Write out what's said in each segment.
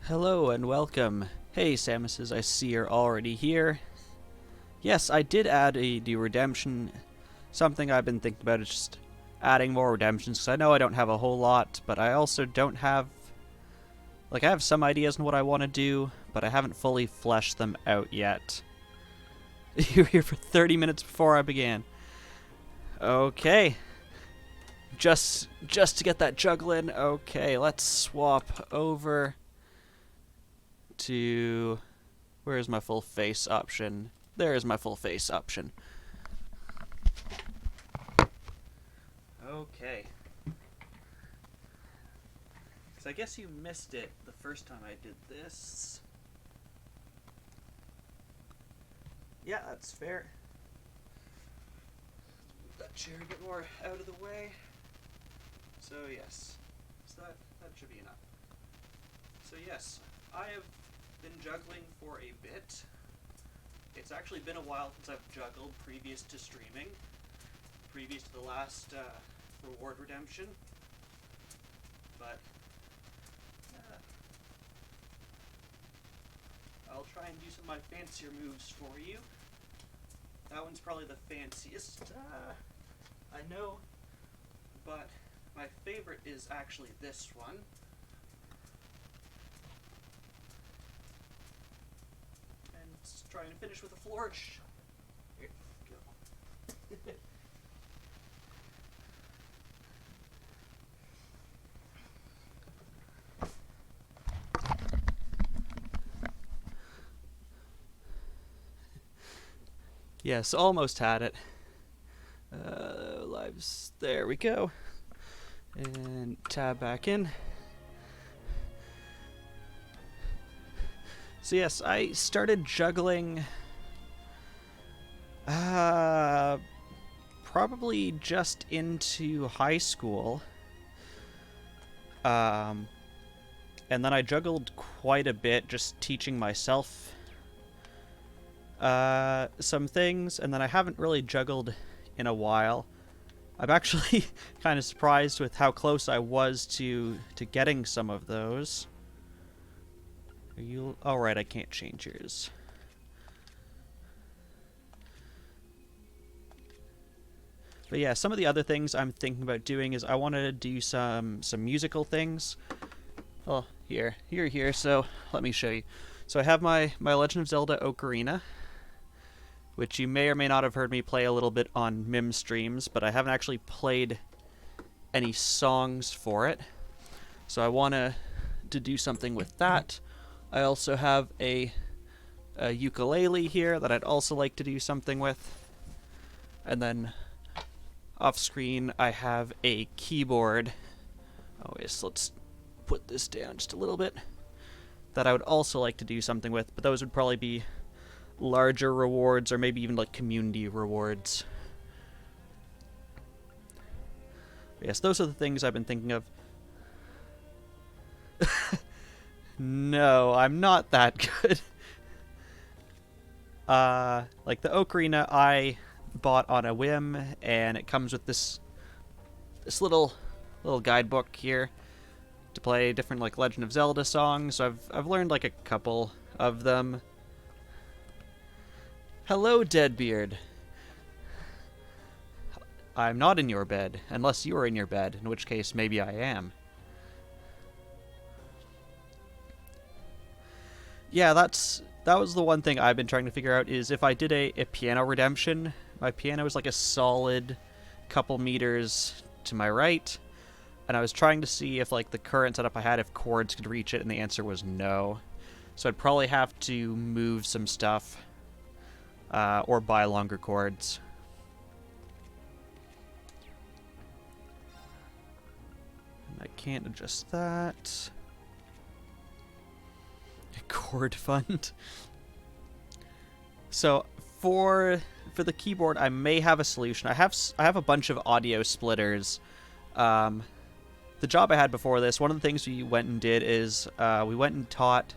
Hello and welcome. Hey Samuses, I see you're already here. Yes, I did add the redemption. Something I've been thinking about is just adding more redemptions, because I know I don't have a whole lot, but I also don't have... I have some ideas on what I want to do, but I haven't fully fleshed them out yet. You're here for 30 minutes before I began. Okay. Just to get that juggle in. Okay, let's swap over to... Where's my full face option? There is my full face option. Okay. So I guess you missed it the first time I did this. Yeah, that's fair. Move that chair a bit more out of the way. So yes. So that should be enough. So yes, I have been juggling for a bit. It's actually been a while since I've juggled previous to streaming. Previous to the last reward redemption. But I'll try and do some of my fancier moves for you. That one's probably the fanciest, I know, but my favorite is actually this one. And let's try and finish with a flourish. Here we go. Yes, almost had it. Lives. There we go. And tab back in. So yes, I started juggling probably just into high school. And then I juggled quite a bit, just teaching myself some things, and then I haven't really juggled in a while. I'm actually kind of surprised with how close I was to getting some of those. Are you... Alright, I can't change yours. But yeah, some of the other things I'm thinking about doing is I want to do some musical things. Oh, here, so let me show you. So I have my Legend of Zelda Ocarina, which you may or may not have heard me play a little bit on MIM streams, but I haven't actually played any songs for it. So I want to do something with that. I also have a ukulele here that I'd also like to do something with. And then off screen I have a keyboard. Oh yes, let's put this down just a little bit. That I would also like to do something with, but those would probably be larger rewards, or maybe even like community rewards. Yes, those are the things I've been thinking of. No, I'm not that good. Like the Ocarina I bought on a whim, and it comes with this little guidebook here to play different like Legend of Zelda songs. So I've learned like a couple of them. Hello, Deadbeard. I'm not in your bed, unless you are in your bed, in which case maybe I am. Yeah, that was the one thing I've been trying to figure out, is if I did a piano redemption, my piano is like a solid couple meters to my right, and I was trying to see if like the current setup I had, if chords could reach it, and the answer was no. So I'd probably have to move some stuff. Or buy longer cords. And I can't adjust that. Chord fund. So for the keyboard, I may have a solution. I have a bunch of audio splitters. The job I had before this, one of the things we went and did is we went and taught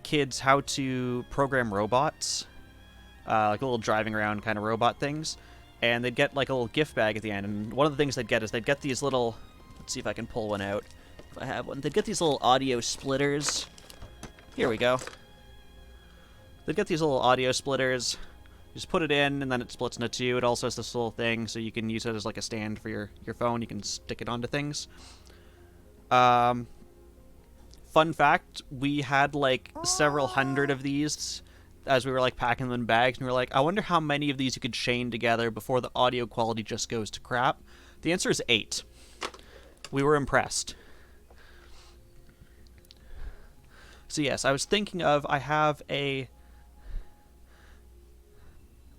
kids how to program robots, like little driving around kind of robot things, and they'd get like a little gift bag at the end, and one of the things they'd get is they'd get these little, let's see if I can pull one out, if I have one. They'd get these little audio splitters. Here we go. They'd get these little audio splitters. You just put it in, and then it splits into two. It also has this little thing, so you can use it as like a stand for your phone. You can stick it onto things. Fun fact, we had like several hundred of these as we were like packing them in bags, and we were like, I wonder how many of these you could chain together before the audio quality just goes to crap. The answer is 8. We were impressed. So yes, I was thinking of, I have a...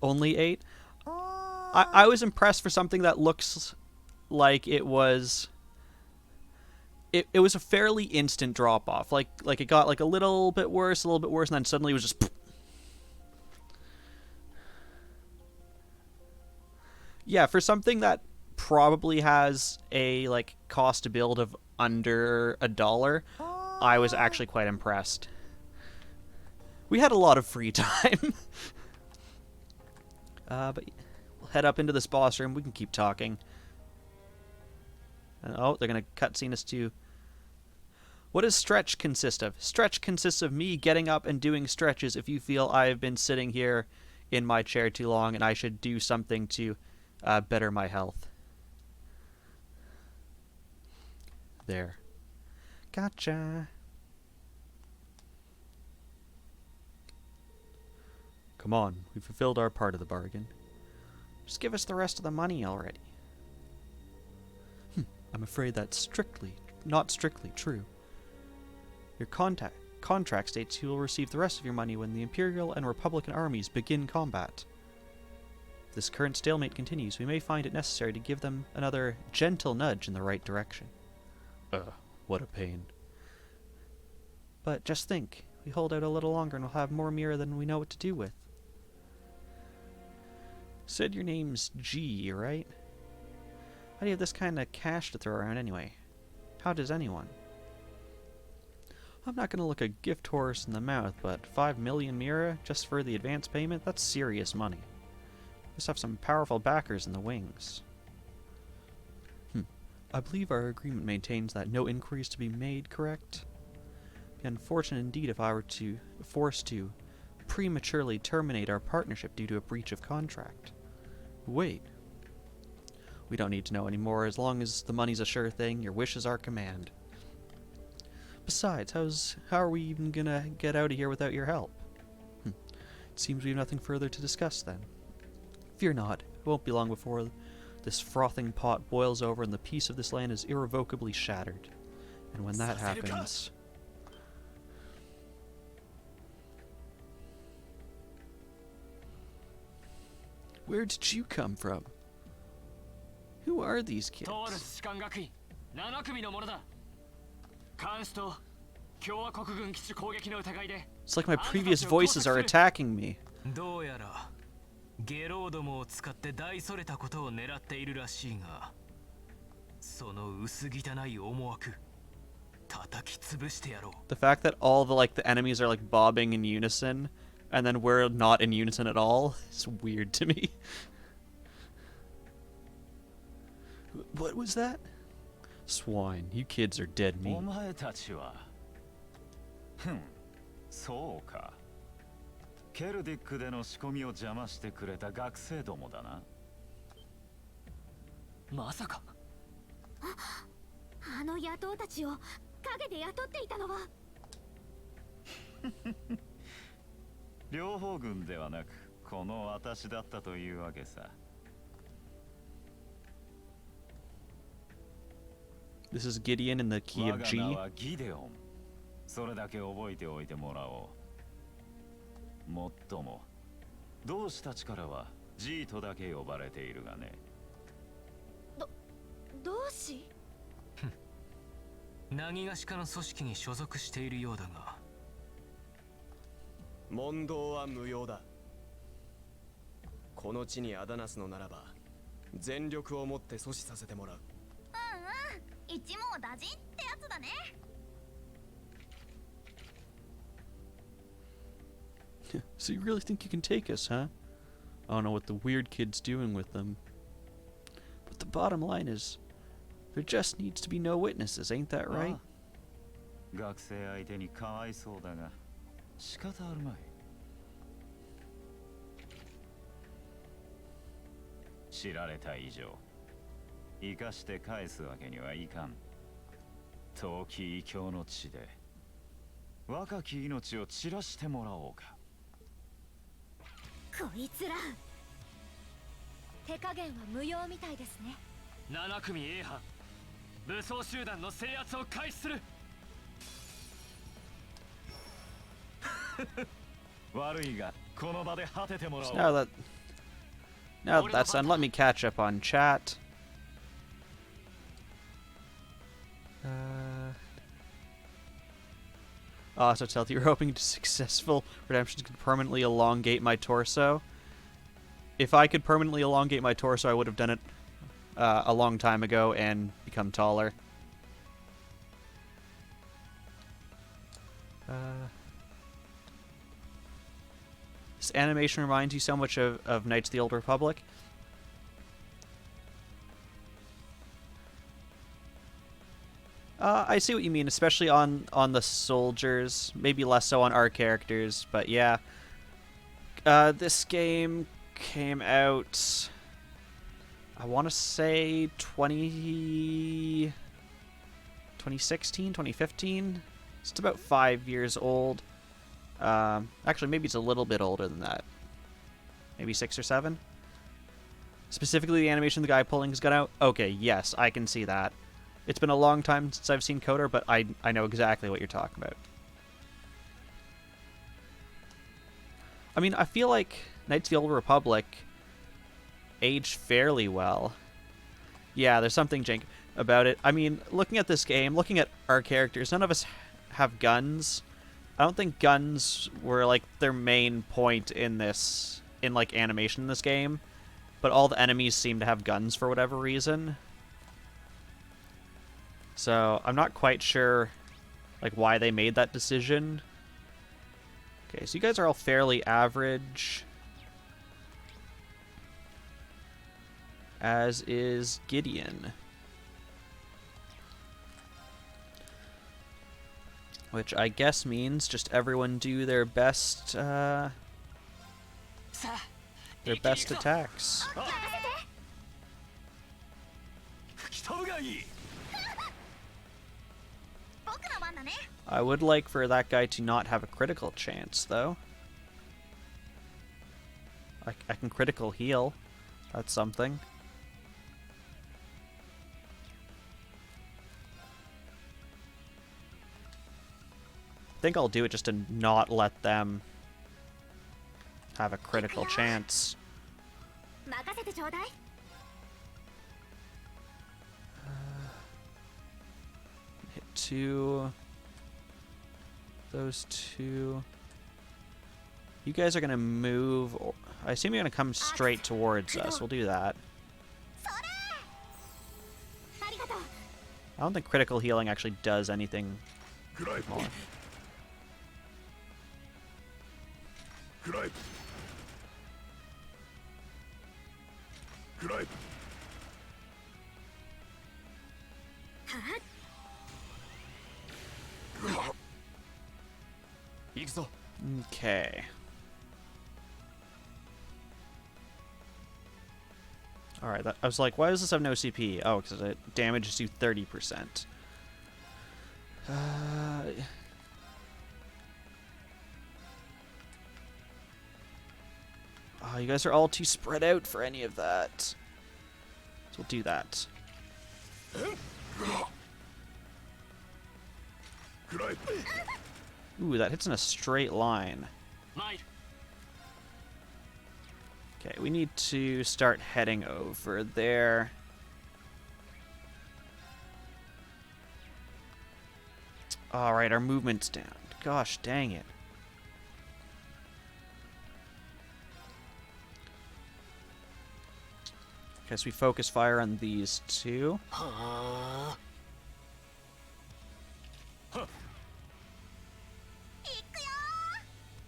Only 8? I was impressed for something that looks like it was... It was a fairly instant drop-off. Like it got like a little bit worse, and then suddenly it was just... Yeah, for something that probably has a like cost to build of under $1, I was actually quite impressed. We had a lot of free time. But we'll head up into this boss room. We can keep talking. Oh, they're going to cutscene us to... What does stretch consist of? Stretch consists of me getting up and doing stretches if you feel I have been sitting here in my chair too long and I should do something to better my health. There. Gotcha. Come on, we've fulfilled our part of the bargain. Just give us the rest of the money already. I'm afraid that's not strictly true. Your contract states you will receive the rest of your money when the Imperial and Republican armies begin combat. If this current stalemate continues, we may find it necessary to give them another gentle nudge in the right direction. What a pain. But just think, we hold out a little longer and we'll have more Mira than we know what to do with. Said your name's G, right? How do you have this kind of cash to throw around anyway? How does anyone? I'm not going to look a gift horse in the mouth, but 5 million Mira just for the advance payment? That's serious money. Must have some powerful backers in the wings. I believe our agreement maintains that no inquiry is to be made, correct? It'd be unfortunate indeed if I were forced to prematurely terminate our partnership due to a breach of contract. Wait. We don't need to know anymore. As long as the money's a sure thing, your wish is our command. Besides, how are we even gonna get out of here without your help? It seems we have nothing further to discuss then. Fear not. It won't be long before this frothing pot boils over and the peace of this land is irrevocably shattered. And when that happens... Where did you come from? Who are these kids? It's like my previous voices are attacking me. The fact that all the enemies are like bobbing in unison, and then we're not in unison at all, is weird to me. What was that? Swine, you kids are dead meat. そうか。ケルディックでの仕込みを邪魔してくれた学生どもだな。まさか。あの野党たちを陰で雇っていたのは。両方軍ではなく、この私だったというわけさ。This is Gideon in the key of G. 我が名はギデオン。それだけ覚えておいてもらおう。もっとも、同志たちからは G とだけ呼ばれているがね。同志？ナギガシカの組織に所属しているようだが。問答は無用だ。この地にアダナスのならば、全力をもって阻止させてもらう。一網打尽ってやつだね。So you really think you can take us, huh? I don't know what the weird kid's doing with them. But the bottom line is, There just needs to be no witnesses, ain't that right? 学生相手にかわいそうだが仕方あるまい。知られた以上生かして返すわけにはいかん。遠き異教の地で若き命を散らしてもらおうか。こいつら手加減は無用みたいですね。7組 A 班武装集団の制圧を開始する。悪いがこの場で果ててもらお So う。 now that that's done, let me catch up on chat. So Stealth, you're hoping to successful redemptions could permanently elongate my torso. If I could permanently elongate my torso, I would have done it a long time ago and become taller. This animation reminds you so much of Knights of the Old Republic. I see what you mean, especially on the soldiers. Maybe less so on our characters, but yeah. This game came out, I want to say 2016, 2015. It's about 5 years old. Actually, maybe it's a little bit older than that. Maybe 6 or 7. Specifically, the animation of the guy pulling his gun out. Okay, yes, I can see that. It's been a long time since I've seen KOTOR, but I know exactly what you're talking about. I mean, I feel like Knights of the Old Republic aged fairly well. Yeah, there's something jank about it. I mean, looking at this game, looking at our characters, none of us have guns. I don't think guns were, like, their main point in this, in, like, animation in this game. But all the enemies seem to have guns for whatever reason. So, I'm not quite sure, like, why they made that decision. Okay, so you guys are all fairly average. As is Gideon. Which I guess means just everyone do their best, their best attacks. 吹き飛ぶがいい。僕の番だね。 I would like for that guy to not have a critical chance, though. I can critical heal. That's something. I think I'll do it just to not let them have a critical chance. 任せてちょうだい。 Hit 2. Those 2. You guys are going to move. I assume you're going to come straight towards us. We'll do that. それ。ありがとう。 I don't think critical healing actually does anything more. Okay. Alright, I was like, why does this have no CP? Oh, because it damages you 30%. Oh, you guys are all too spread out for any of that. So we'll do that. Ooh, that hits in a straight line. Okay, we need to start heading over there. Alright, our movement's down. Gosh dang it. Okay, so we focus fire on these two.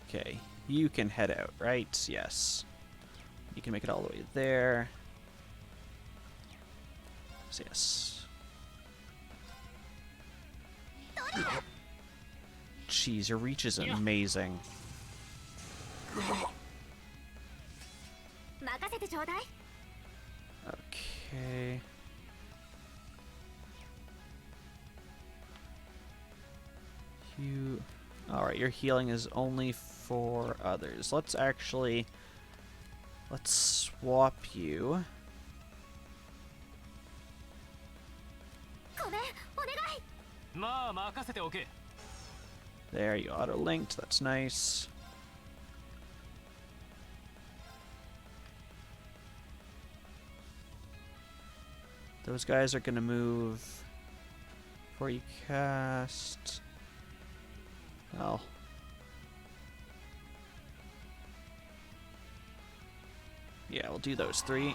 Okay, you can head out, right? Yes. You can make it all the way there. So yes. Jeez, your reach is amazing. 任せてちょうだい。 Okay. You... Alright, your healing is only for others. Let's actually... Let's swap you. ごめん、お願い。まあ任せておけ。 There, you auto-linked. That's nice. Those guys are gonna move before you cast. Oh. Yeah, we'll do those three.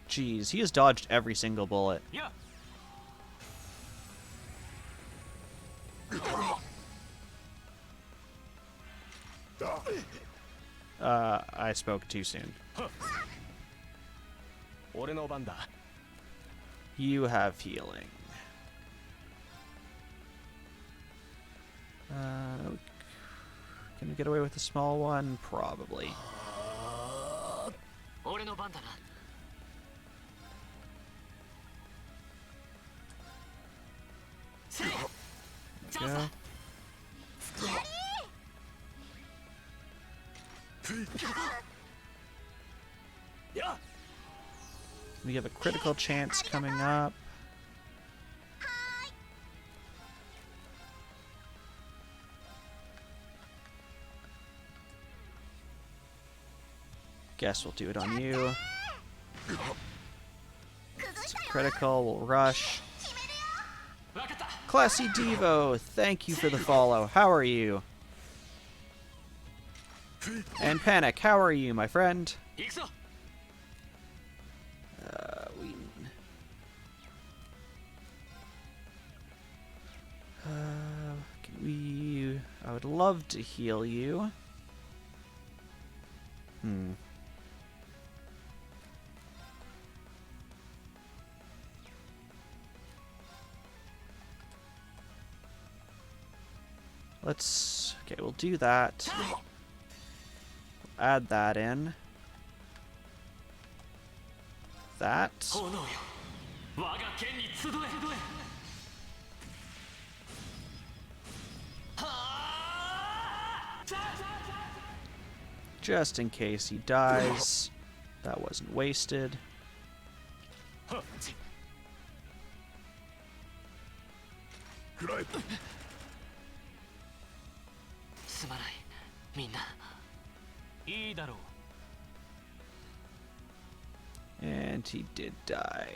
Jeez, he has dodged every single bullet. いや I spoke too soon. 俺の番だ。 You have healing. Can we get away with a small one? Probably. 俺の番だな。 Go. We have a critical chance coming up. Guess we'll do it on you. It's a critical, we'll rush. わかった。 Classy Devo, thank you for the follow. How are you? And Panic, how are you, my friend? 行くぞ。 We... can we... I would love to heal you. Let's... Okay, we'll do that. We'll add that in. That. 炎よ。我が剣に集え。Just in case he dies. That wasn't wasted. すまない。みんな。いいだろう。 And he did die.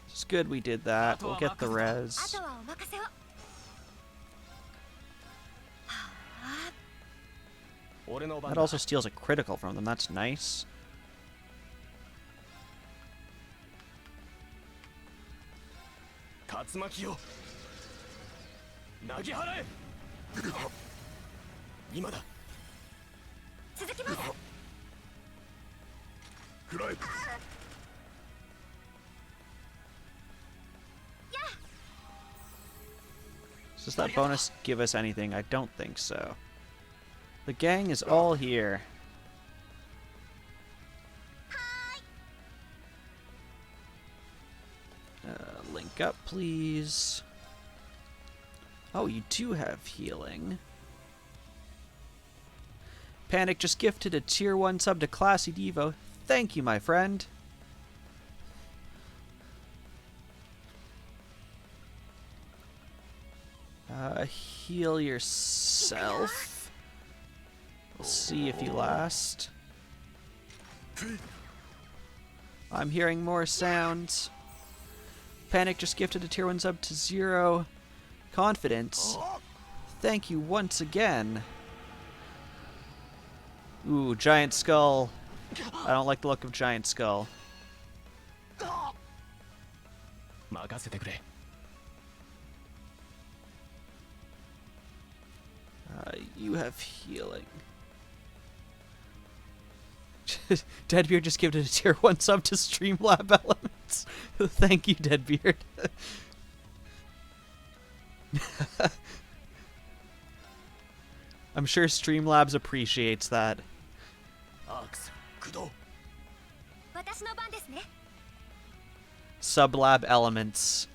It's good we did that. We'll get the あ res. とはお任せを。 俺の番 That だ。 also steals a critical from them. That's nice. 竜巻よ。投げ払え。今だ。続きます。 Does that bonus give us anything? I don't think so. The gang is all here. Link up, please. Oh, you do have healing. Panic just gifted a tier 1 sub to Classy Devo. Thank you, my friend. Heal yourself. We'll see if you last. I'm hearing more sounds. Panic just gifted a tier 1 sub to Zero Confidence. Thank you once again. Ooh, Giant Skull. I don't like the look of Giant Skull. 任せてくれ。 You have healing. Deadbeard just gave it a tier 1 sub to Streamlab Elements. Thank you, Deadbeard. I'm sure Streamlabs appreciates that. アークス駆動私の番ですね。 Sublab Elements.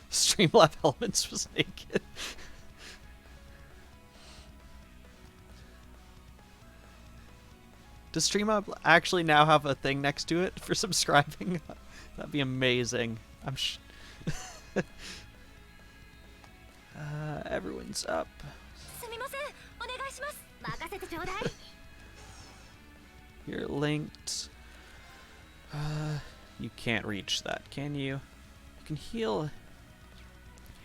Streamlab Elements was naked. Does Streamlab actually now have a thing next to it for subscribing? That'd be amazing. Everyone's up. すみません、お願いします。任せてちょうだい。 You're linked. You can't reach that, can you? You can heal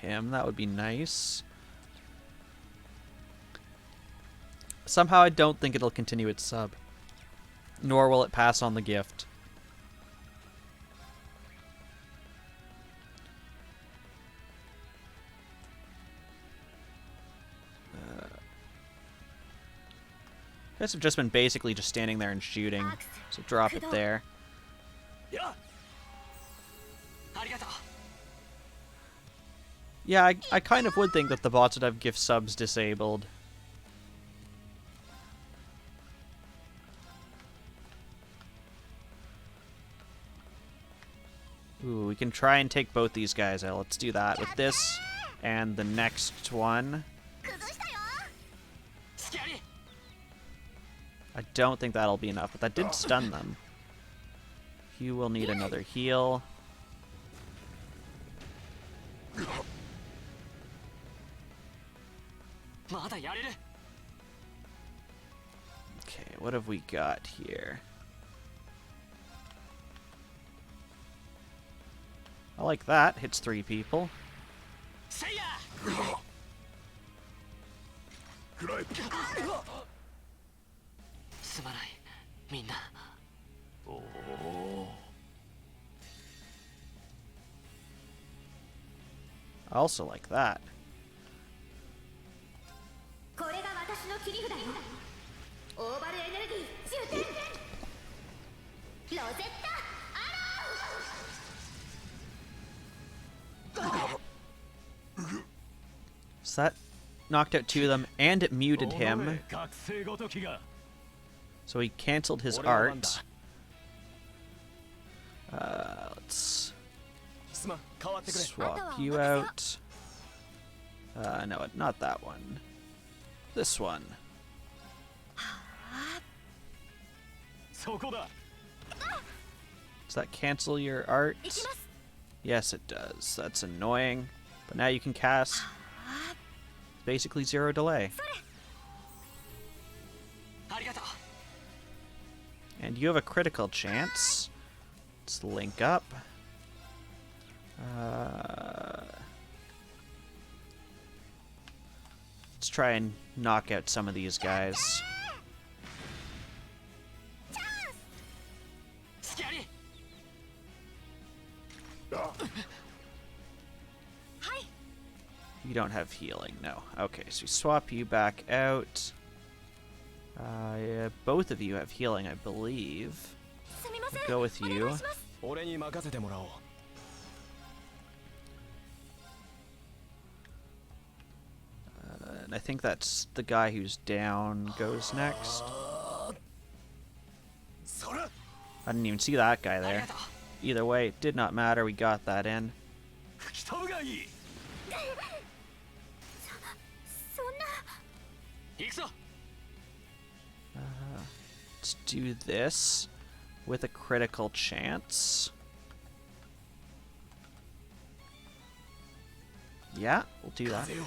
him. That would be nice. Somehow I don't think it'll continue its sub. Nor will it pass on the gift. I guess I've just been basically just standing there and shooting. So drop it there. やありがとう Yeah, I kind of would think that the bots would have gift subs disabled. Ooh, we can try and take both these guys out. Let's do that with this and the next one. 崩したよ。 スキャリ I don't think that'll be enough, but that did stun them. You will need another heal. まだやれる Okay, what have we got here? I like that. Hits 3 people. せいやすまないみんな I also like that. これが私の切り札よ。オーバルエネルギー充填。ロゼッタアロ So that knocked out 2 of them, and it muted おの him, れ学生ごときが so he canceled his 俺の番だ art. Let's すまん変わってくれ swap you out. No, not that one. This one. そこだ Does that cancel your art? 行きます。 Yes, it does. That's annoying. But now you can cast basically 0 delay. ありがとう And you have a critical chance. Let's link up. Let's try and knock out some of these guys. スキャリ You don't have healing, no. Okay, so we swap you back out. Yeah, both of you have healing, I believe. すみません。 Go with お you. 願いします。俺に任せてもらおう And I think that's the guy who's down goes next. そら I didn't even see that guy あり there. がとう Either way, it did not matter. We got that in. 吹き飛ぶがいいそんな。行くぞ Let's do this with a critical chance. Yeah, we'll do that. 風よ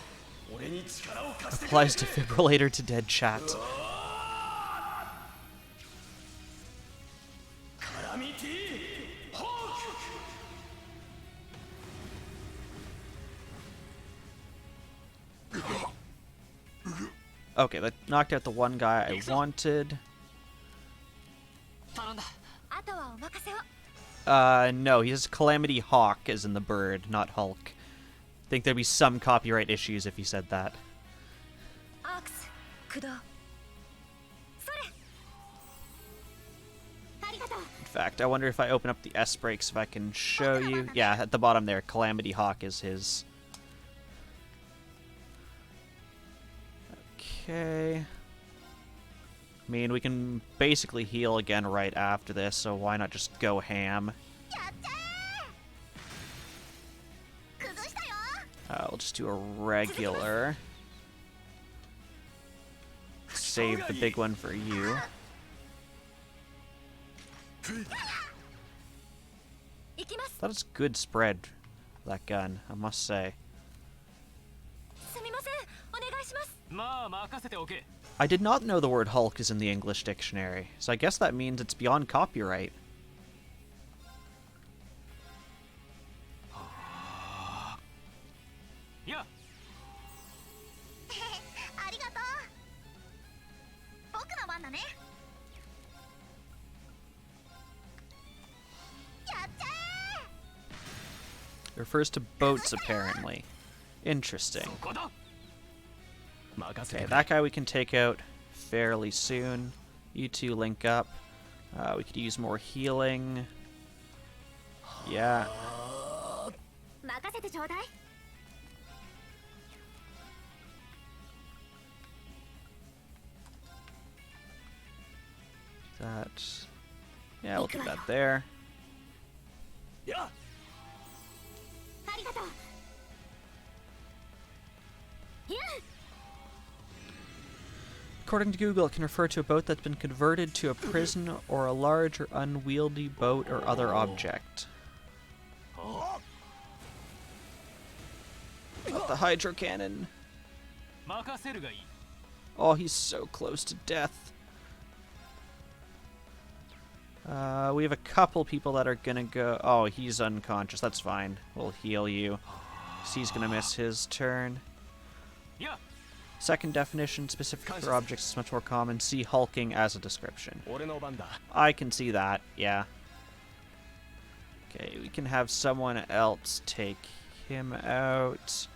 俺に力を貸してくれ Applies defibrillator to dead chat. カラミティホー Okay, that knocked out the one guy I wanted. 頼んだあとはお任せを。 No, he's Calamity Hawk as in the bird, not Hulk. Think there'd be some copyright issues if he said that. アークス駆動。それ。fact, I wonder if I open up the S breaks if I can show you. Yeah, at the bottom there, Calamity Hawk is his. Okay. I mean, we can basically heal again right after this, so why not just go ham? やっちゃえ崩したよ We'll just do a regular. Save the big one for you. 行きます That is good spread, that gun, I must say. すみませんお願いします まあ任せておけ。 I did not know the word Hulk is in the English dictionary, so I guess that means it's beyond copyright. いや、ありがとう僕の番だねやっちゃ It refers to boats, apparently. Interesting. そこだ。任せて Okay, くれ that guy we can take out fairly soon. You two link up. We could use more healing. Yeah. え任せてちょうだい That. Yeah, we'll do that there. やありがとういや According to Google, it can refer to a boat that's been converted to a prison or a large or unwieldy boat or other object. Got the hydro cannon. 任せるがいい。 Oh, he's so close to death. We have a couple people that are gonna go. Oh, he's unconscious. That's fine. We'll heal you. So he's gonna miss his turn. いや、 Second definition, specific for objects, is much more common. See hulking as a description. 俺の番だ I can see that, yeah. Okay, we can have someone else take him out.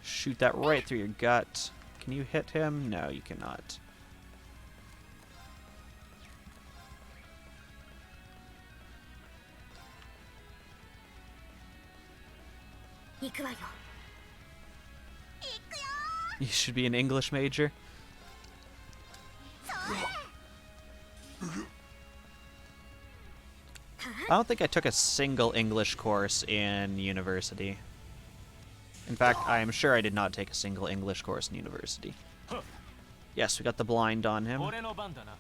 Shoot that right through your gut. Can you hit him? No, you cannot.行くわよ行くよ You should be an English major. そう I don't think I took a single English course in university. In fact, I am sure I did not take a single English course in university. Yes, we got the blind on him. 俺の番だな。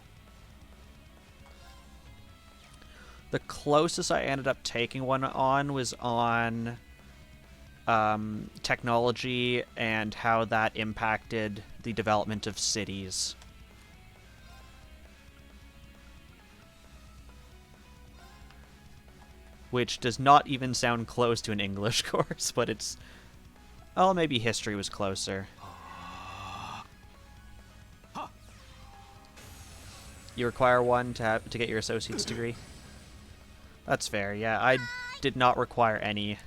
The closest I ended up taking one on was on technology and how that impacted the development of cities. Which does not even sound close to an English course, but it's... Oh, maybe history was closer. You require one to get your associate's degree? That's fair, yeah. I did not require any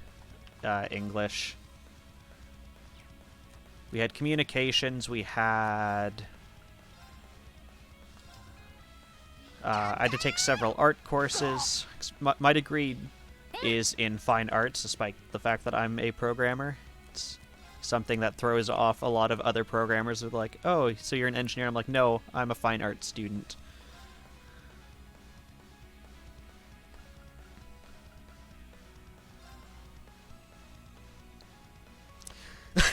English. We had communications, we had... I had to take several art courses. My degree is in fine arts, despite the fact that I'm a programmer. It's something that throws off a lot of other programmers who are like, oh, so you're an engineer? I'm like, no, I'm a fine arts student.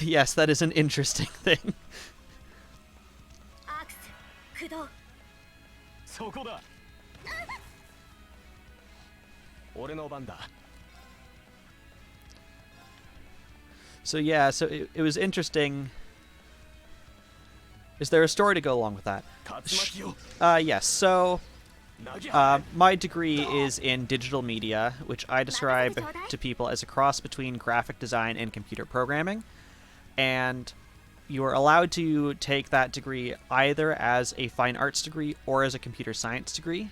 Yes, that is an interesting thing. アークス駆動そこだ。俺の番だ So yeah, so it was interesting. Is there a story to go along with that? 竜巻よ Yes, so 投げは my degree is in digital media, which I describe to people as a cross between graphic design and computer programming. And you are allowed to take that degree either as a fine arts degree or as a computer science degree.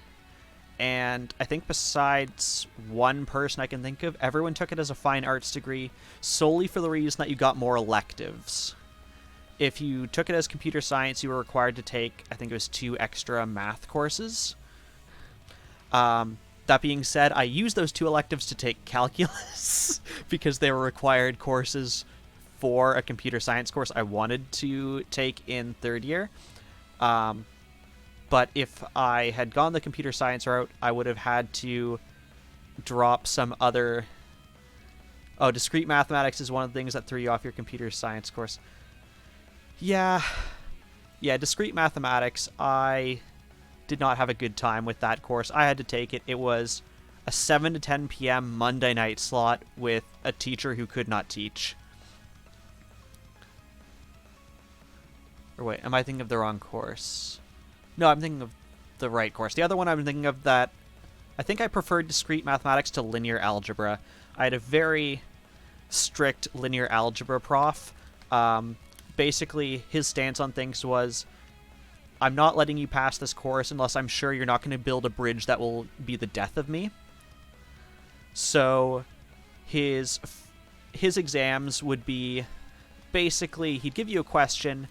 and I think besides one person I can think of, everyone took it as a fine arts degree solely for the reason that you got more electives. If you took it as computer science, you were required to take, I think it was 2 extra math courses. That being said, I used those 2 electives to take calculus because they were required courses for a computer science course I wanted to take in 3rd year. But if I had gone the computer science route, I would have had to drop some other... Oh, discrete mathematics is one of the things that threw you off your computer science course. Yeah, discrete mathematics, I did not have a good time with that course. I had to take it. It was a 7 to 10 p.m. Monday night slot with a teacher who could not teach. Or wait, am I thinking of the wrong course? No, I'm thinking of the right course. The other one I'm thinking of that... I think I preferred discrete mathematics to linear algebra. I had a very strict linear algebra prof. Basically, his stance on things was, I'm not letting you pass this course unless I'm sure you're not going to build a bridge that will be the death of me. So, his exams would be, basically, he'd give you a question,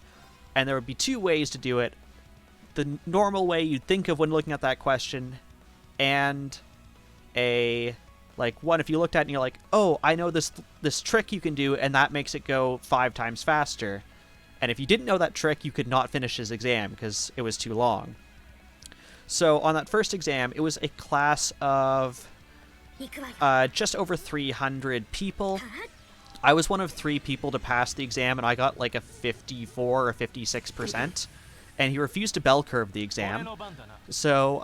and there would be 2 ways to do it. The normal way you'd think of when looking at that question, and one if you looked at it and you're like, oh, I know this trick you can do, and that makes it go 5 times faster. And if you didn't know that trick, you could not finish his exam because it was too long. So on that first exam, it was a class of just over 300 people. I was one of 3 people to pass the exam, and I got like a 54 or 56%. And he refused to bell curve the exam. So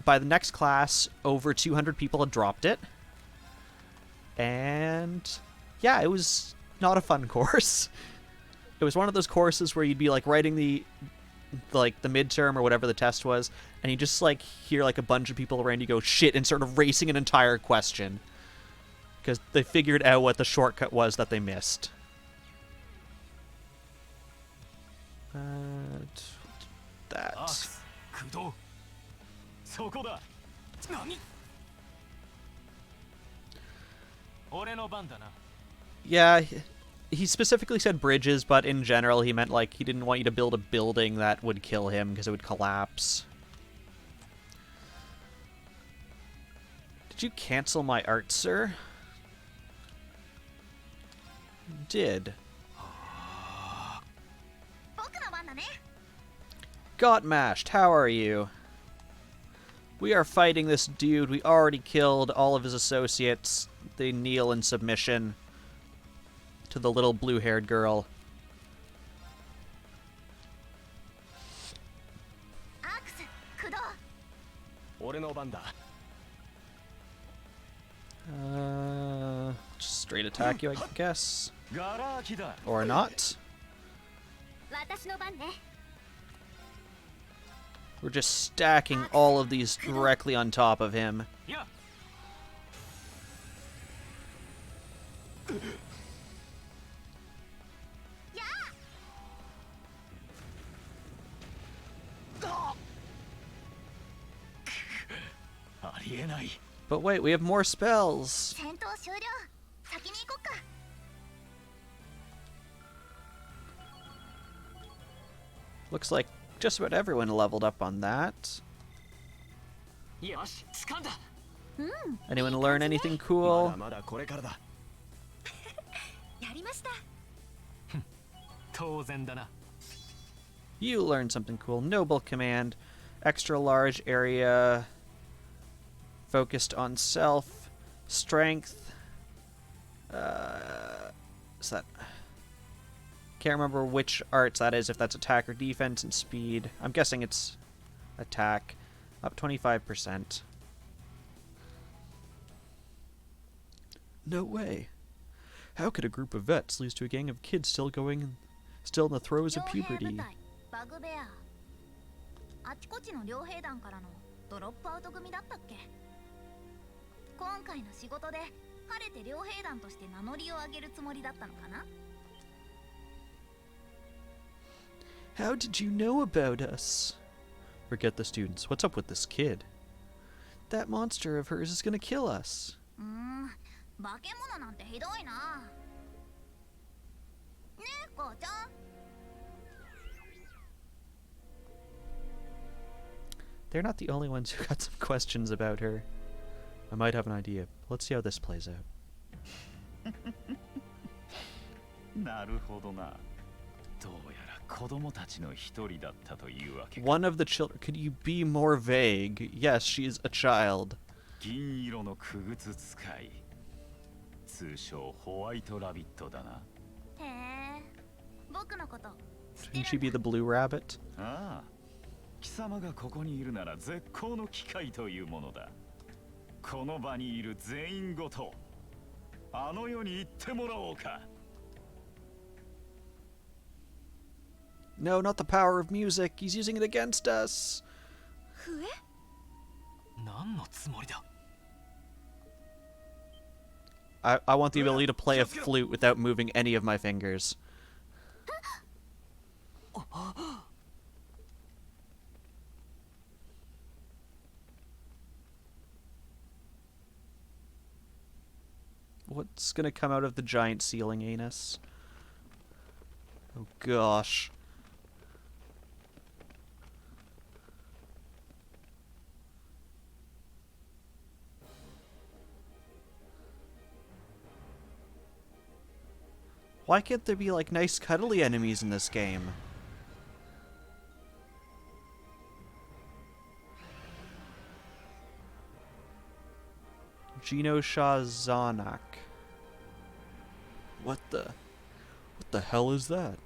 by the next class, over 200 people had dropped it. And yeah, it was not a fun course. It was one of those courses where you'd be like writing the midterm or whatever the test was, and you just like hear like a bunch of people around you go shit and sort of racing an entire question because they figured out what the shortcut was that they missed. That. 駆動そこだ何俺の番だな Yeah, he specifically said bridges, but in general he meant like he didn't want you to build a building that would kill him because it would collapse. Did you cancel my art, sir? Did. 僕の番だね Got mashed, how are you? We are fighting this dude. We already killed all of his associates. They kneel in submission to the little blue-haired girl. アークス駆動俺の番だ Just straight attack you, I guess. ガラ空きだ Or not. 私の番ね We're just stacking all of these directly on top of him. いや ありえない But wait, we have more spells. 戦闘終了先に行こっか Looks like just about everyone leveled up on that. よし掴んだ Anyone learn anything ま cool? だまだこれからだやりました 当然だな You learned something cool. Noble command. Extra large area. Focused on self. Strength. Is that... Can't remember which arts that is, if that's attack or defense, and speed. I'm guessing it's attack. Up 25%. No way. How could a group of vets lose to a gang of kids still in the throes of 傭兵部 puberty? 隊バグベアあちこちの傭兵団からのドロップアウト組だったっけ今回の仕事で晴れて傭兵団として名乗りを上げるつもりだったのかな How did you know about us? Forget the students. What's up with this kid? that monster of hers is gonna kill us. 化け物なんてひどいな。ねえ、こうちゃん。They're not the only ones who got some questions about her. I might have an idea. Let's see how this plays out. なるほどな。どうやら子供たちの一人だったというわけか。 One of the children. Could you be more vague? Yes, she's a child. 銀色の傀儡使い。通称ホワイトラビットだな。へえ、僕のこと知って Shouldn't she る be ん the だ。 blue rabbit? ああ、貴様がここにいるなら絶好の機会というものだ。この場にいる全員ごとあの世に行ってもらおうか。 No, not the power of music. He's using it against us. 笛？何のつもりだ。 I want the ability to play a flute without moving any of my fingers. What's gonna come out of the giant ceiling anus? Oh gosh. Why can't there be like nice cuddly enemies in this game? Gino Shazanak. What the hell is that?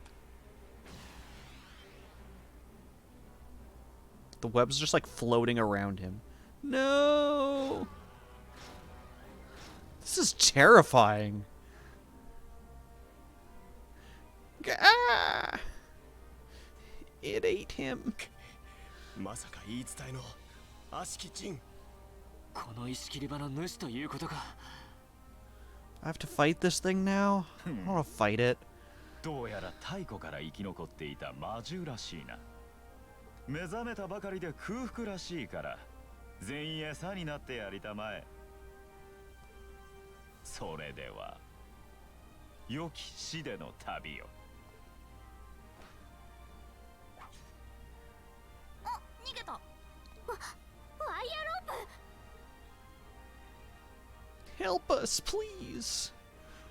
The web's just like floating around him. No! This is terrifying. Ah! It ate him. まさか言い伝えの悪しき人。この石切り場の主ということか。 I have to fight this thing now? I don't want to fight it. どうやら太古から生き残っていた魔獣らしいな。目覚めたばかりで空腹らしいから全員餌になってやりたまえ。それでは良き死での旅よ。あ、逃げた。ワイヤーロープ。 Help us, please.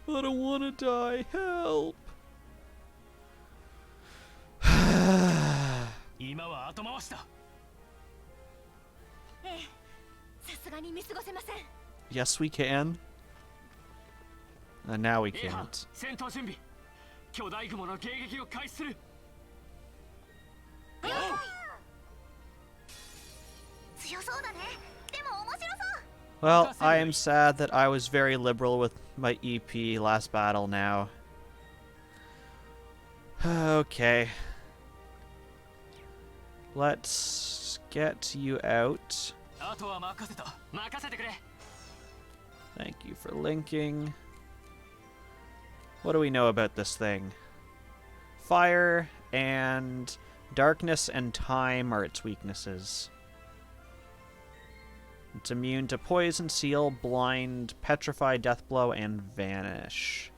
I don't want to die. Help. 今は後回しだ。ええ、さすがに見過ごせません。 Yes, we can. Now we エイハン can't. 戦闘準備。巨大雲の迎撃を開始する。強そうだね。でも面白そう。 Well, I am sad that I was very liberal with my EP last battle now. Okay. Let's get you out. あとは任せた。任せてくれ。 Thank you for linking. What do we know about this thing? Fire and darkness and time are its weaknesses. It's immune to poison, seal, blind, petrify, death blow, and vanish.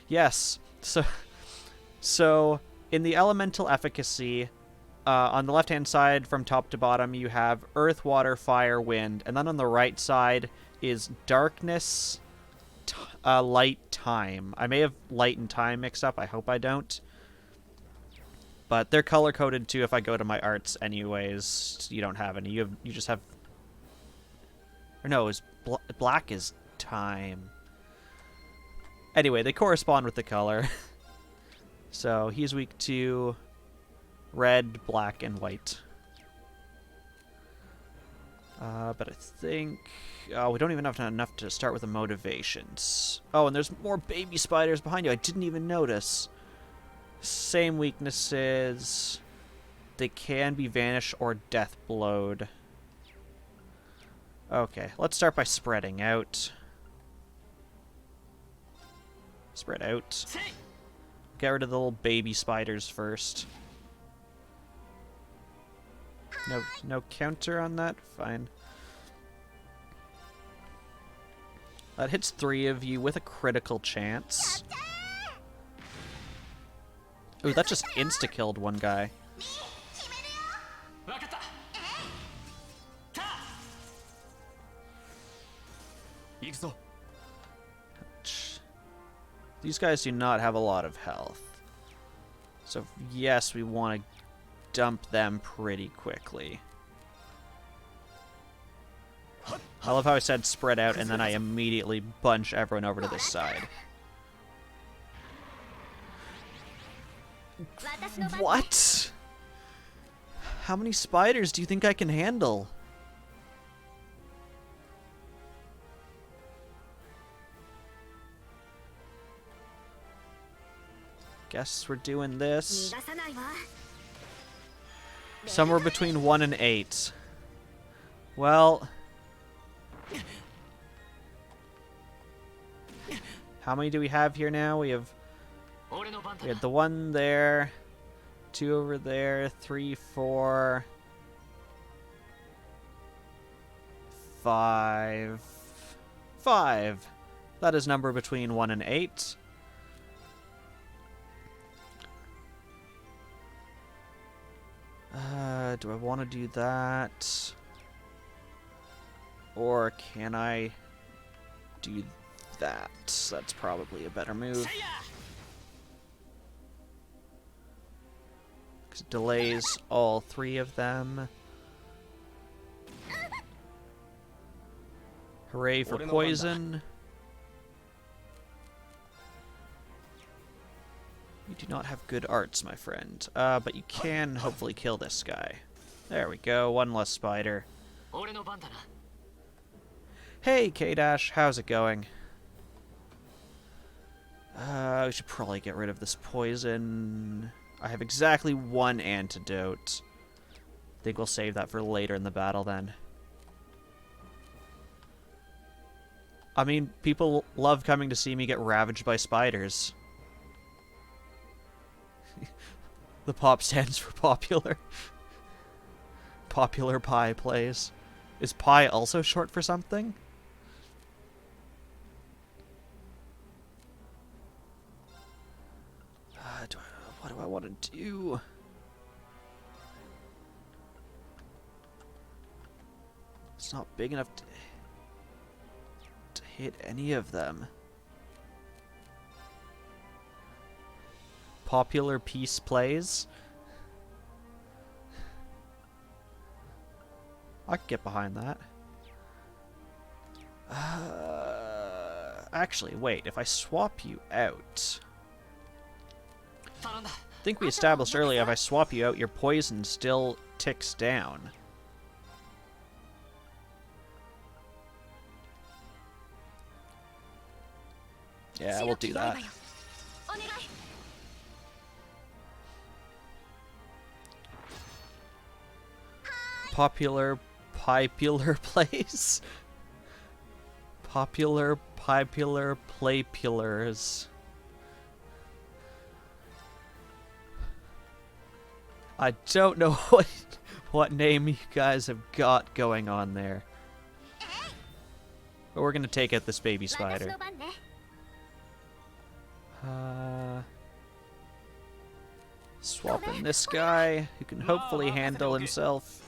Yes. So in the elemental efficacy, on the left-hand side from top to bottom, you have earth, water, fire, wind, and then on the right side is darkness, light, time. I may have light and time mixed up. I hope I don't. But they're color-coded too if I go to my arts anyways. You don't have any. You just have... Or no, black is time. Anyway, they correspond with the color. So he's weak to red, black, and white. But I think... Oh, we don't even have enough to start with the motivations. Oh, and there's more baby spiders behind you. I didn't even notice. Same weaknesses. They can be vanish or death blowed. Okay, let's start by spreading out. Spread out. Get rid of the little baby spiders first. No counter on that? Fine. That hits 3 of you with a critical chance. Ooh, that just insta-killed one guy. 分かった。た。行くぞ。 These guys do not have a lot of health. So, yes, we want to dump them pretty quickly. I love how I said spread out, and then I immediately bunch everyone over to this side. What? How many spiders do you think I can handle? Guess we're doing this. 逃がさないわ。 Somewhere between 1 and 8. Well... How many do we have here now? We have 俺の番だ we had the 1 there, 2 over there, 3, 4, 5. 5. That is number between 1 and 8. Do I want to do that? Or can I do that? That's probably a better move. 'Cause it delays all 3 of them. Hooray for poison. You do not have good arts, my friend. But you can hopefully kill this guy. There we go, 1 less spider. 俺の番だな。 Hey, K-Dash, how's it going? We should probably get rid of this poison. I have exactly 1 antidote. Think we'll save that for later in the battle then. I mean, people love coming to see me get ravaged by spiders. The pop stands for popular. Popular Pie plays. Is pie also short for something? What do I want to do? It's not big enough to hit any of them. Popular Peace plays. I could get behind that. Actually, wait. If I swap you out... 頼んだ。 I think we established earlier, if I swap you out, your poison still ticks down. Yeah, we'll do that. お願い。 Popular plays. Popular playpulars. I don't know what name you guys have got going on there. But we're gonna take out this baby 私 spider. の番ね。 Swapping this guy, who can hopefully handle himself.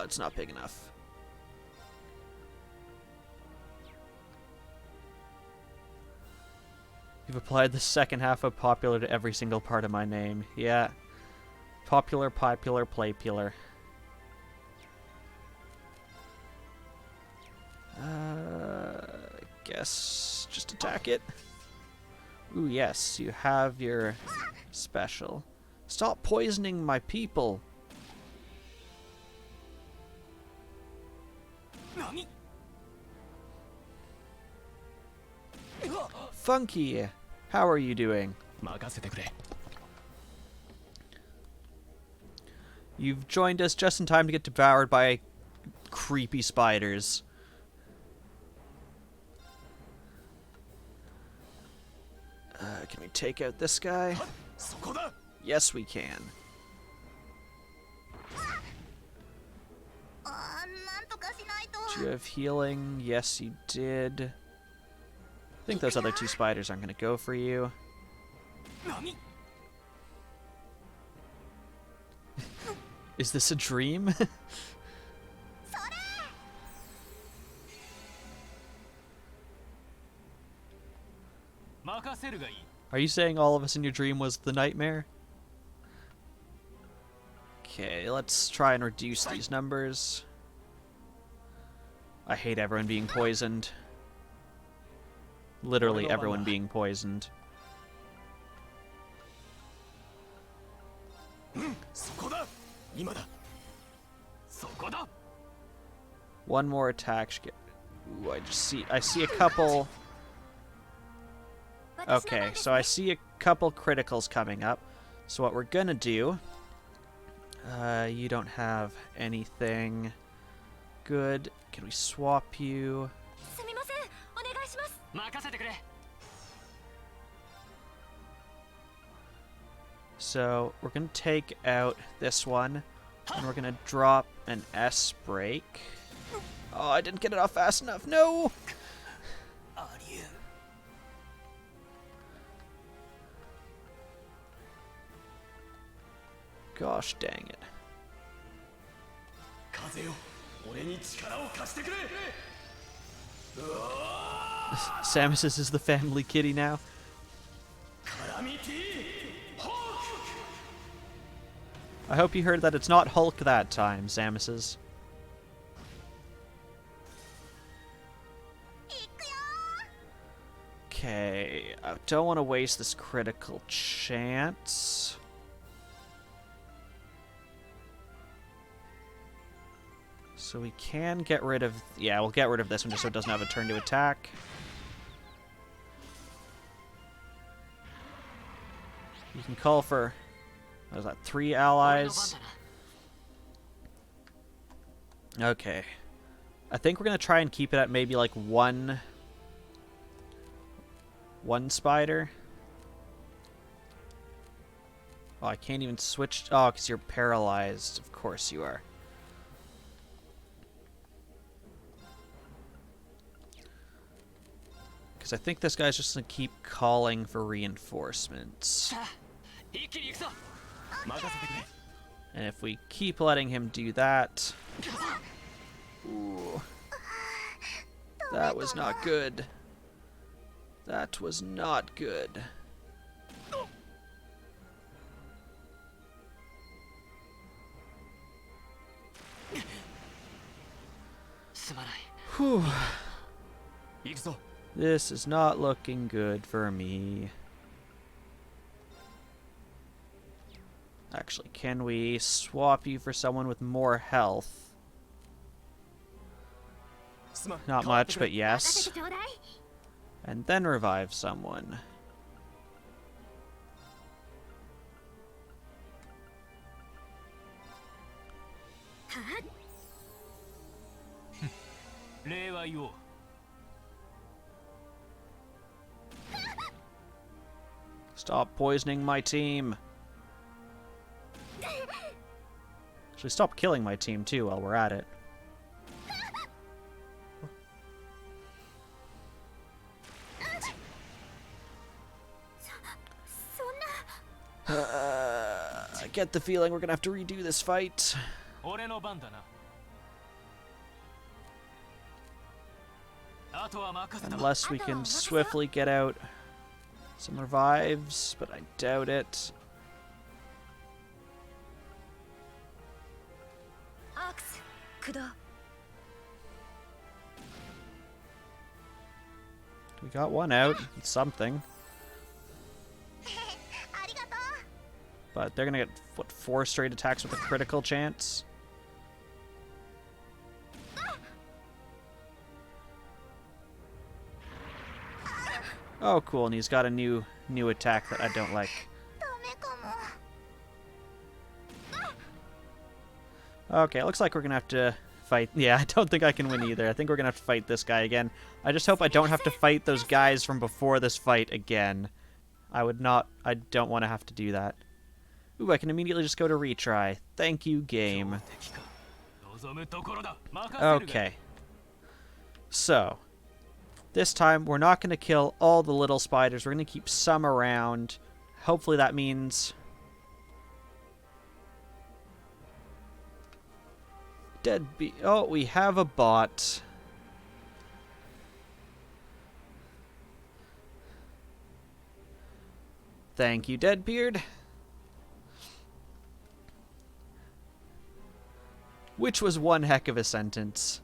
It's not big enough. You've applied the second half of popular to every single part of my name. Yeah. Popular, playpular. Guess just attack it. Ooh, yes, you have your special. Stop poisoning my people. Funky, how are you doing? 任せてくれ。 You've joined us just in time to get devoured by creepy spiders. Can we take out this guy? そこだ。 Yes, we can. Do you have healing? Yes, you did. I think those other 2 spiders aren't going to go for you. Is this a dream? 任せるがいい。 Are you saying all of us in your dream was the nightmare? Okay, let's try and reduce these numbers. I hate everyone being poisoned. Literally everyone being poisoned. そこだ今だそこだ。 One more attack should get... Ooh, I see a couple... Okay, so I see a couple criticals coming up. So what we're gonna do... you don't have anything good. Can we swap you? すみませんお願いします。任せてくれ。 So we're gonna take out this one, and we're gonna drop an S break. Oh, I didn't get it off fast enough. No! Gosh dang it. 風よ俺に力を貸してくれ Samus is the family kitty now. カラミティ I hope you heard that it's not Hulk that time, Samus's. 行くよ Okay, I don't want to waste this critical chance. So we can get rid of... Yeah, we'll get rid of this one just so it doesn't have a turn to attack. You can call for... What is that? 3 allies? Okay. I think we're going to try and keep it at maybe like one spider. Oh, I can't even switch... Oh, because you're paralyzed. Of course you are. Because I think this guy's just going to keep calling for reinforcements. 一気に行くぞ。 任せてくれ And if we keep letting him do that... Ooh. That was not good. That was not good. Whew. 行くぞ This is not looking good for me. Actually, can we swap you for someone with more health? すまん Not 変わって much, くれ but 任 yes. せてちょうだい And then revive someone. Huh? 礼は言おう。 Stop poisoning my team. Actually, stop killing my team too while we're at it. I get the feeling we're gonna have to redo this fight. 俺の番だな。あとは任せた。 Unless we can swiftly get out some revives, but I doubt it. アークス駆動 We got one out. It's something. ありがとう But they're gonna get, what, 4 straight attacks with a critical chance? Oh, cool, and he's got a new attack that I don't like. ダメかも Okay, it looks like we're gonna have to fight. Yeah, I don't think I can win either. I think we're gonna have to fight this guy again. I just hope I don't have to fight those guys from before this fight again. I don't want to have to do that. Ooh, I can immediately just go to retry. Thank you, game. 望むところだ。任せるがいい。 Okay. So, this time we're not going to kill all the little spiders. We're going to keep some around. Hopefully that means... Oh, we have a bot. Thank you, Deadbeard. Which was one heck of a sentence.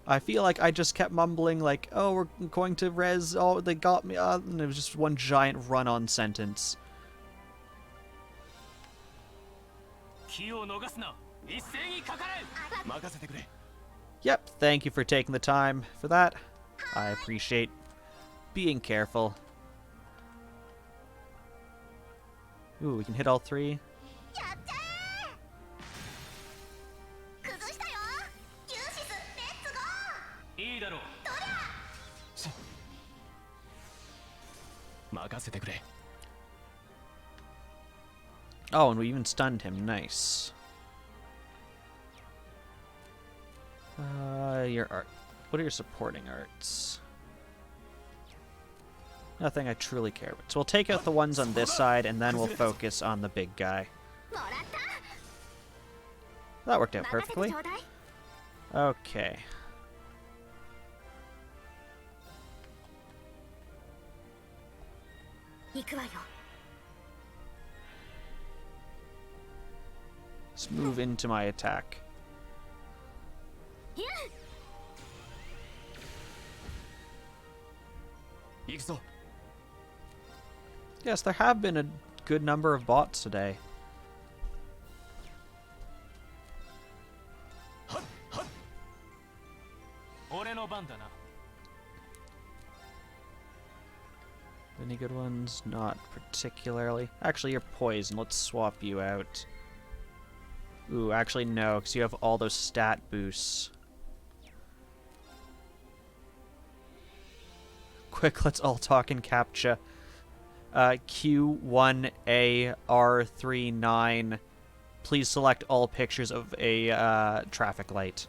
I feel like I just kept mumbling like, oh, we're going to res, oh, they got me, and it was just one giant run-on sentence. 気を逃すな一斉にかかれ 任せてくれ Yep, thank you for taking the time for that. I appreciate being careful. Ooh, we can hit all three. やっちゃえ崩したよユーシスレッツゴーいいだろう任せてくれ Oh, and we even stunned him. Nice. Your art. What are your supporting arts? Nothing I truly care about. So we'll take out the ones on this side, and then we'll focus on the big guy. もらった That worked out 任せて perfectly. ちょうだい Okay.行くわよ Let's move into my attack. 行くぞ Yes, there have been a good number of bots today. 俺の番だな Any good ones? Not particularly. Actually, you're poison. Let's swap you out. Ooh, actually no, because you have all those stat boosts. Quick, let's all talk in CAPTCHA. Q1AR39. Please select all pictures of a traffic light.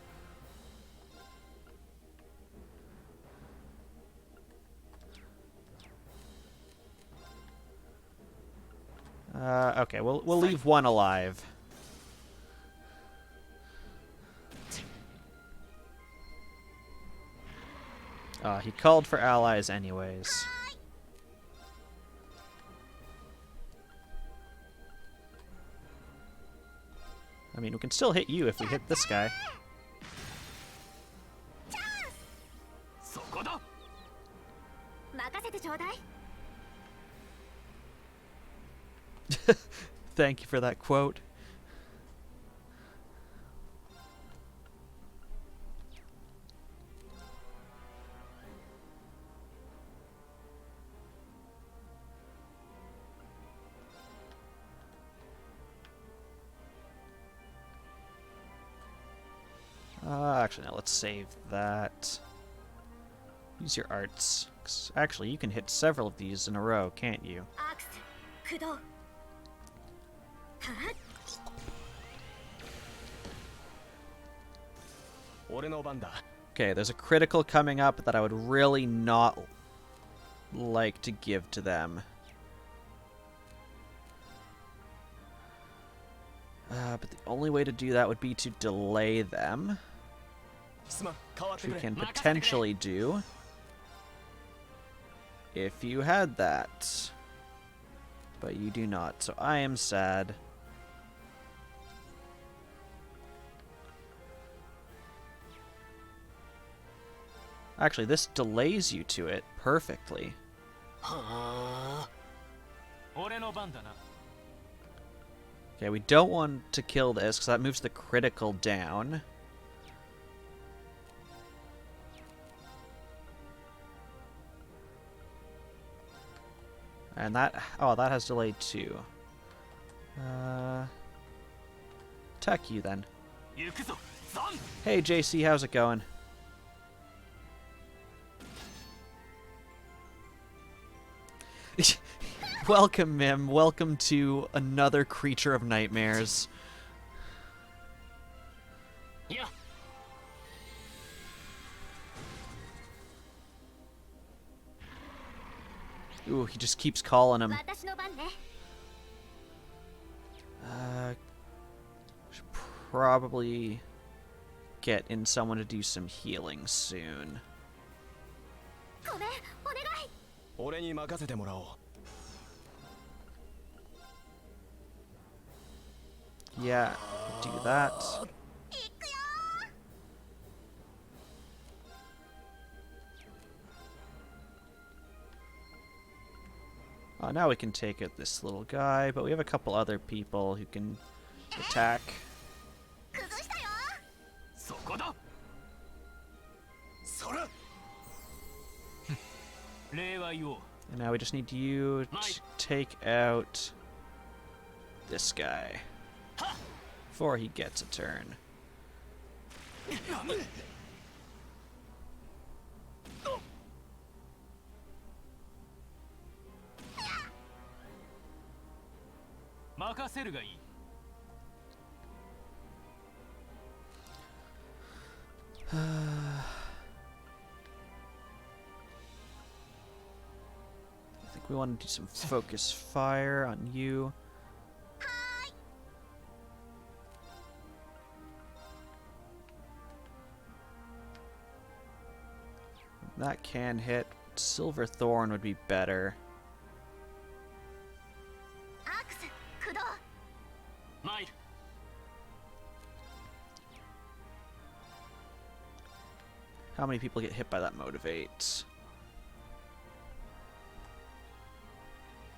Okay, we'll leave one alive. He called for allies anyways. I mean, we can still hit you if we hit this guy. そこだ 任せてちょうだい Thank you for that quote. Actually, no, let's save that. Use your arts. 'Cause actually, you can hit several of these in a row, can't you? アクス駆動はっ 俺の番だ Okay, there's a critical coming up that I would really not like to give to them. But the only way to do that would be to delay them, すまん変わっ which て we くれ can potentially do if you had that. But you do not, so I am sad. Actually, this delays you to it perfectly. 俺の番だな Okay, we don't want to kill this because that moves the critical down. And that, oh, that has delay too. Attack you then. 行くぞザン Hey JC, how's it going? Welcome, Mim. Welcome to another Creature of Nightmares. いや Ooh, he just keeps calling him. 私の番ね。 Should probably get in someone to do some healing soon. ごめん、お願い。俺に任せてもらおう。 Yeah, do that. 行くよ Now we can take out this little guy, but we have a couple other people who can attack. ー。崩したよ。そこだ。そら。礼は言おう。 And now we just need you to take out this guy before he gets a turn. "任せるがいい。 I think we want to do some focus fire on you. That can hit. Silver Thorn would be better. アークス、駆動。参る。 How many people get hit by that motivate?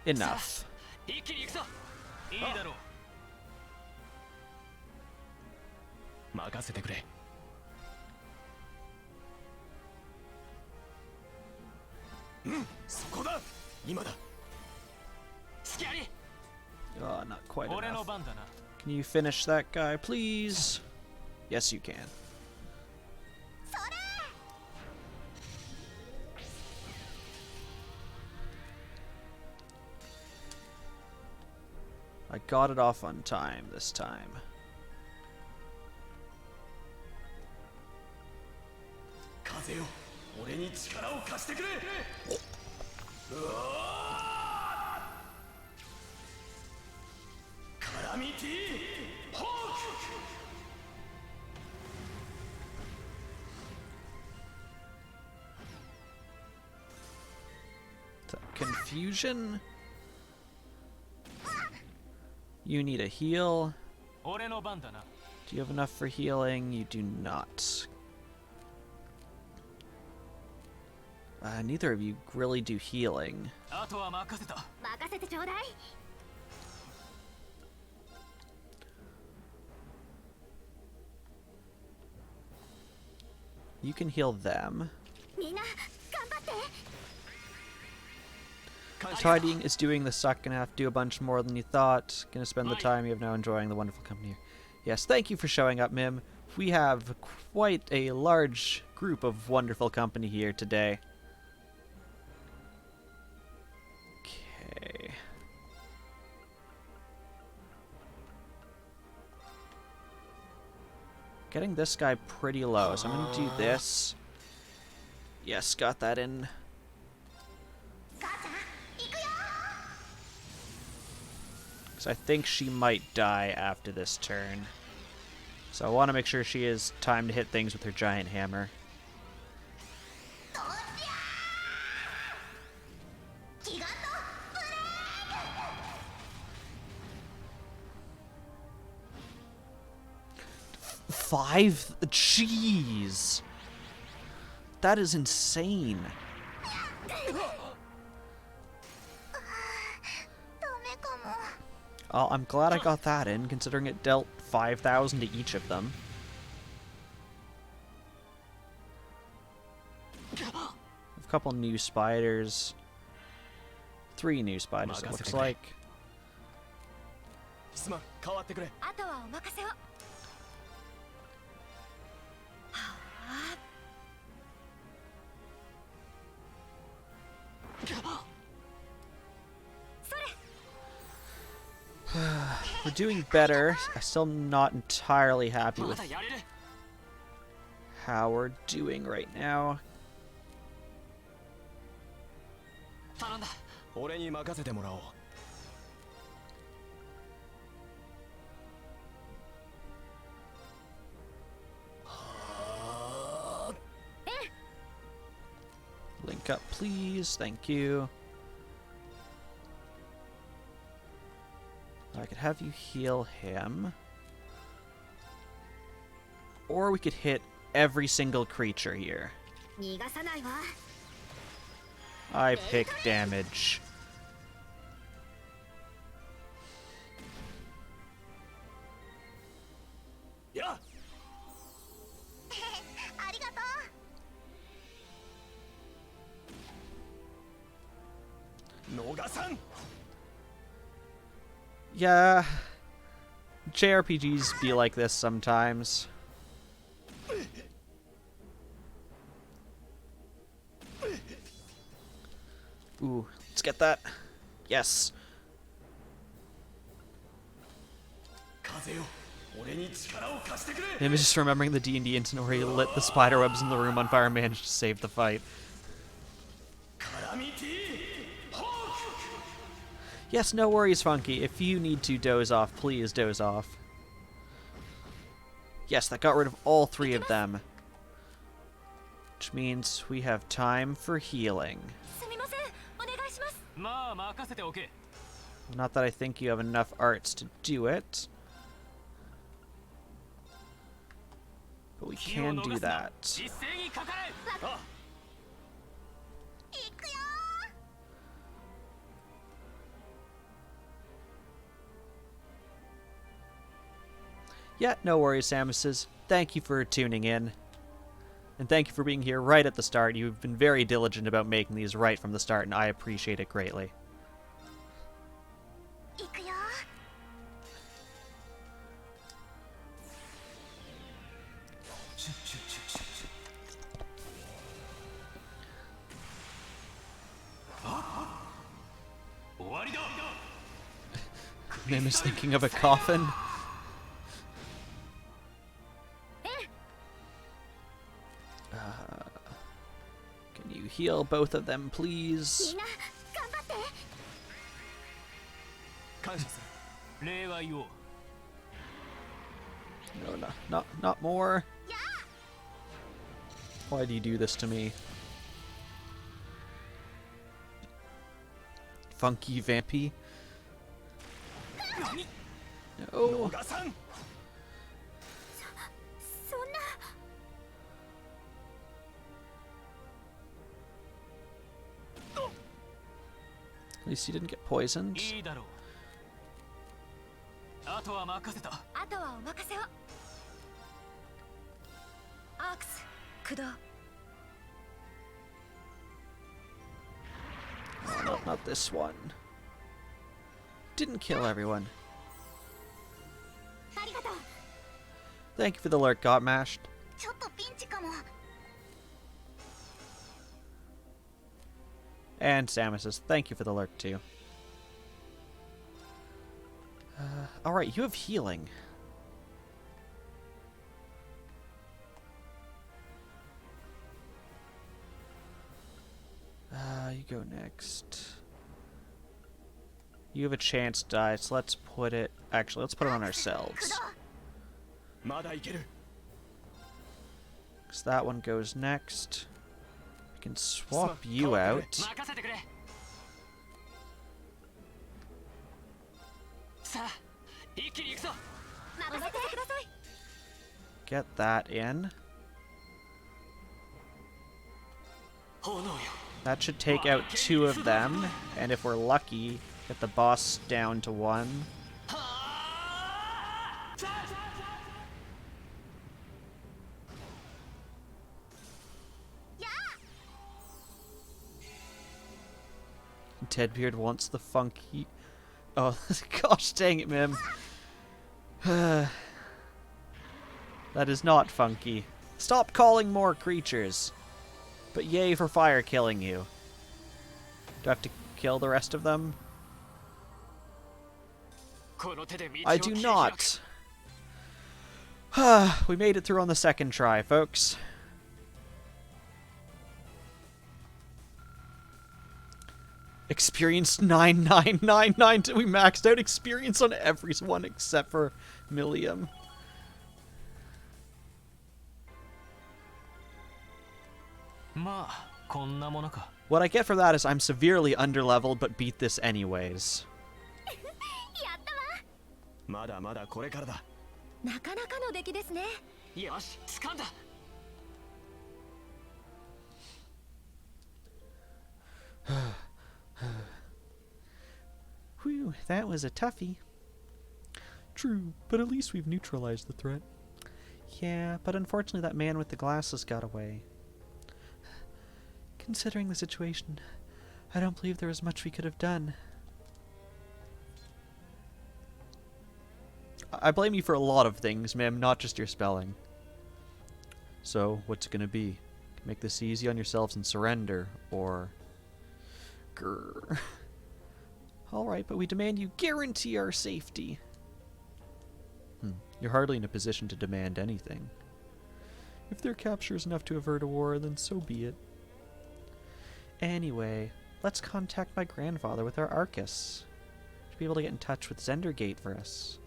Enough. 一気に行くぞ。いいだろう。 任せてくれ。そこだ。今だ。隙あり。 Oh, not quite 俺の enough. 番だな。 Can you finish that guy, please? Yes, you can. それ。 I got it off on time this time. 風よ、俺に力を貸してくれ。カラミティホーク。 Confusion? You need a heal. 俺の番だな。 Do you have enough for healing? You do not. Neither of you really do healing. あとは任せた。 任せてちょうだい。 You can heal them. みんな、頑張って。 Tidying is doing the suck. Gonna have to do a bunch more than you thought. Gonna spend the time you have now enjoying the wonderful company here. Yes, thank you for showing up, Mim. We have quite a large group of wonderful company here today. Okay. Getting this guy pretty low, so I'm gonna do this. Yes, got that in. 母ちゃん、行くよ。 Because I think she might die after this turn. So I want to make sure she has time to hit things with her giant hammer. どうりゃー。ギガントブレーク。 5? Jeez! That is insane. ダメかも。 Oh, I'm glad I got that in, considering it dealt 5,000 to each of them. A couple new spiders. 3 new spiders, it looks like. すまん、変わってくれ。あとはお任せを。はあ。 We're doing better. I'm still not entirely happy ま with だやれる。 how we're doing right now. 頼んだ。俺に任せてもらおう。Link up, please. Thank you. I could have you heal him. Or we could hit every single creature here. 逃がさないわ。 I pick damage. Yeah. ありがとう。逃さん。 Yeah. JRPGs be like this sometimes. Ooh, let's get that. Yes. 風よ、俺に力を貸してくれ。 Maybe just remembering the D&D incident where he lit the spider webs in the room on fire and managed to save the fight. カラミティホーク。 Yes, no worries, Funky. If you need to doze off, please doze off. Yes, that got rid of all three of them. Which means we have time for healing. すみません。お願いします。まあ任せておけ。 Not that I think you have enough arts to do it. But we 気を can 逃 do すな。 that. 一斉にかかれ。行くよ Yeah, no worries, Samuses. Thank you for tuning in. And thank you for being here right at the start. You've been very diligent about making these right from the start, and I appreciate it greatly. 行くよ 終わりだ。 Mim is thinking of a coffin. Can you heal both of them, み please? んな頑張って。感謝する。礼は言おう。 No, not more. Why do you do this to me? Funky Vampy? No. 逃さん。そんな。 At least you didn't get poisoned. いいだろう。あとは任せた。あとはお任せを。アークス駆動。 Not this one. Didn't kill everyone. ありがとう。 Thank you for the alert, got mashed. ちょっとピンチかも。 And Samus says, thank you for the lurk too. Alright, you have healing. You go next. You have a chance to die, so let's put it... Actually, let's put it on 駆 ourselves. 動。まだいける。 So that one goes next. I can swap Smart. you Call out. 任せてくれ。さあ、一気に行くぞ。任せてください。 Get that in. 炎よ。 That should take out 2 of them, and if we're lucky, get the boss down to 1. Tedbeard wants the funky... Oh, gosh dang it, Mim. That is not funky. Stop calling more creatures. But yay for fire killing you. Do I have to kill the rest of them? この手で道を I 切 do り開く。 not. We made it through on the second try, folks. Experience 9999. We maxed out experience on everyone except for Millium. What I get from that is I'm severely underleveled but beat this anyways. やったわ。まだまだこれからだ。なかなかの出来ですね。よし掴んだ。 Whew, that was a toughie. True, but at least we've neutralized the threat. Yeah, but unfortunately that man with the glasses got away. Considering the situation, I don't believe there was much we could have done. I blame you for a lot of things, ma'am, not just your spelling. So, what's it gonna be? Make this easy on yourselves and surrender, or... Grrr. Alright, but we demand you guarantee our safety. You're hardly in a position to demand anything. If their capture is enough to avert a war, then so be it. Anyway, let's contact my grandfather with our Arcus. To be able to get in touch with Zendergate for us.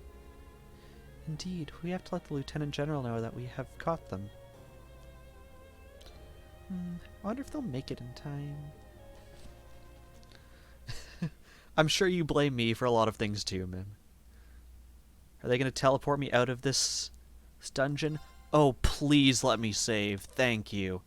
Indeed, we have to let the Lieutenant General know that we have caught them. I wonder if they'll make it in time. I'm sure you blame me for a lot of things too, Mim. Are they going to teleport me out of this dungeon? Oh, please let me save. Thank you.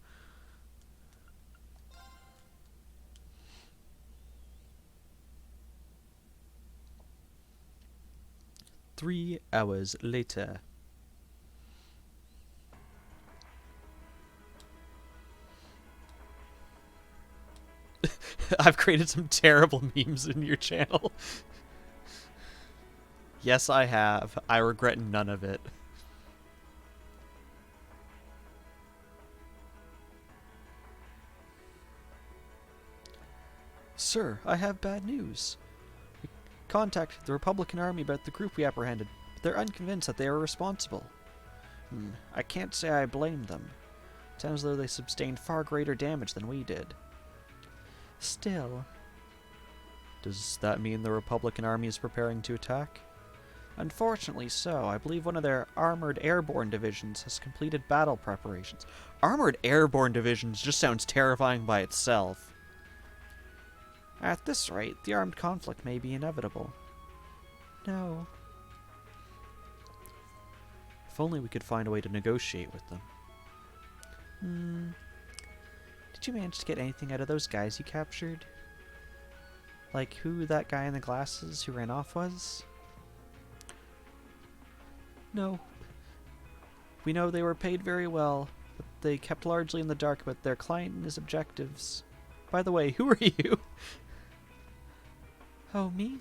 Three hours later. I've created some terrible memes in your channel. Yes, I have. I regret none of it. Sir, I have bad news. We contacted the Republican Army about the group we apprehended, but they're unconvinced that they are responsible. I can't say I blame them. It sounds as though they sustained far greater damage than we did. Still... Does that mean the Republican Army is preparing to attack? Unfortunately so. I believe one of their Armored Airborne Divisions has completed battle preparations. Armored Airborne Divisions just sounds terrifying by itself. At this rate, the armed conflict may be inevitable. No. If only we could find a way to negotiate with them. Did you manage to get anything out of those guys you captured? Like who that guy in the glasses who ran off was? No. We know they were paid very well, but they kept largely in the dark about their client and his objectives. By the way, who are you? Oh, me?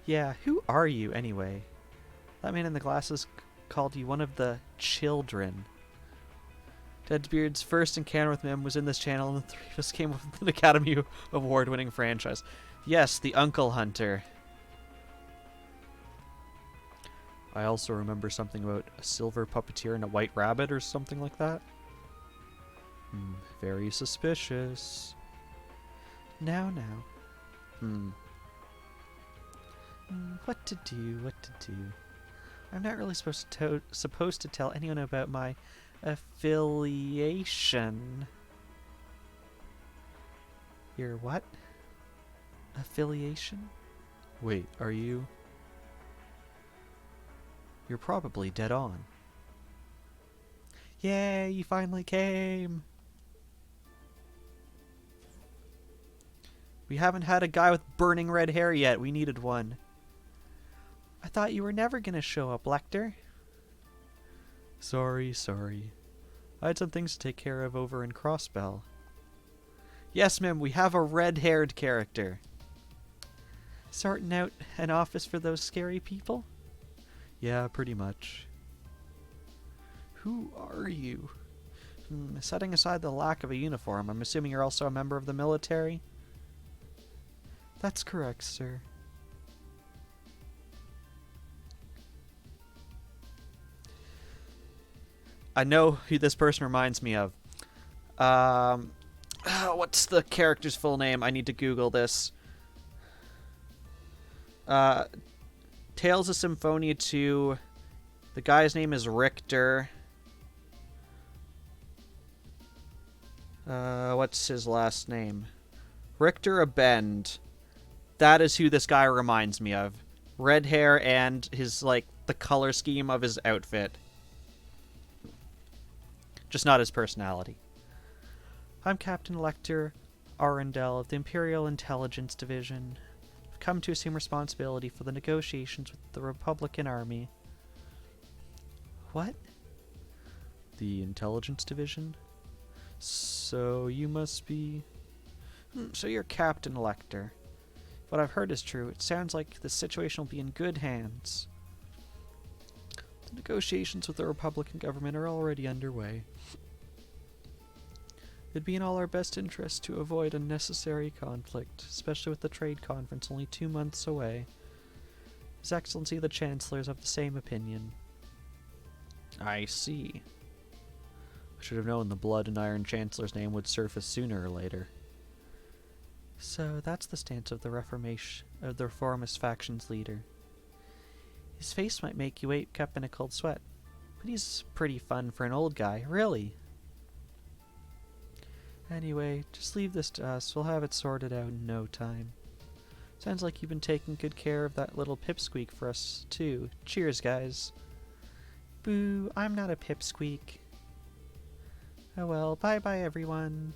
Yeah, who are you anyway? That man in the glasses called you one of the children. Deadbeard's first encounter with him was in this channel, and the three of us came with an Academy Award-winning franchise. Yes, the Uncle Hunter. I also remember something about a silver puppeteer and a white rabbit or something like that. Very suspicious. Now. What to do, what to do. I'm not really supposed to tell anyone about my affiliation. Your what? Affiliation? Wait, are you... You're probably dead on. Yay, you finally came! We haven't had a guy with burning red hair yet. We needed one. I thought you were never gonna show up, Lecter. Sorry. I had some things to take care of over in Crossbell. Yes, ma'am, we have a red-haired character. Sorting out an office for those scary people? Yeah, pretty much. Who are you? Setting aside the lack of a uniform, I'm assuming you're also a member of the military? That's correct, sir. I know who this person reminds me of. What's the character's full name? I need to Google this. Tales of Symphonia 2. The guy's name is Richter. What's his last name? Richter Abend. That is who this guy reminds me of. Red hair and his, like, the color scheme of his outfit. Just not his personality. I'm Captain Lecter Arundel of the Imperial Intelligence Division. I've come to assume responsibility for the negotiations with the Republican Army. What? The Intelligence Division? So you must be... So you're Captain Lecter. If what I've heard is true, it sounds like the situation will be in good hands. The negotiations with the Republican government are already underway. It'd be in all our best interest to avoid unnecessary conflict, especially with the trade conference only 2 months away. His Excellency the Chancellor is of the same opinion. I see. I should have known the Blood and Iron Chancellor's name would surface sooner or later. So that's the stance of the reformist faction's leader. His face might make you wake up in a cold sweat, but he's pretty fun for an old guy, really. Anyway, just leave this to us. We'll have it sorted out in no time. Sounds like you've been taking good care of that little pipsqueak for us, too. Cheers, guys. Boo, I'm not a pipsqueak. Oh well, bye-bye, everyone.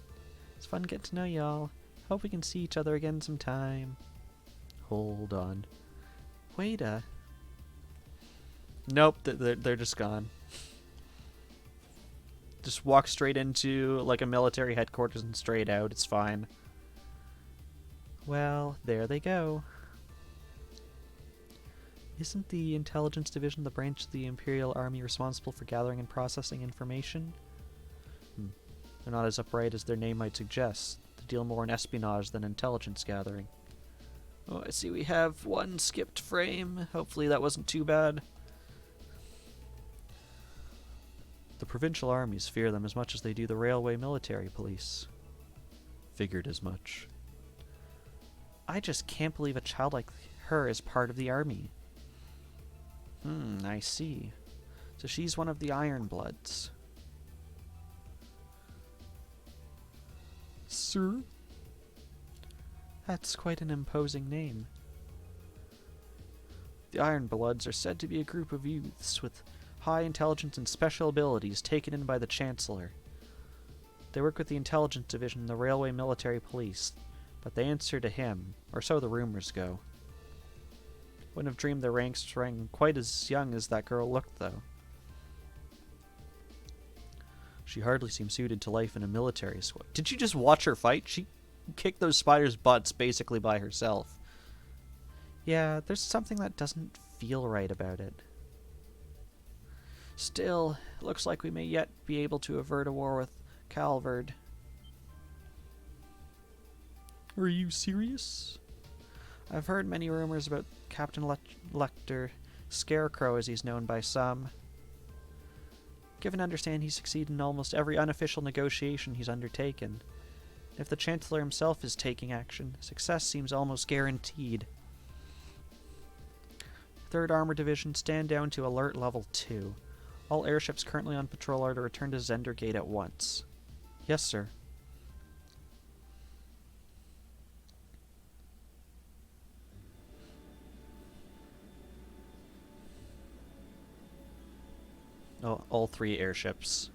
It's fun getting to know y'all. Hope we can see each other again sometime. Hold on. Wait a... Nope, they're just gone. Just walk straight into, like, a military headquarters and straight out. It's fine. Well, there they go. Isn't the Intelligence Division the branch of the Imperial Army responsible for gathering and processing information? They're not as upright as their name might suggest. They deal more in espionage than intelligence gathering. Oh, I see we have one skipped frame. Hopefully that wasn't too bad. The provincial armies fear them as much as they do the railway military police. Figured as much. I just can't believe a child like her is part of the army. I see. So she's one of the Iron Bloods. Sir? That's quite an imposing name. The Iron Bloods are said to be a group of youths with high intelligence and special abilities taken in by the Chancellor. They work with the Intelligence Division and the Railway Military Police, but they answer to him, or so the rumors go. Wouldn't have dreamed their ranks sprang quite as young as that girl looked, though. She hardly seems suited to life in a military squad. Did you just watch her fight? She kicked those spiders' butts basically by herself. Yeah, there's something that doesn't feel right about it. Still, it looks like we may yet be able to avert a war with Calvard. Are you serious? I've heard many rumors about Captain Lecter, Scarecrow as he's known by some. Given to understand he succeeded in almost every unofficial negotiation he's undertaken. If the Chancellor himself is taking action, success seems almost guaranteed. 3rd Armor Division, stand down to Alert Level 2. All airships currently on patrol are to return to Zender Gate at once. Yes, sir. Oh, all 3 airships.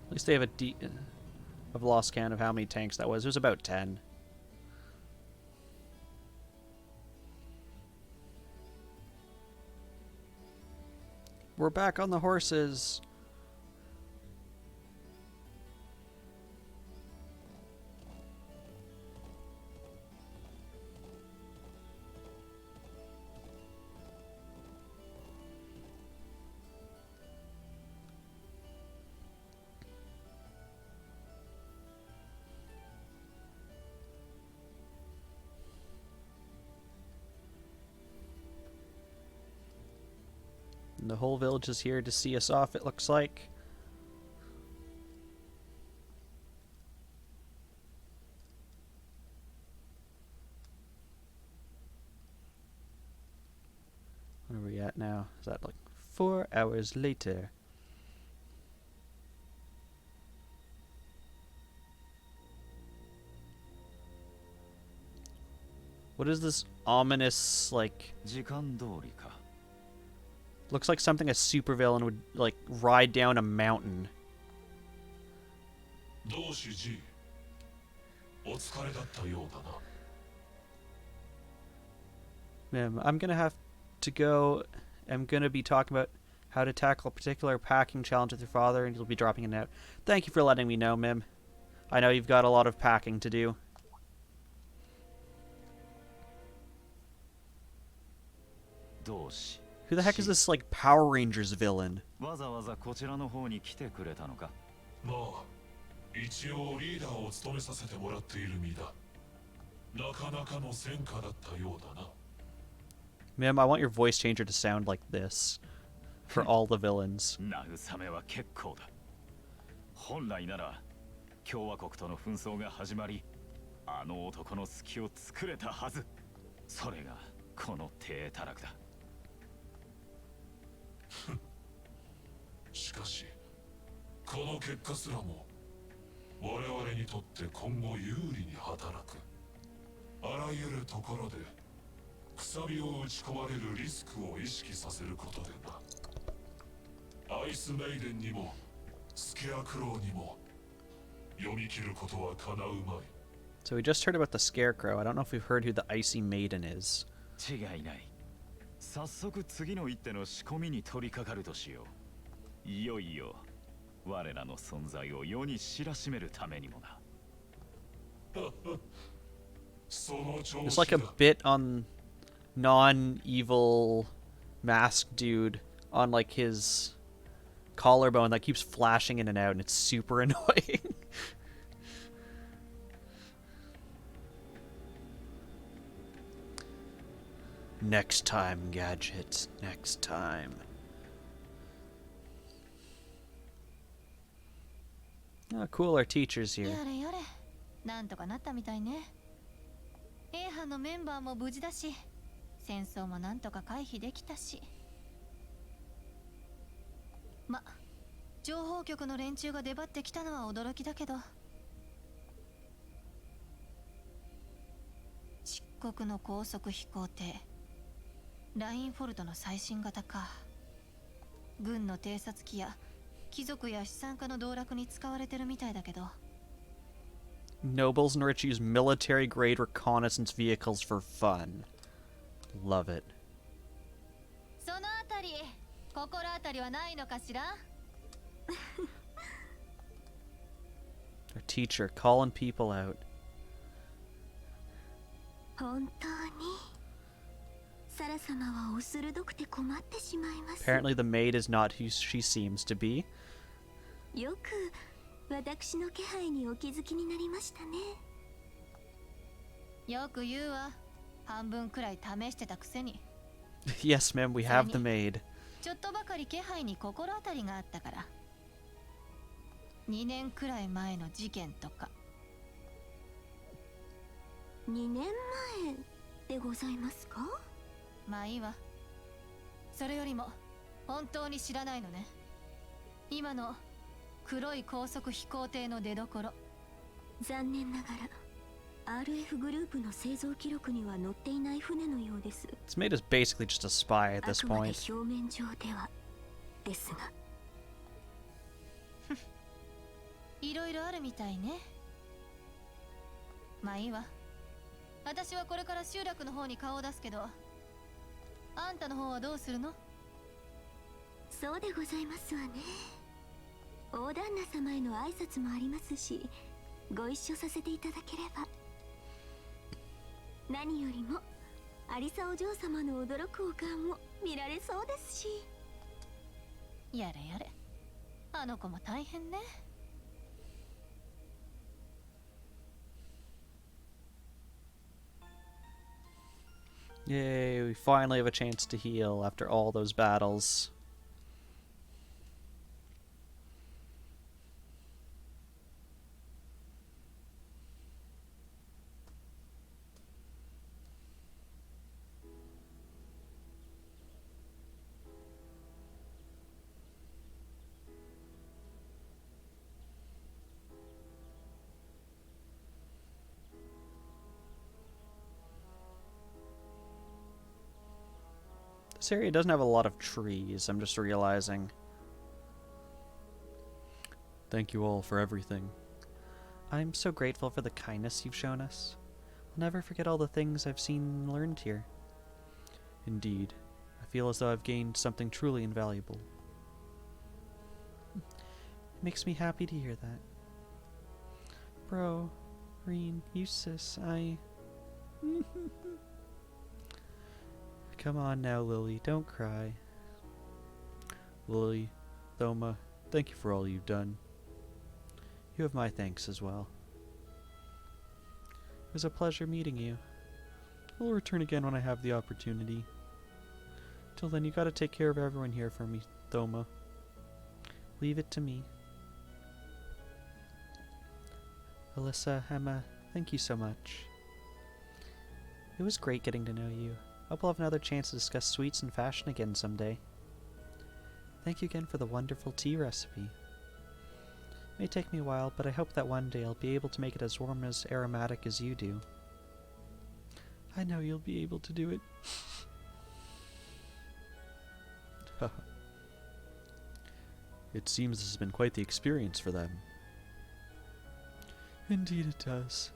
At least they have I've lost count of how many tanks that was. It was about 10. We're back on the horses. And the whole village is here to see us off, it looks like. Where are we at now? Is that like 4 hours later? What is this ominous, like... 時間通りか。 Looks like something a supervillain would, like, ride down a mountain. 同志 G お疲れだったようだな。 I'm gonna have to go. I'm gonna be talking about how to tackle a particular packing challenge with your father, and you'll be dropping a note. Thank you for letting me know, Mim. I know you've got a lot of packing to do. 同志 Who the heck is this, like, Power Rangers villain? わざわざこちらの方に来てくれたのか。まあ一応リーダーを務めさせてもらっている身だ。なかなかの戦果だったようだな。 Mim, I want your voice changer to sound like this for all the villains. 慰めは結構だ。本来なら共和国との紛争が始まり、あの男の隙を作れたはず。それがこの低たらくだ。しかしこの結果すらも我々にとって今後有利に働く。あらゆるところでくさびを打ち込まれるリスクを意識させることでな。アイスメイデンにもスケアクローにも読み切ることは叶うまい。 So we just heard about the Scarecrow. I don't know if we've heard who the Icy Maiden is. 違いない。早速次の一手の仕込みに取り掛かるとしよう。いよいよ我らの存在を世に知らしめるためにもな。その調 There's 子 like a だ。 bit on non-evil masked dude on like his collarbone that keeps flashing in and out, and it's super annoying. Next time, Gadget. Next time. Oh, cool, our teacher's here. やれやれ、なんとかなったみたいね。A 班のメンバーも無事だし、戦争もなんとか回避できたし。ま、情報局の連中が出張ってきたのは驚きだけど。漆黒の高速飛行艇ラインフォルトの最新型か。軍の偵察機や貴族や資産家の道楽に使われてるみたいだけど。 Nobles and rich use military-grade reconnaissance vehicles for fun. Love it. そのあたり、心当たりはないのかしら？ Our teacher calling people out. 本当にサラ様はお鋭くて困ってしまいます。 Apparently the maid is not who she seems to be. よく私の気配にお気づきになりましたね。よく言うわ。半分くらい試してたくせに。 Yes, ma'am, we have the maid. ちょっとばかり気配に心当たりがあったから。2年くらい前の事件とか。 2年前でございますか？まあいいわ。それよりも本当に知らないのね。今の黒い高速飛行艇の出所。残念ながら RF グループの製造記録には載っていない船のようです。 This maid is basically just a spy at あ this くまで point. 表面上ではですが。いろいろあるみたいね。まあいいわ。私はこれから集落の方に顔を出すけど、あんたの方はどうするの？そうでございますわね。大旦那様への挨拶もありますし、ご一緒させていただければ。何よりもアリサお嬢様の驚くお顔も見られそうですし。やれやれ。あの子も大変ね。 Yay, we finally have a chance to heal after all those battles. This area doesn't have a lot of trees, I'm just realizing. Thank you all for everything. I'm so grateful for the kindness you've shown us. I'll never forget all the things I've seen and learned here. Indeed. I feel as though I've gained something truly invaluable. It makes me happy to hear that. Bro, Reen, Eustace, Come on now, Lily, don't cry. Lily, Thoma, thank you for all you've done. You have my thanks as well. It was a pleasure meeting you. I'll return again when I have the opportunity. Till then, you gotta take care of everyone here for me, Thoma. Leave it to me. Alyssa, Emma, thank you so much. It was great getting to know you. Hope we'll have another chance to discuss sweets and fashion again someday. Thank you again for the wonderful tea recipe. It may take me a while, but I hope that one day I'll be able to make it as warm and as aromatic as you do. I know you'll be able to do it. It seems this has been quite the experience for them. Indeed it does.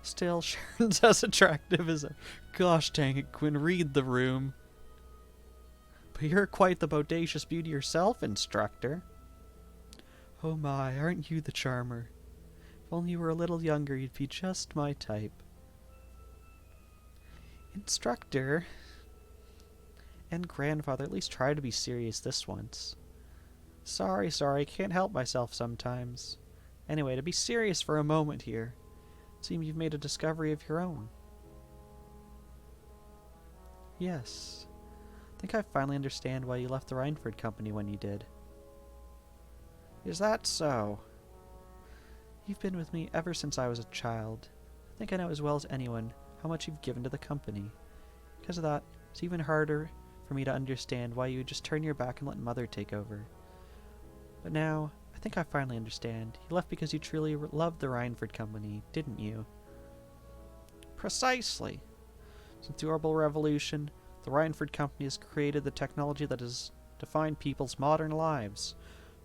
Still, Sharon's as attractive as a gosh dang it, Quinn, read the room. But you're quite the bodacious beauty yourself, instructor. Oh my, aren't you the charmer? If only you were a little younger, you'd be just my type. Instructor and grandfather, at least try to be serious this once. Sorry, can't help myself sometimes. Anyway, to be serious for a moment here. It seems you've made a discovery of your own. Yes. I think I finally understand why you left the Reinford Company when you did. Is that so? You've been with me ever since I was a child. I think I know as well as anyone how much you've given to the company. Because of that, it's even harder for me to understand why you would just turn your back and let Mother take over. But now, I think I finally understand. You left because you truly loved the Reinford Company, didn't you? Precisely. Since the Orbital Revolution, the Reinford Company has created the technology that has defined people's modern lives.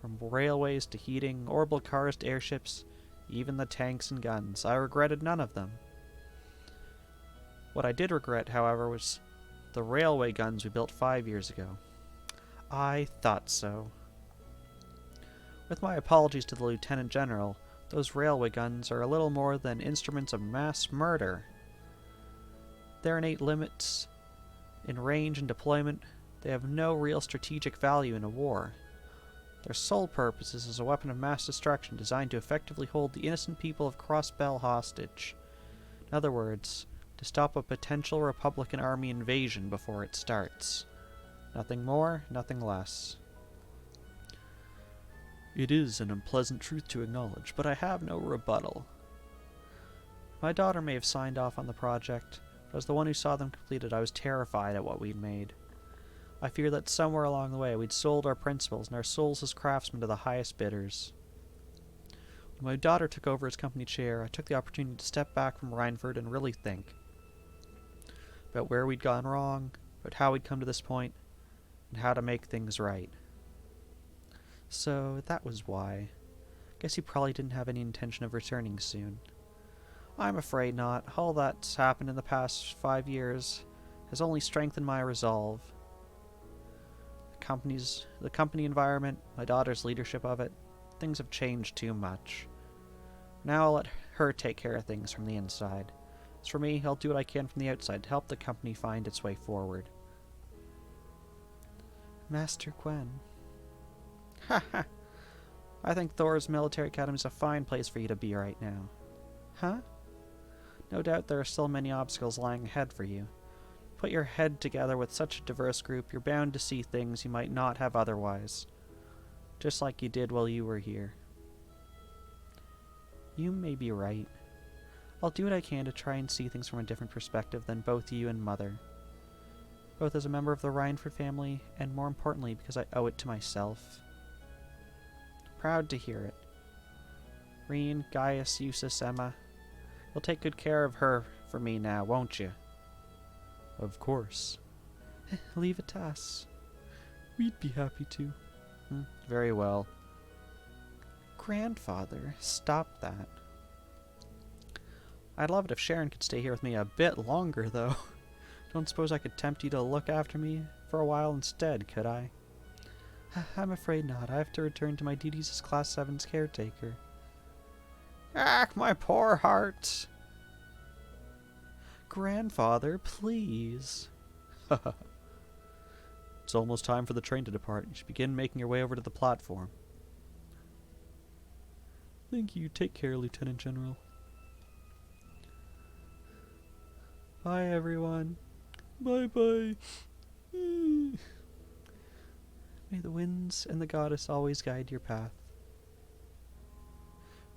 From railways to heating, orbital cars to airships, even the tanks and guns. I regretted none of them. What I did regret, however, was the railway guns we built 5 years ago. I thought so. With my apologies to the Lieutenant General, those railway guns are a little more than instruments of mass murder. Their innate limits in range and deployment, they have no real strategic value in a war. Their sole purpose is as a weapon of mass destruction designed to effectively hold the innocent people of Crossbell hostage. In other words, to stop a potential Republican army invasion before it starts. Nothing more, nothing less. It is an unpleasant truth to acknowledge, but I have no rebuttal. My daughter may have signed off on the project, but as the one who saw them completed, I was terrified at what we'd made. I fear that somewhere along the way we'd sold our principles and our souls as craftsmen to the highest bidders. When my daughter took over as company chair, I took the opportunity to step back from Reinford and really think about where we'd gone wrong, about how we'd come to this point, and how to make things right. So that was why. Guess you probably didn't have any intention of returning soon. I'm afraid not. All that's happened in the past 5 years has only strengthened my resolve. The company environment, my daughter's leadership of it, things have changed too much. Now I'll let her take care of things from the inside. As for me, I'll do what I can from the outside to help the company find its way forward. Master Gwen. Haha. I think Thor's Military Academy is a fine place for you to be right now. Huh? No doubt there are still many obstacles lying ahead for you. Put your head together with such a diverse group, you're bound to see things you might not have otherwise. Just like you did while you were here. You may be right. I'll do what I can to try and see things from a different perspective than both you and Mother. Both as a member of the Reinford family, and more importantly because I owe it to myself. Proud to hear it. Reen, Gaius, Eustace, Emma. You'll take good care of her for me now, won't you? Of course. Leave it to us. We'd be happy to. Very well. Grandfather, stop that. I'd love it if Sharon could stay here with me a bit longer, though. Don't suppose I could tempt you to look after me for a while instead, could I? I'm afraid not. I have to return to my duties as Class 7's caretaker. Ah, my poor heart. Grandfather, please. It's almost time for the train to depart. You should begin making your way over to the platform. Thank you. Take care, Lieutenant General. Bye, everyone. Bye-bye. May the winds and the goddess always guide your path.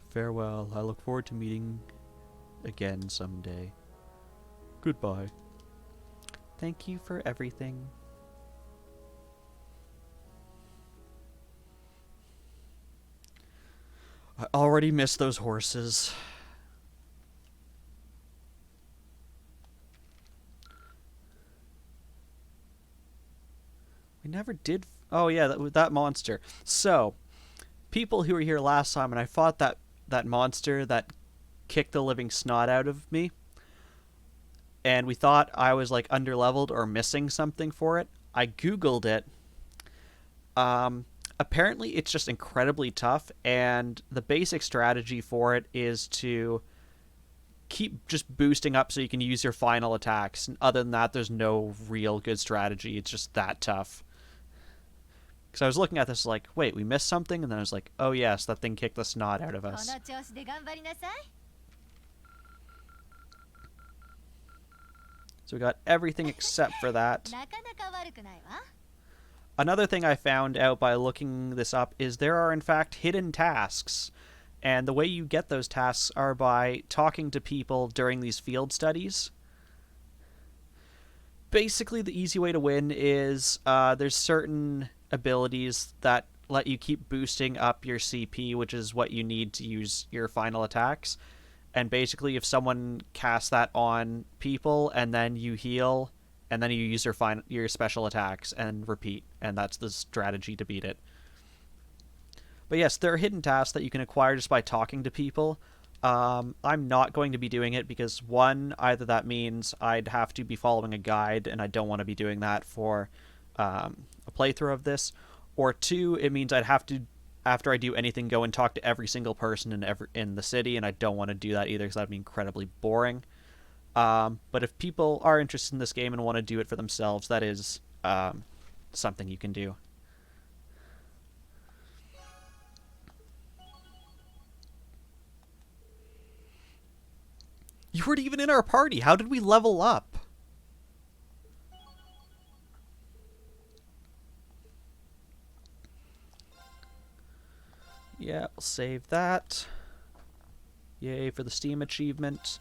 Farewell. I look forward to meeting again someday. Goodbye. Thank you for everything. I already miss those horses. We never did... Oh yeah, that monster. So, people who were here last time, and I fought that monster that kicked the living snot out of me, and we thought I was like underleveled or missing something for it. I googled it. Apparently it's just incredibly tough, and the basic strategy for it is to keep just boosting up so you can use your final attacks. And other than that, there's no real good strategy. It's just that tough. Because I was looking at this like, wait, we missed something? And then I was like, oh yes, that thing kicked the snot out of us. So we got everything except for that. Another thing I found out by looking this up is there are in fact hidden tasks. And the way you get those tasks are by talking to people during these field studies. Basically, the easy way to win is there's certain abilities that let you keep boosting up your CP, which is what you need to use your final attacks. And basically, if someone casts that on people and then you heal, and then you use your special attacks and repeat, and that's the strategy to beat it. But yes, there are hidden tasks that you can acquire just by talking to people. I'm not going to be doing it because, one, either that means I'd have to be following a guide, and I don't want to be doing that for a playthrough of this, or two, it means I'd have to, after I do anything, go and talk to every single person in the city, and I don't want to do that either because that'd be incredibly boring. But if people are interested in this game and want to do it for themselves, that is something you can do. You weren't even in our party. How did we level up? Yeah, we'll save that. Yay for the Steam achievement.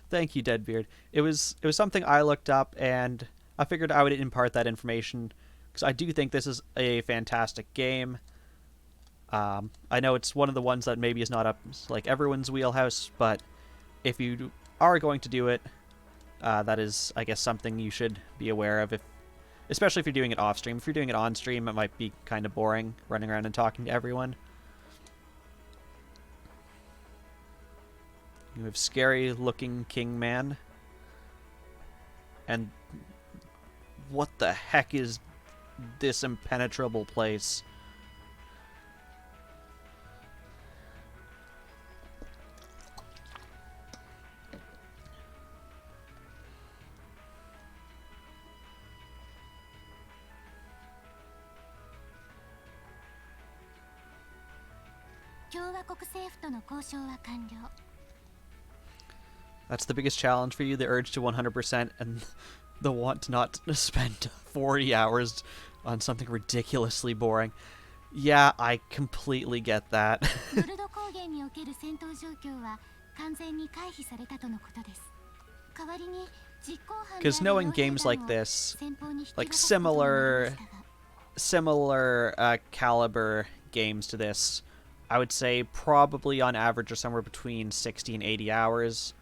Thank you, Deadbeard. It was something I looked up, and I figured I would impart that information because I do think this is a fantastic game. I know it's one of the ones that maybe is not up like everyone's wheelhouse, but if you are going to do it, that is, I guess, something you should be aware of, especially if you're doing it off stream. If you're doing it on stream, it might be kind of boring running around and talking to everyone. You have scary-looking King Man. And what the heck is this impenetrable place? That's the biggest challenge for you, the urge to 100% and the want to not spend 40 hours on something ridiculously boring. Yeah, I completely get that. Because knowing games like this, like similar caliber games to this, I would say probably on average are somewhere between 60 and 80 hours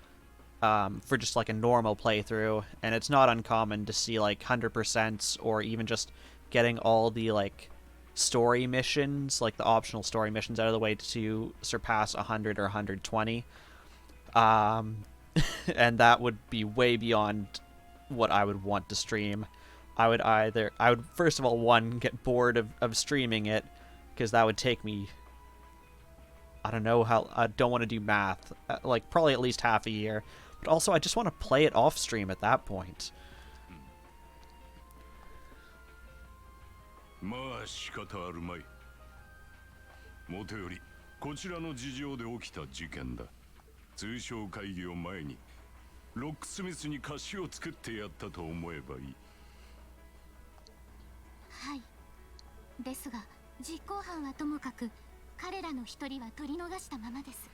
for just like a normal playthrough, and it's not uncommon to see like 100% or even just getting all the like story missions, like the optional story missions, out of the way to surpass 100 or 120. And that would be way beyond what I would want to stream. I would first of all, one, get bored of streaming it, because that would take me, I don't know how, I don't want to do math, like probably at least half a year. But also, I just want to play it off stream at that point. まあ仕方あるまい。もとよりこちらの事情で起きた事件だ。通商会議を前にロックスミスに貸しを作ってやったと思えばいい。はい。ですが実行犯はともかく彼らの一人は取り逃したままです。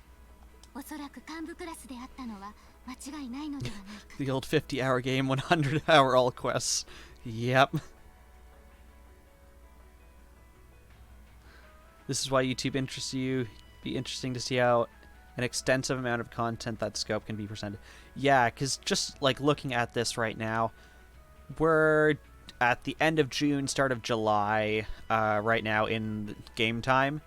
おそらく幹部クラスであったのは間違いないのではないか。The old 50-hour game, 100-hour all quests. Yep. This is why YouTube interests you. Be interesting to see how an extensive amount of content that scope can be presented. Yeah, because just like looking at this right now, we're at the end of June, start of July right now in game time.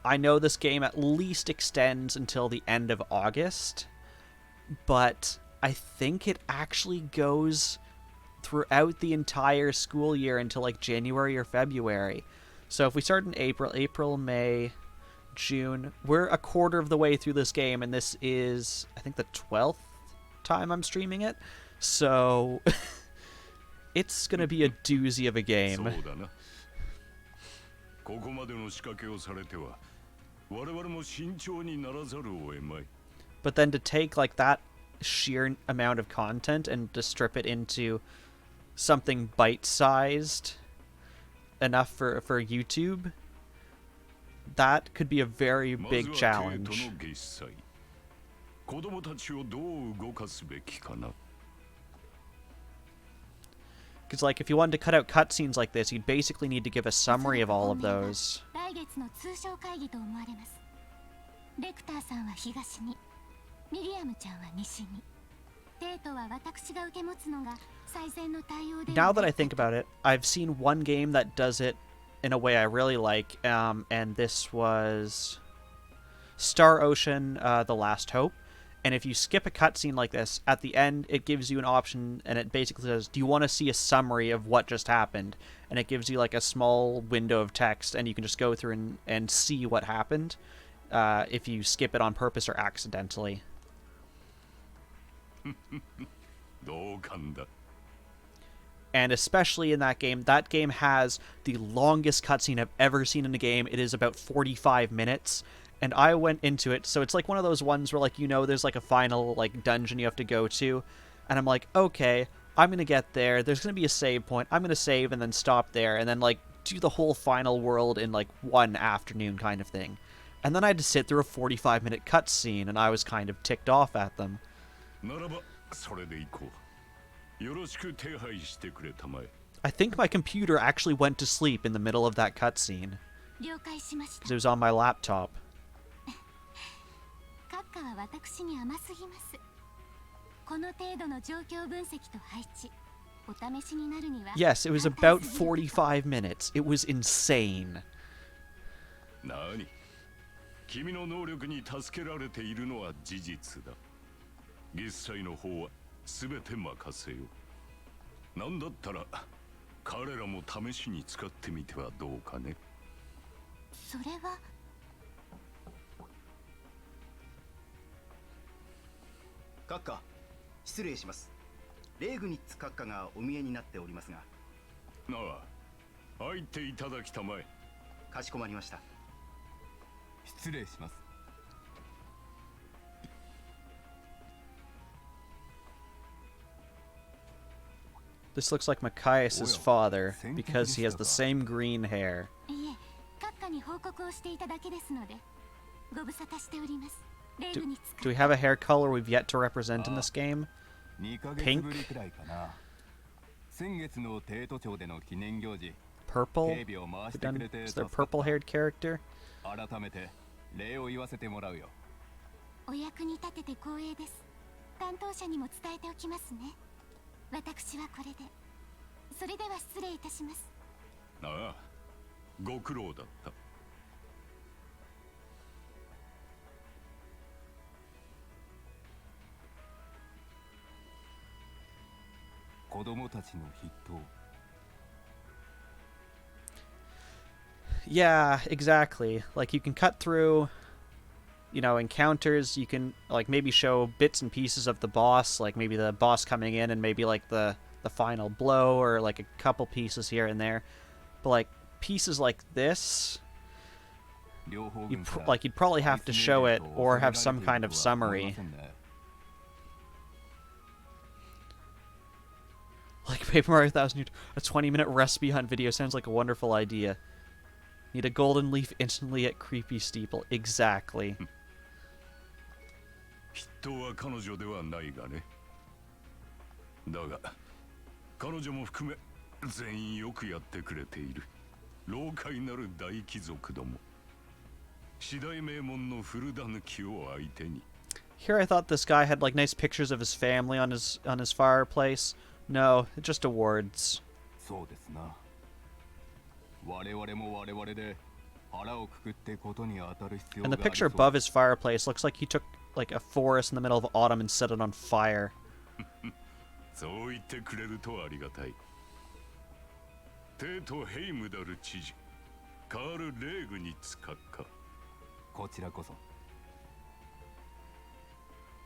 I know this game at least extends until the end of August, but I think it actually goes throughout the entire school year until like January or February. So if we start in April, May, June, we're a quarter of the way through this game, and this is, I think, the 12th time I'm streaming it. So it's going to be a doozy of a game. But then to take like that sheer amount of content and to strip it into something bite-sized enough for YouTube, that could be a very big challenge. Because like if you wanted to cut out cutscenes like this, you'd basically need to give a summary of all of those. 来月の通商会議と思われます。レクターさんは東に、ミリアムちゃんは西に。デートは私が受け持つのが最善の対応で。Now that I think about it, I've seen one game that does it in a way I really like, and this was Star Ocean: The Last Hope. And if you skip a cutscene like this, at the end it gives you an option, and it basically says, do you want to see a summary of what just happened? And it gives you like a small window of text, and you can just go through and see what happened if you skip it on purpose or accidentally. And especially in that game has the longest cutscene I've ever seen in a game. It is about 45 minutes. And I went into it, so it's like one of those ones where, like, you know, there's like a final like dungeon you have to go to, and I'm like, okay, I'm gonna get there. There's gonna be a save point. I'm gonna save and then stop there, and then like do the whole final world in like one afternoon kind of thing. And then I had to sit through a 45-minute cutscene, and I was kind of ticked off at them. I think my computer actually went to sleep in the middle of that cutscene because it was on my laptop. Yes, it was about 45 minutes. It was insane. 君の能力に助けられているのは事実だ。月祭の方は全て任せよ。なんだったら彼らも試しに使ってみてはどうかね。それは。閣下、失礼します。レーグニッツ閣下がお見えになっておりますが。なあ、入っていただきたまえ。かしこまりました。失礼します。This looks like Machias' father because he has the same green hair. いえ、閣下に報告をしていただけですので、ご無沙汰しております。Do we have a hair color we've yet to represent in this game? Pink? Purple? Is there a purple-haired character? 礼を言わせてもらうよ。お役に立てて光栄です。担当者にも伝えておきますね。私はこれで。それでは失礼いたします。ああ、ご苦労だった。子供たちの筆頭。 Yeah, exactly. Like, you can cut through, you know, encounters. You can, like, maybe show bits and pieces of the boss, like maybe the boss coming in and maybe, like, the final blow, or, like, a couple pieces here and there. But, like, pieces like this, you'd probably have to show it or have some kind of summary. Like Paper Mario 1000, a 20-minute recipe hunt video sounds like a wonderful idea. Need a golden leaf instantly at creepy steeple. Exactly. 筆頭は彼女ではないがね。だが彼女も含め全員よくやってくれている。老快なる大貴族ども。次第名門の古田抜きを相手に。 Here I thought this guy had like nice pictures of his family on his fireplace. No, just awards. そうですな。我々も我々で腹をくくってことに当たる必要が And あ the りそう picture above his fireplace looks like he took like a forest in the middle of autumn and set it on fire. そう言ってくれるとありがたい。テート・ヘイムダル知事、カール・レーグニッツ閣下。こちらこそ。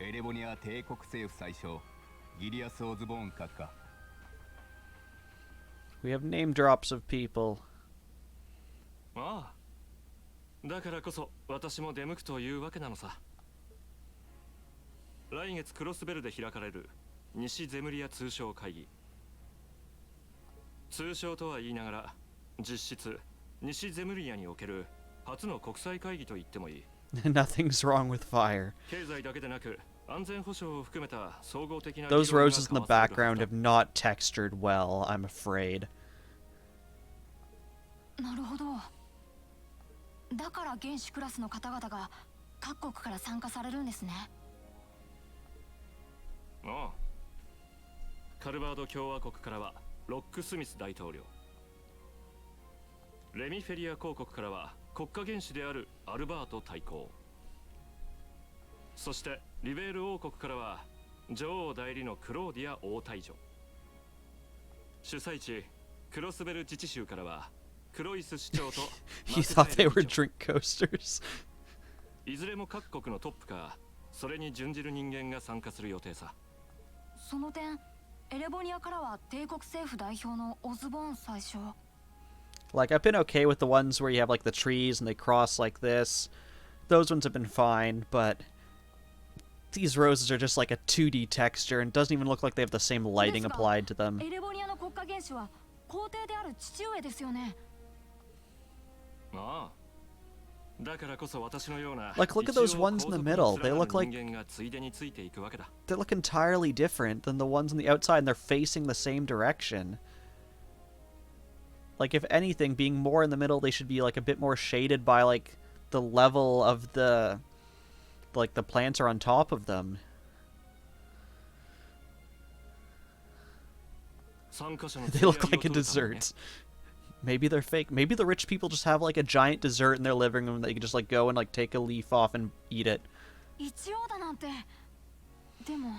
エレボニア帝国政府最初、ギリアス・オズボーン閣下。 We have name drops of people. ああ、だからこそ私も出向くというわけなのさ。来月クロスベルで開かれる西ゼムリア通商会議。通商とは言いながら実質西ゼムリアにおける初の国際会議と言ってもいい。 Nothing's wrong with fire. 経済だけでなく安全保障を含めた総合的な Those roses in the background have not textured well, I'm afraid. なるほど。だから原子クラスの方々が各国から参加されるんですね。ああ、カルバード共和国からはロックスミス大統領、レミフェリア公国からは国家元首であるアルバート大公、そしてリベール王国からは女王代理のクローディア王太女、主催地クロスベル自治州からはクロイス市長と He thought they were drink coasters. いずれも各国のトップかそれに準じる人間が参加する予定さ。その点、エレボニアからは帝国政府代表のオズボーン宰相。 Like, I've been okay with the ones where you have like the trees and they cross like this. Those ones have been fine, but these roses are just like a 2D texture and doesn't even look like they have the same lighting applied to them. エレボニアの国家元首は皇帝である父上ですよね。ああ、だからこそ私のような Like, look at those ones in the middle. They look like 人間がついでについていくわけだ。 they look entirely different than the ones on the outside, and they're facing the same direction. Like, if anything, being more in the middle, they should be like a bit more shaded by like the level of the like the plants are on top of them. 参加者の They look like a dessert. Maybe they're fake. Maybe the rich people just have like a giant dessert in their living room that you can just like go and like take a leaf off and eat it. 一応だなんて。でも、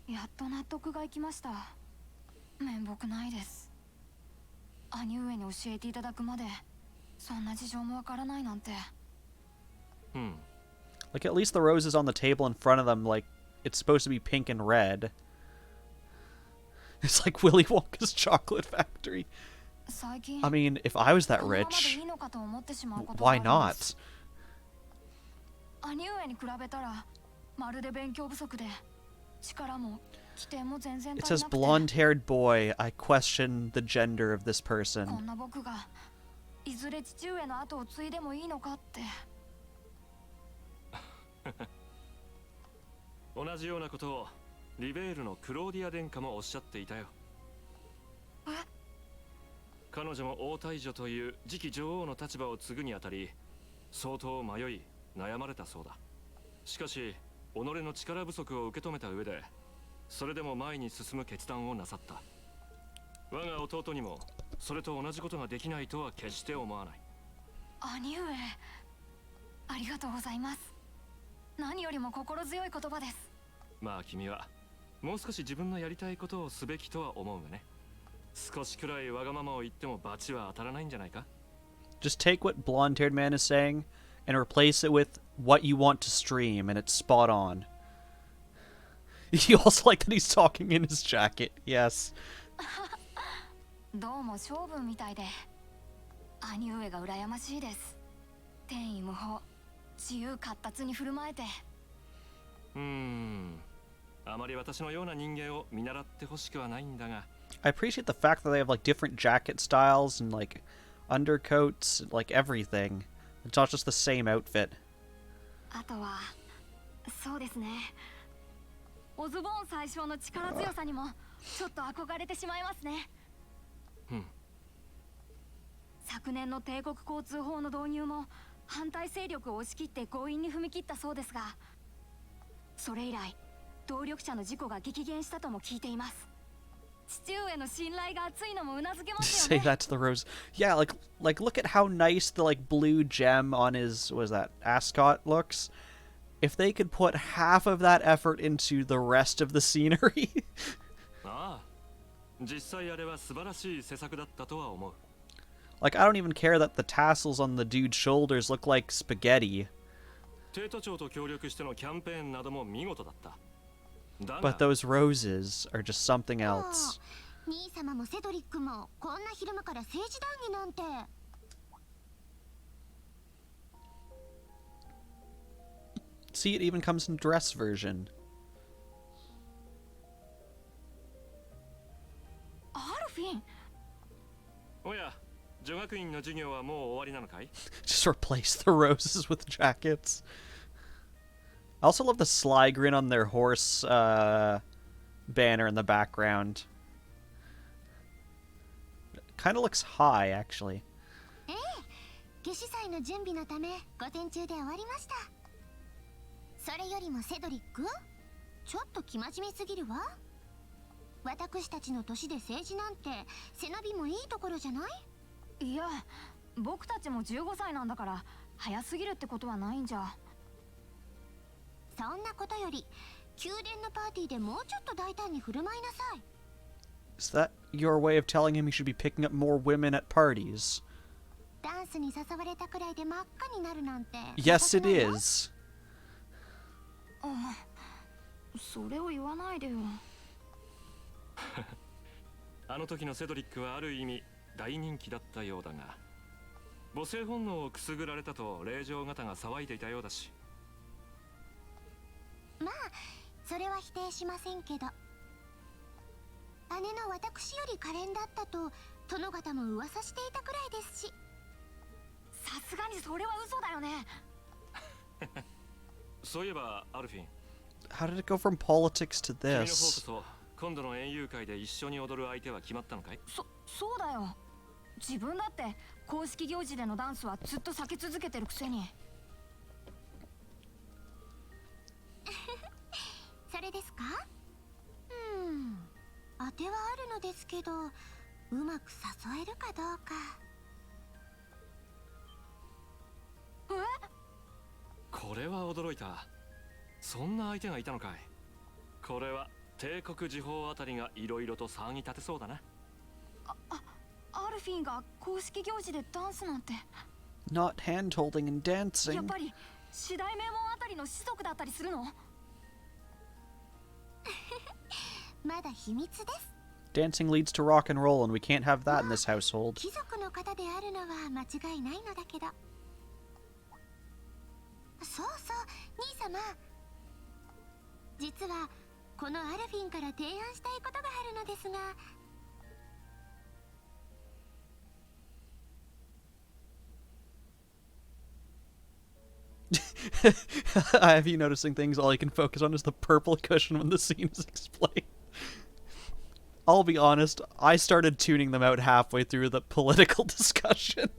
やっと納得がいきました。面目ないです。兄上に教えていただくまで、そんな事情もわからないなんて。Like, at least the roses on the table in front of them, like, it's supposed to be pink and red. It's like Willy Wonka's chocolate factory. I mean, if I was that rich, why not? 兄上に比べたら、まるで勉強不足で、力も起点も全然 It 足り says なくて。 blonde-haired boy. I question the gender of this こ person. んな僕がいずれ父上の後を継いでもいいのかって。同じようなことをリベールのクローディア殿下もおっしゃっていたよ。彼女も王太女という次期女王の立場を継ぐにあたり、相当迷い悩まれたそうだ。しかし己の力不足を受け止めた上で、それでも前に進む決断をなさった。我が弟にもそれと同じことができないとは決して思わない。兄上、ありがとうございます。何よりも心強い言葉です。まあ君はもう少し自分のやりたいことをすべきとは思うがね。少しくらいわがままを言っても罰は当たらないんじゃないか。 Just take what blonde-haired man is saying and replace it with what you want to stream, and it's spot on. You also like that he's talking in his jacket. Yes. どうも勝負みたいで、兄上が羨ましいです。天意無法、自由闊達に振る舞えて。あまり私のような人間を見習ってほしくはないんだが。I appreciate the fact that they have like different jacket styles and like undercoats, like everything. It's not just the same outfit. あとは、そうですね。オズボーン最小の力強さにもちょっと憧れてしまいますね。昨年の帝国交通法の導入も反対勢力を押し切って強引に踏み切ったそうですが、それ以来動力車の事故が激減したとも聞いています。父上の信頼が厚いのもうなずけますよね。Say that to the Rose. Yeah, like look at how nice the like blue gem on his, what is that, ascot looks. If they could put half of that effort into the rest of the scenery. ああ、実際あれは素晴らしい施策だったとは思う。Like, I don't even care that the tassels on the dude's shoulders look like spaghetti. 帝都庁と協力してのキャンペーンなども見事だった。But those roses are just something else. 兄様もセドリックもこんな昼間から政治談義なんて。See, it even comes in dress version. アルフィン。おや、女学院の授業はもう終わりなのかい？ Just replace the roses with jackets. I also love the sly grin on their horse banner in the background. Kind of looks high, actually. ええ、夏至祭の準備のため午前中で終わりました。それよりもセドリック、ちょっと生真面目すぎるわ。私たちの年で政治なんて背伸びもいいところじゃない？いや、僕たちも15歳なんだから早すぎるってことはないんじゃ。そんなことより宮殿のパーティーでもうちょっと大胆に振る舞いなさい。 Is that your way of telling him he should be picking up more women at parties? ダンスに誘われたくらいで真っ赤になるなんて。Yes, it is. それを言わないでよ。あの時のセドリックはある意味大人気だったようだが、母性本能をくすぐられたと令嬢方が騒いでいたようだし。まあそれは否定しませんけど、姉の私より可憐だったと殿方も噂していたくらいですし。さすがにそれは嘘だよね。そういえばアルフィン、 How did it go from politics to 君の方こ this? そ今度の園遊会で一緒に踊る相手は決まったのかい？そうだよ。自分だって公式行事でのダンスはずっと避け続けてるくせに。それですか？当てはあるのですけど、うまく誘えるかどうか。これは驚いた。そんな相手がいたのかい。これは帝国時報あたりがいろいろと騒ぎ立てそうだな。アルフィンが公式行事でダンスなんて。 Not hand-holding and やっ dancing. ぱり四大名門あたりの子族だったりするの？まだ秘密です。 Dancing leads to rock and roll, and we can't have that in this household. 貴族の方であるのは間違いないのだけど。そうそう、兄様。実はこのアルフィンから提案したいことがあるのですが。I have you noticing things all you can focus on is the purple cushion when the scene is explained. I'll be honest, I started tuning them out halfway through the political discussion.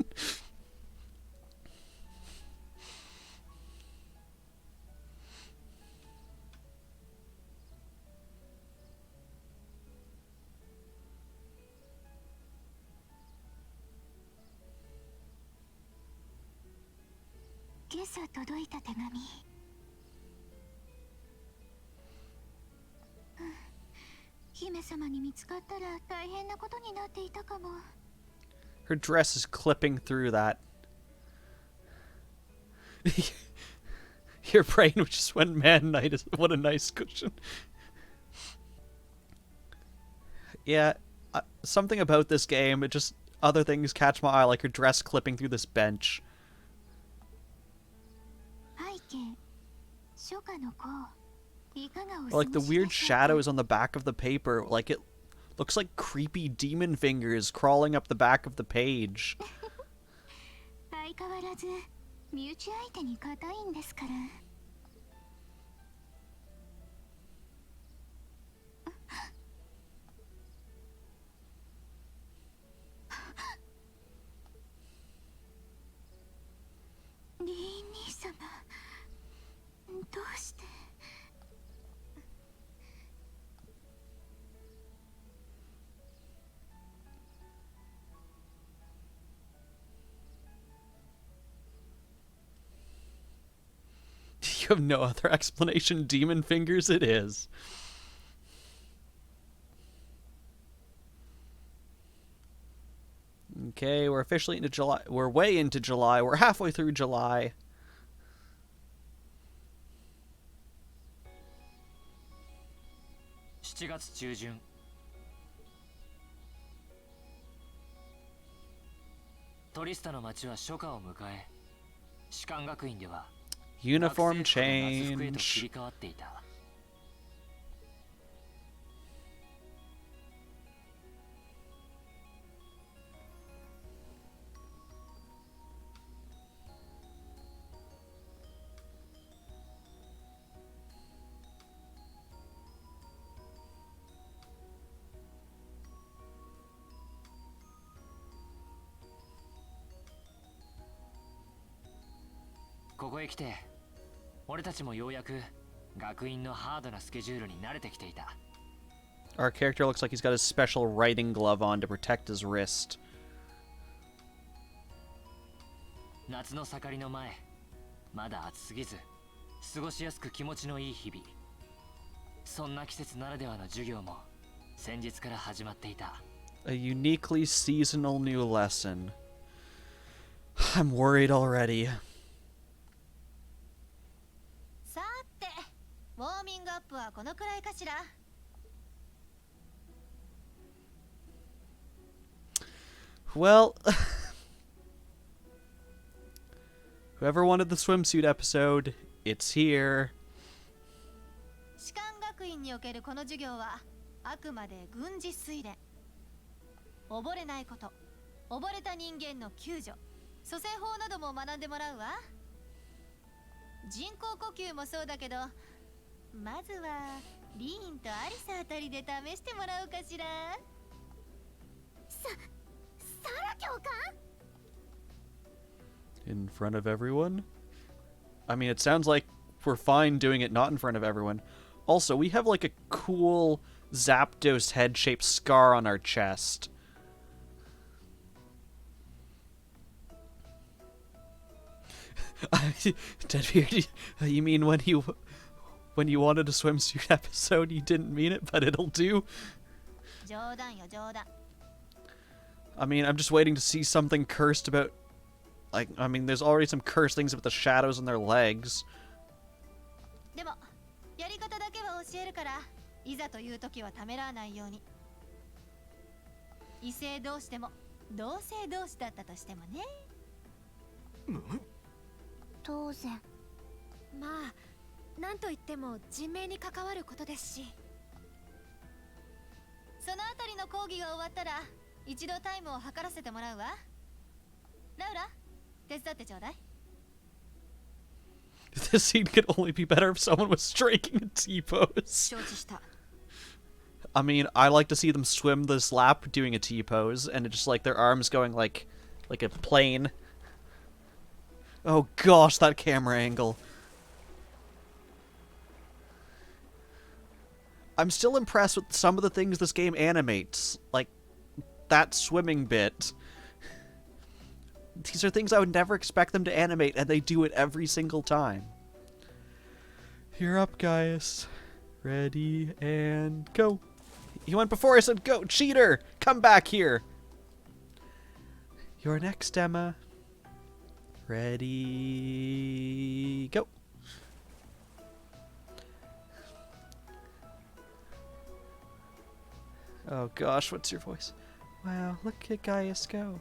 今朝届いた手紙。姫様に見つかったら大変なことになっていたかも。 Her dress is clipping through that. Your brain just went, man, what a nice cushion. Yeah, something about this game, it just, other things catch my eye, like her dress clipping through this bench. 背景、初夏の子、いかがお過ごしでしょうか。 Or like the weird shadows on the back of the paper, like it looks like creepy demon fingers crawling up the back of the page. 相変わらず身内相手に硬いんですから。リーン兄様、どうして。 You have no other explanation. Demon fingers it is. Okay, we're officially into July. We're way into July. We're halfway through July. Uniform change. Our character looks like he's got his special writing glove on to protect his wrist. 夏の盛りの前、まだ暑すぎず過ごしやすく気持ちのいい日々。そんな季節ならではの授業も先日から始まっていた。A uniquely seasonal new lesson. I'm worried already. さて、ウォーミングアップはこのくらいかしら。 Well, whoever wanted the swimsuit episode, it's here. 士官学院におけるこの授業はあくまで軍事推練。溺れないこと、溺れた人間の救助、蘇生法なども学んでもらうわ。人工呼吸もそうだけど、まずはリーンとアリサあたりで試してもらおうかしら。サラ教官 In front of everyone? I mean, it sounds like we're fine doing it not in front of everyone. Also, we have like a cool Zapdos head-shaped scar on our chest. Deadbeard, you mean when you wanted a swimsuit episode, you didn't mean it, but it'll do? 冗談よ冗談。 I mean, I'm just waiting to see something cursed about... Like, I mean, there's already some cursed things about the shadows on their legs. でも、やり方だけは教えるから、いざという時はためらわないように。異性同士でも、同性同士だったとしてもね。当然。まあ、なんと言っても人命に関わることですし。そのあたりの講義が終わったら、一度タイムを測らせてもらうわ。ラウラ、手伝ってちょうだい。This scene could only be better if someone was striking a T-pose. 承知した。 I mean, I like to see them swim this lap doing a T-pose, and it's just like their arms going like a plane. Oh gosh, that camera angle. I'm still impressed with some of the things this game animates. Like, that swimming bit. These are things I would never expect them to animate, and they do it every single time. You're up, Gaius. Ready, and go. He went before I said go. Cheater! Come back here. You're next, Emma. Ready, go. Oh gosh, what's your voice? Wow, look at Gaius go.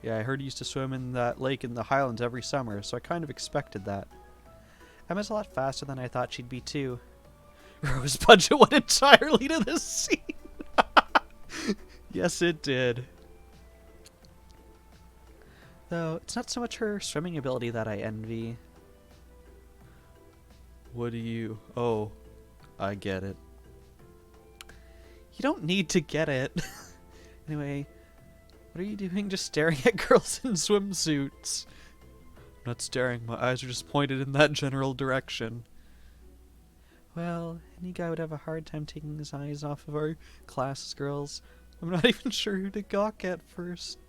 Yeah, I heard he used to swim in that lake in the Highlands every summer, so I kind of expected that. Emma's a lot faster than I thought she'd be too. Rose budget went entirely to this scene. Yes, it did. Though, it's not so much her swimming ability that I envy. What do you... Oh, I get it. You don't need to get it. Anyway, what are you doing just staring at girls in swimsuits? I'm not staring, my eyes are just pointed in that general direction. Well, any guy would have a hard time taking his eyes off of our class's girls. I'm not even sure who to gawk at first.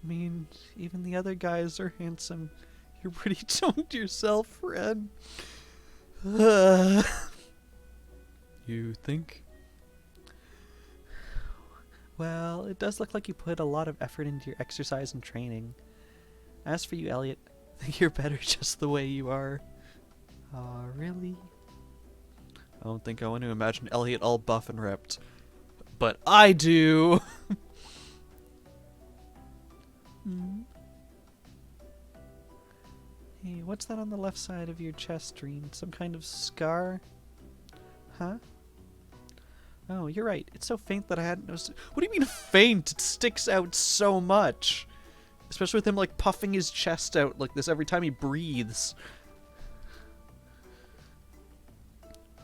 I mean, even the other guys are handsome. You're pretty toned yourself, Fred. You think? Well, it does look like you put a lot of effort into your exercise and training. As for you, Elliot, I think you're better just the way you are. Aw, really? I don't think I want to imagine Elliot all buff and ripped. But I do! Hey, what's that on the left side of your chest, Reen? Some kind of scar? Huh? Oh, you're right. It's so faint that I hadn't noticed it. What do you mean faint? It sticks out so much. Especially with him, like, puffing his chest out like this every time he breathes.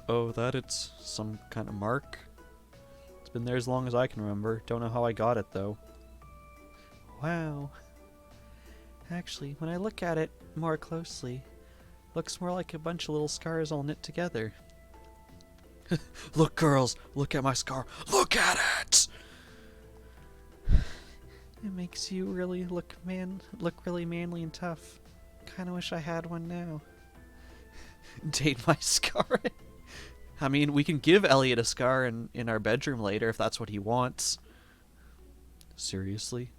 Oh, that it's some kind of mark? It's been there as long as I can remember. Don't know how I got it, though. Wow. Actually, when I look at it more closely, it looks more like a bunch of little scars all knit together. Look, girls! Look at my scar! Look at it! It makes you really look really manly and tough. Kinda wish I had one now. Date my scar. I mean, we can give Elliot a scar in our bedroom later if that's what he wants. Seriously?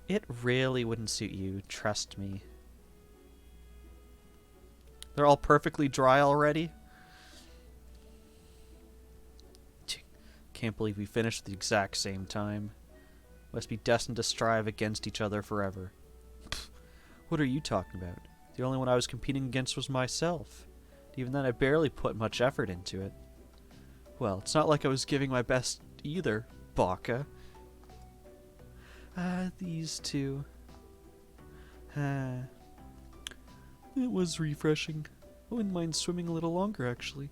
It really wouldn't suit you, trust me. They're all perfectly dry already? Can't believe we finished at the exact same time. Must be destined to strive against each other forever. Pfft, what are you talking about? The only one I was competing against was myself. Even then, I barely put much effort into it. Well, it's not like I was giving my best either, Baka. These two. It was refreshing. I wouldn't mind swimming a little longer, actually.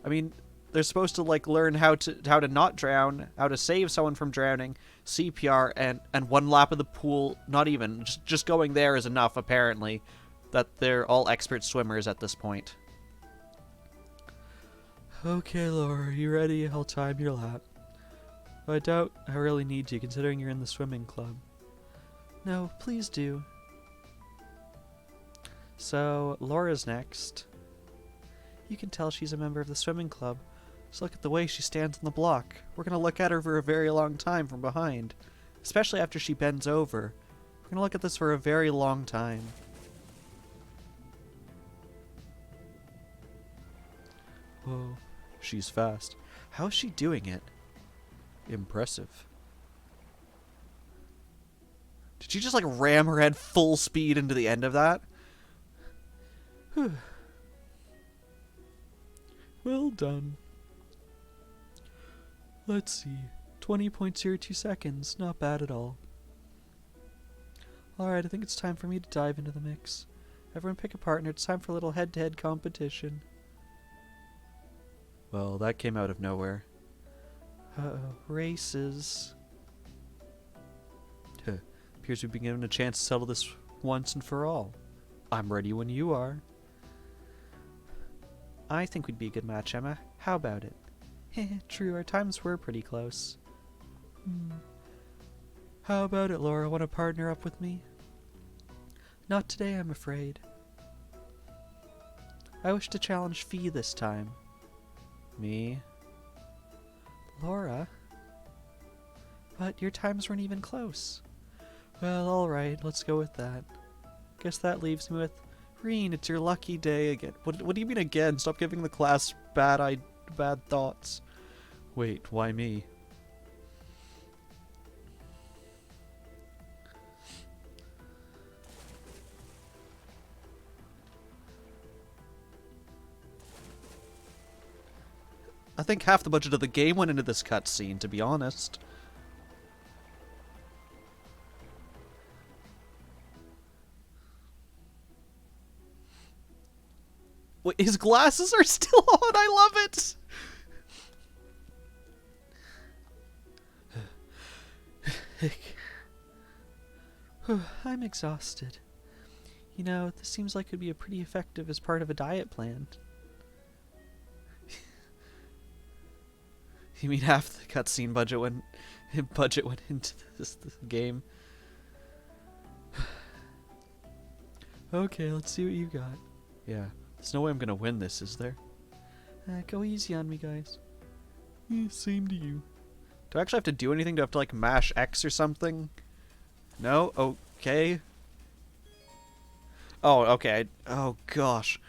I mean, they're supposed to, like, learn how to not drown, how to save someone from drowning, CPR, and one lap of the pool. Not even. Just going there is enough, apparently. That they're all expert swimmers at this point. Okay, Laura, you ready? I'll time your lap. I doubt I really need you, considering you're in the swimming club. No, please do. So, Laura's next. You can tell she's a member of the swimming club. Just look at the way she stands on the block. We're going to look at her for a very long time from behind. Especially after she bends over. We're going to look at this for a very long time. Whoa, she's fast. How is she doing it? Impressive. Did she just, like, ram her head full speed into the end of that? Whew. Well done. Let's see. 20.02 seconds. Not bad at all. Alright, I think it's time for me to dive into the mix. Everyone pick a partner. It's time for a little head-to-head competition. Well, that came out of nowhere. Uh-oh. Races. Appears we've been given a chance to settle this once and for all. I'm ready when you are. I think we'd be a good match, Emma. How about it? True, our times were pretty close. How about it, Laura? Want to partner up with me? Not today, I'm afraid. I wish to challenge Fee this time. Me? Laura? But your times weren't even close. Well, alright, let's go with that. Guess that leaves me with... Reen, it's your lucky day again. What do you mean again? Stop giving the class bad thoughts. Wait, why me? I think half the budget of the game went into this cutscene, to be honest. Wait, his glasses are still on. I love it. I'm exhausted. You know, this seems like it'd be pretty effective as part of a diet plan. You mean half the cutscene budget went into this game? Okay, let's see what you got. Yeah. There's no way I'm gonna win this, is there? Go easy on me, guys. Yeah, same to you. Do I actually have to do anything? Do I have to, like, mash X or something? No? Okay. Oh, okay. Oh, gosh.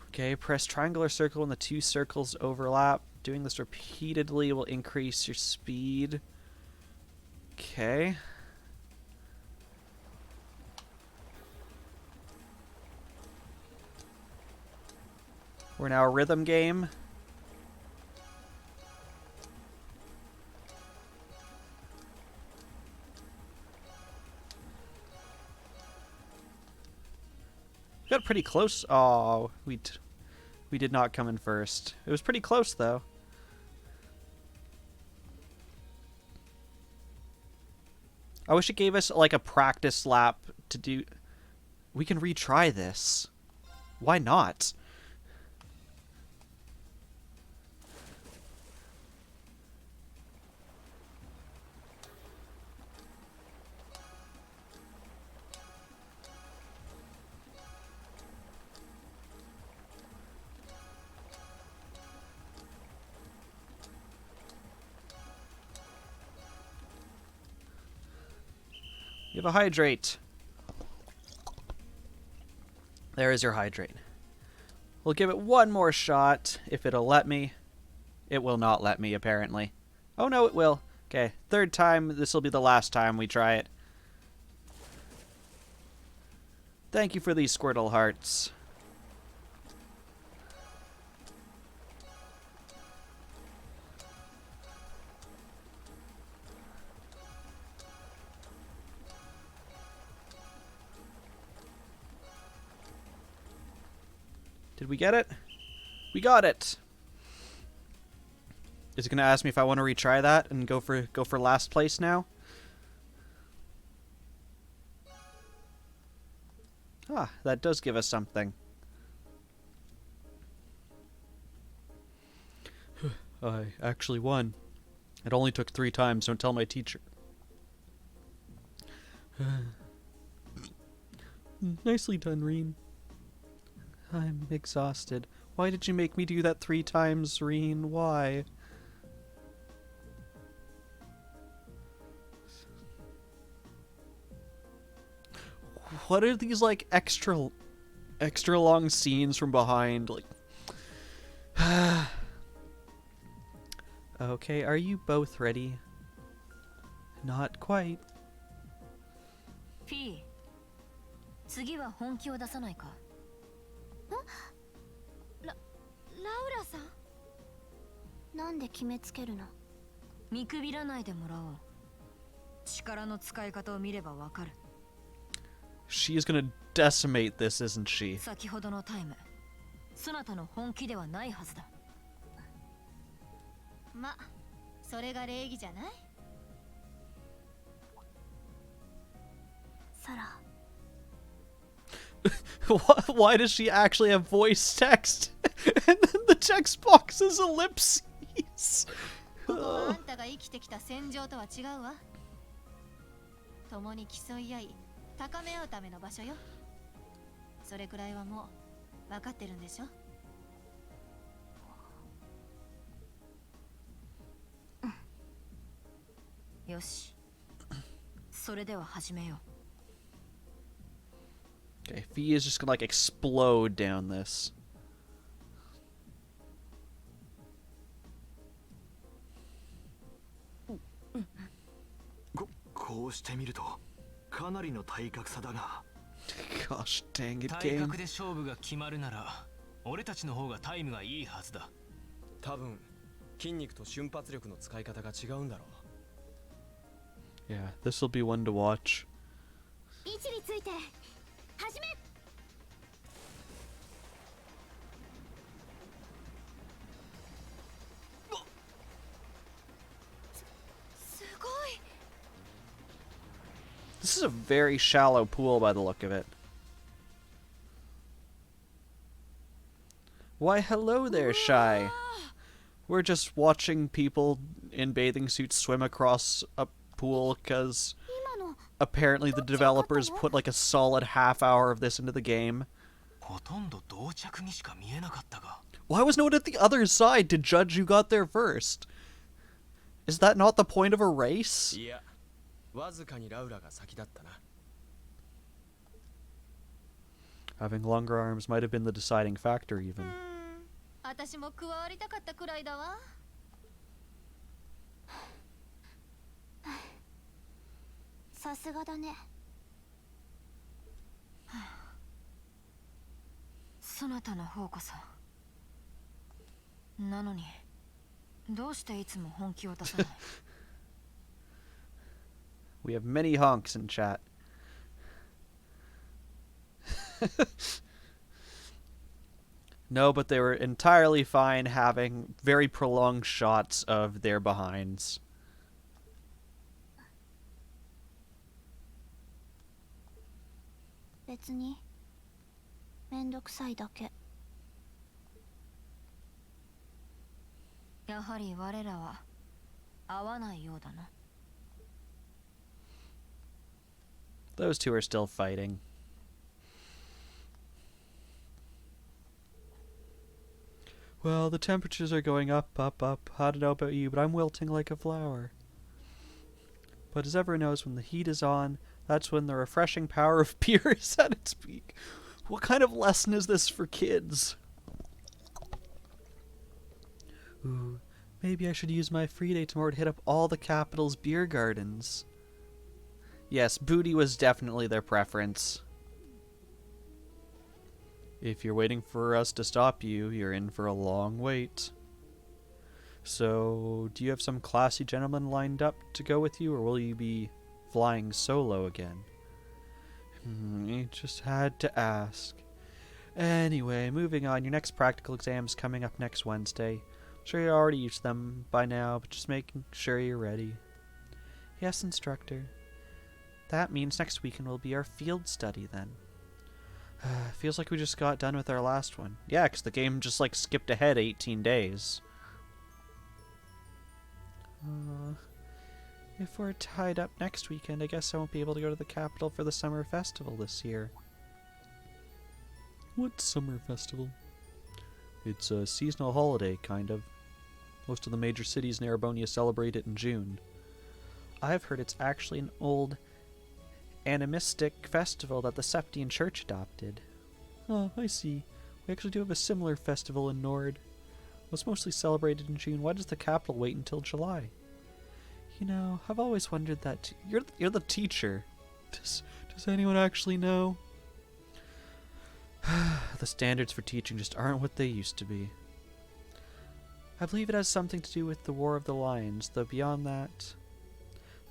Okay, press triangle or circle when the two circles overlap. Doing this repeatedly will increase your speed. Okay. We're now a rhythm game. We got pretty close. Oh, we did not come in first. It was pretty close, though. I wish it gave us, like, a practice lap to do... We can retry this. Why not? You have a hydrate. There is your hydrate. We'll give it one more shot, if it'll let me. It will not let me, apparently. Oh no, it will. Okay, third time. This will be the last time we try it. Thank you for these Squirtle hearts. Did we get it? We got it. Is it gonna ask me if I want to retry that and go for last place now? Ah, that does give us something. I actually won. It only took 3 times. Don't tell my teacher. Nicely done, Reen. I'm exhausted. Why did you make me do that 3 times, Reen? Why? What are these, like, extra long scenes from behind? Like, okay, are you both ready? Not quite. P. 次は本気を出さないか。ラウラさん。なんで決めつけるの？見くびらないでもらおう。力の使い方を見ればわかる。She is gonna decimate this, isn't she? 先ほどのタイム、そなたの本気ではないはずだ。ま、それが礼儀じゃない？サラ。Why does she actually have voice text? And then the text box is ellipses. あんたが生きてきた戦場とは違うわ。共に競い合い高め合うための場所よ。それくらいはもう分かってるんでしょ。よし、それでは始めよう。 Okay, Fee is just gonna like explode down this. こうしてみるとかなりの体格差だが。 Gosh dang it, 体 game. 格で勝負が決まるなら俺たちの方がタイムがいいはずだ。多分筋肉と瞬発力の使い方が違うんだろう。 Yeah, this will be one to watch. 位置について始め。すごい。 This is a very shallow pool by the look of it. Why, hello there, Shy. We're just watching people in bathing suits swim across a pool because apparently the developers put like a solid half hour of this into the game. ほとんど同着にしか見えなかったが。 Why was no one at the other side to judge who got there first? Is that not the point of a race? いや、わずかにラウラが先だったな。 Having longer arms might have been the deciding factor, even. 私も加わりたかったくらいだわ。さすがだね。そなたの方こそ。なのにどうしていつも本気を出さない？ We have many honks in chat. No, but they were entirely fine having very prolonged shots of their behinds. 別にめんどくさいだけ。やはり我らは合わないようだな。 Those two are still fighting. Well, the temperatures are going up, up, up. I don't know about you, but I'm wilting like a flower. But as everyone knows, when the heat is on, that's when the refreshing power of beer is at its peak. What kind of lesson is this for kids? Ooh, maybe I should use my free day tomorrow to hit up all the capital's beer gardens. Yes, booty was definitely their preference. If you're waiting for us to stop you, you're in for a long wait. So, do you have some classy gentleman lined up to go with you, or will you be flying solo again? You just had to ask. Anyway, moving on, your next practical exam is coming up next Wednesday. I'm sure you're already used to them by now, but just making sure you're ready. Yes, instructor. That means next weekend will be our field study then. Feels like we just got done with our last one. Yeah, because the game just like skipped ahead 18 days. If we're tied up next weekend, I guess I won't be able to go to the capital for the summer festival this year. What summer festival? It's a seasonal holiday, kind of. Most of the major cities in Erebonia celebrate it in June. I've heard it's actually an old animistic festival that the Septian Church adopted. Oh, I see. We actually do have a similar festival in Nord. It's mostly celebrated in June. Why does the capital wait until July? You know, I've always wondered that. You're the teacher. Does anyone actually know? The standards for teaching just aren't what they used to be. I believe it has something to do with the War of the Lions, though beyond that...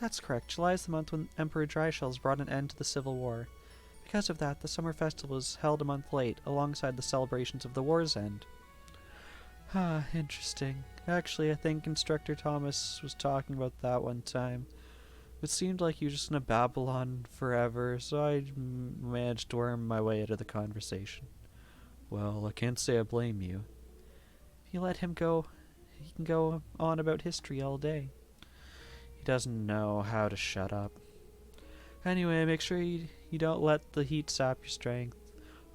That's correct. July is the month when Emperor Dryshells brought an end to the Civil War. Because of that, the summer festival is held a month late, alongside the celebrations of the war's end. Ah, interesting. Actually, I think Instructor Thomas was talking about that one time. It seemed like he was just in a Babylon forever, so I managed to worm my way out of the conversation. Well, I can't say I blame you. If you let him go, he can go on about history all day. He doesn't know how to shut up. Anyway, make sure you don't let the heat sap your strength.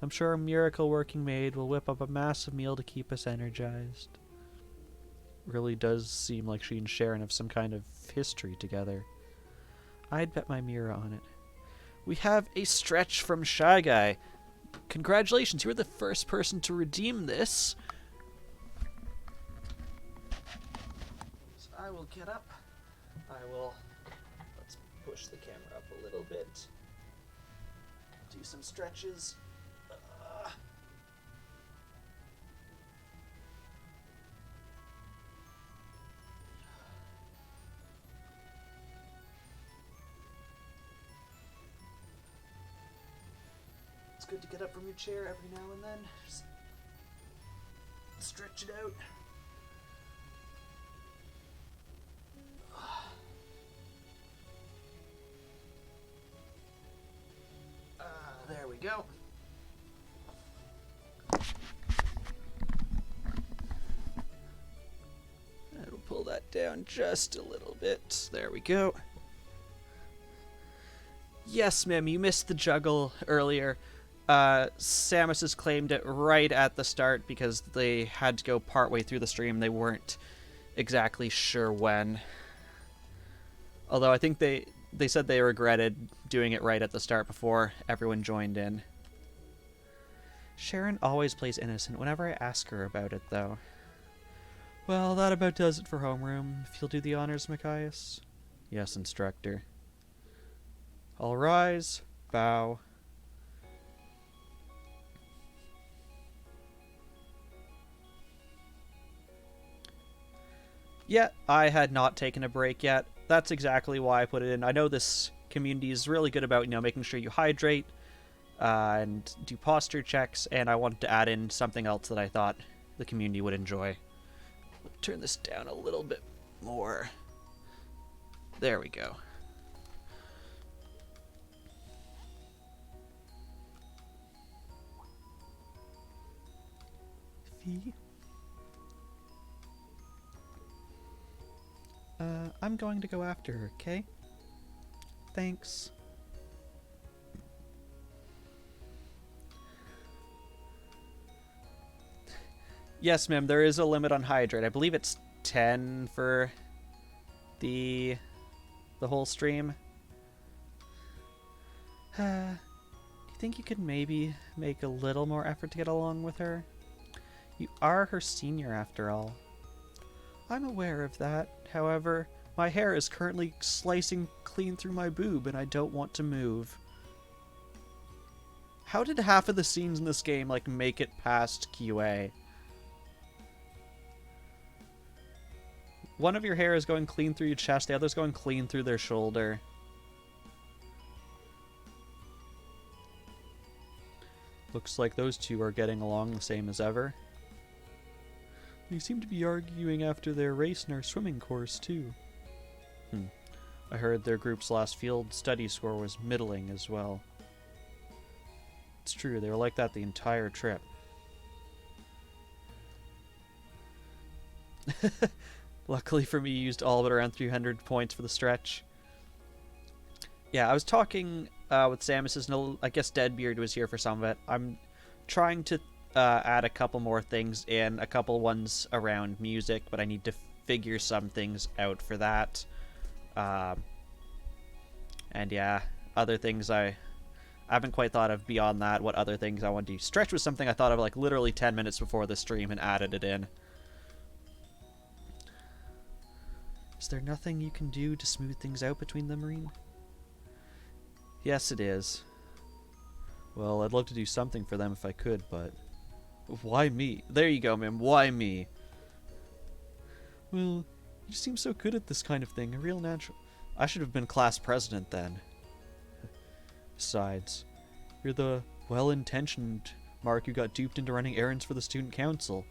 I'm sure a miracle working maid will whip up a massive meal to keep us energized. Really does seem like she and Sharon have some kind of history together. I'd bet my mirror on it. We have a stretch from Shy Guy. Congratulations, you were the first person to redeem this. So I will get up. Let's push the camera up a little bit. Do some stretches. It's good to get up from your chair every now and then. Just stretch it out. There we go. That'll pull that down just a little bit. There we go. Yes, Mim, you missed the juggle earlier. Samus has claimed it right at the start because they had to go partway through the stream. They weren't exactly sure when. Although I think they said they regretted doing it right at the start before everyone joined in. Sharon always plays innocent whenever I ask her about it, though. Well, that about does it for homeroom. If you'll do the honors, Machias. Yes, instructor. All rise. Bow. Yeah, I had not taken a break yet. That's exactly why I put it in. I know this community is really good about, making sure you hydrate and do posture checks, and I wanted to add in something else that I thought the community would enjoy. Turn this down a little bit more. There we go. Fee? I'm going to go after her, okay? Thanks. Yes, ma'am, there is a limit on hydrate. I believe it's 10 for the whole stream. Do you think you could maybe make a little more effort to get along with her? You are her senior, after all. I'm aware of that. However, my hair is currently slicing clean through my boob, and I don't want to move. How did half of the scenes in this game, make it past QA? One of your hair is going clean through your chest, the other's going clean through their shoulder. Looks like those two are getting along the same as ever. They seem to be arguing after their race in our swimming course, too. I heard their group's last field study score was middling as well. It's true, they were like that the entire trip. Luckily for me, you used all but around 300 points for the stretch. Yeah, I was talking with Samus, I guess Deadbeard was here for some of it. I'm trying to add a couple more things in, a couple ones around music, but I need to figure some things out for that. And yeah, other things I haven't quite thought of beyond that, what other things I want to do. Stretch was something I thought of literally 10 minutes before the stream and added it in. Is there nothing you can do to smooth things out between them, Marine? Yes, it is. Well, I'd love to do something for them if I could, but... Why me? There you go, ma'am. Why me? Well, you seem so good at this kind of thing. A real natural... I should have been class president then. Besides, you're the well-intentioned Mark who got duped into running errands for the student council.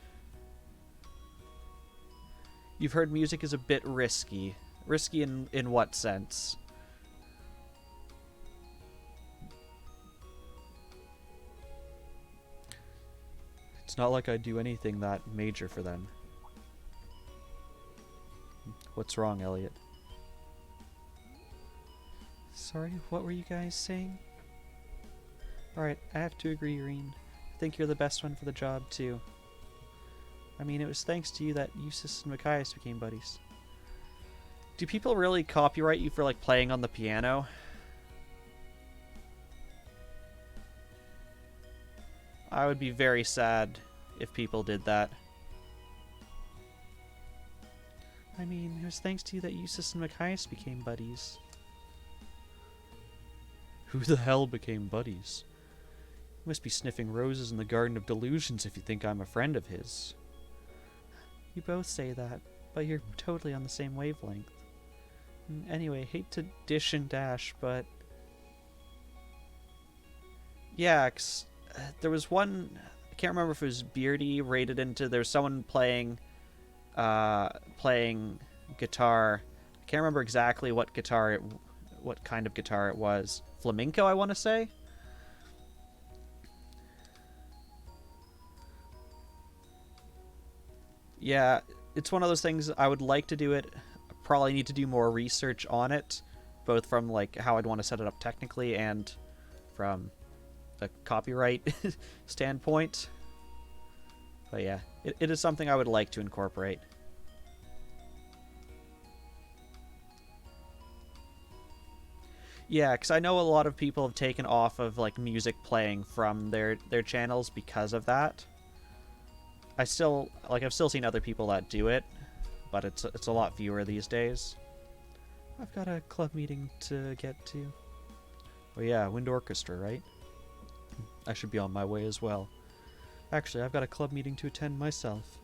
You've heard music is a bit risky. Risky in what sense? It's not like I'd do anything that major for them. What's wrong, Elliot? Sorry, what were you guys saying? Alright, I have to agree, Irene. I think you're the best one for the job, too. I mean, it was thanks to you that Eustace and Machias became buddies. Do people really copyright you for, like, playing on the piano? I would be very sad if people did that. I mean, it was thanks to you that Eustace and Machias became buddies. Who the hell became buddies? You must be sniffing roses in the Garden of Delusions if you think I'm a friend of his. You both say that, but you're totally on the same wavelength. Anyway, hate to dish and dash, but... Yeah, 'cause, there was one... I can't remember if it was Beardy rated into... There was someone playing guitar. I can't remember exactly what what kind of guitar it was. Flamenco, I want to say? Yeah, it's one of those things I would like to do it. Probably need to do more research on it, both from like how I'd want to set it up technically and from the copyright standpoint. But yeah, it is something I would like to incorporate. Yeah, because I know a lot of people have taken off of like music playing from their channels because of that. I've still seen other people that do it, but it's a lot fewer these days. I've got a club meeting to get to. Oh yeah, Wind Orchestra, right? I should be on my way as well. Actually, I've got a club meeting to attend myself.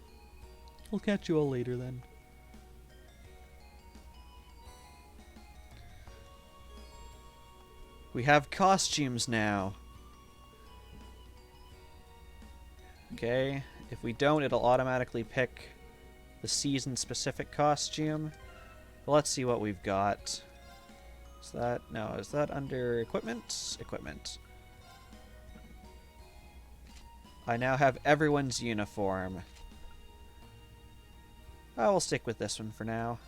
I'll catch you all later then. We have costumes now. Okay, if we don't, it'll automatically pick the season-specific costume. Well, let's see what we've got. Is that under equipment? Equipment. I now have everyone's uniform. I will stick with this one for now.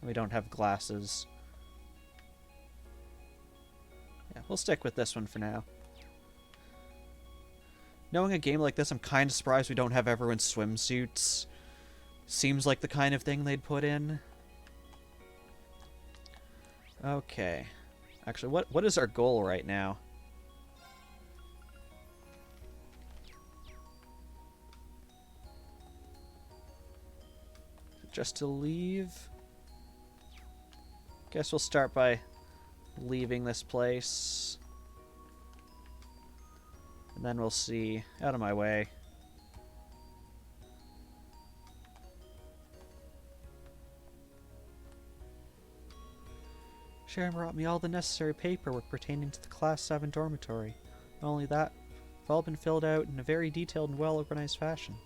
We don't have glasses. Yeah, we'll stick with this one for now. Knowing a game like this, I'm kind of surprised we don't have everyone's swimsuits. Seems like the kind of thing they'd put in. Okay. Actually, what is our goal right now? Just to leave? Guess we'll start by leaving this place. And then we'll see. Out of my way. Sharon brought me all the necessary paperwork pertaining to the Class 7 dormitory. Not only that, they've all been filled out in a very detailed and well-organized fashion.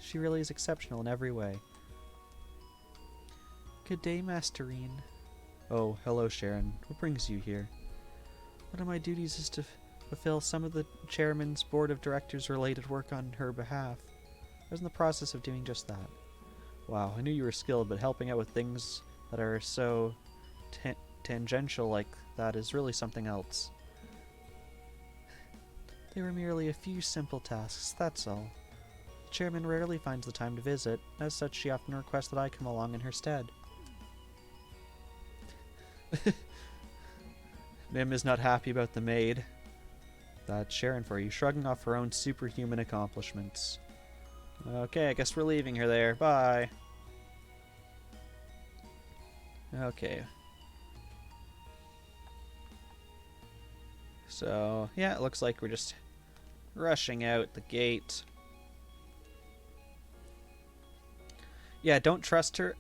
She really is exceptional in every way. Good day, Masterine. Oh, hello, Sharon. What brings you here? One of my duties is to fulfill some of the chairman's board of directors related work on her behalf. I was in the process of doing just that. Wow, I knew you were skilled, but helping out with things that are so tangential like that is really something else. They were merely a few simple tasks, that's all. The chairman rarely finds the time to visit. As such, she often requests that I come along in her stead. Mim is not happy about the maid. That's Sharon for you, shrugging off her own superhuman accomplishments. Okay, I guess we're leaving her there. Bye. Okay. So, yeah, it looks like we're just rushing out the gate. Yeah, don't trust her.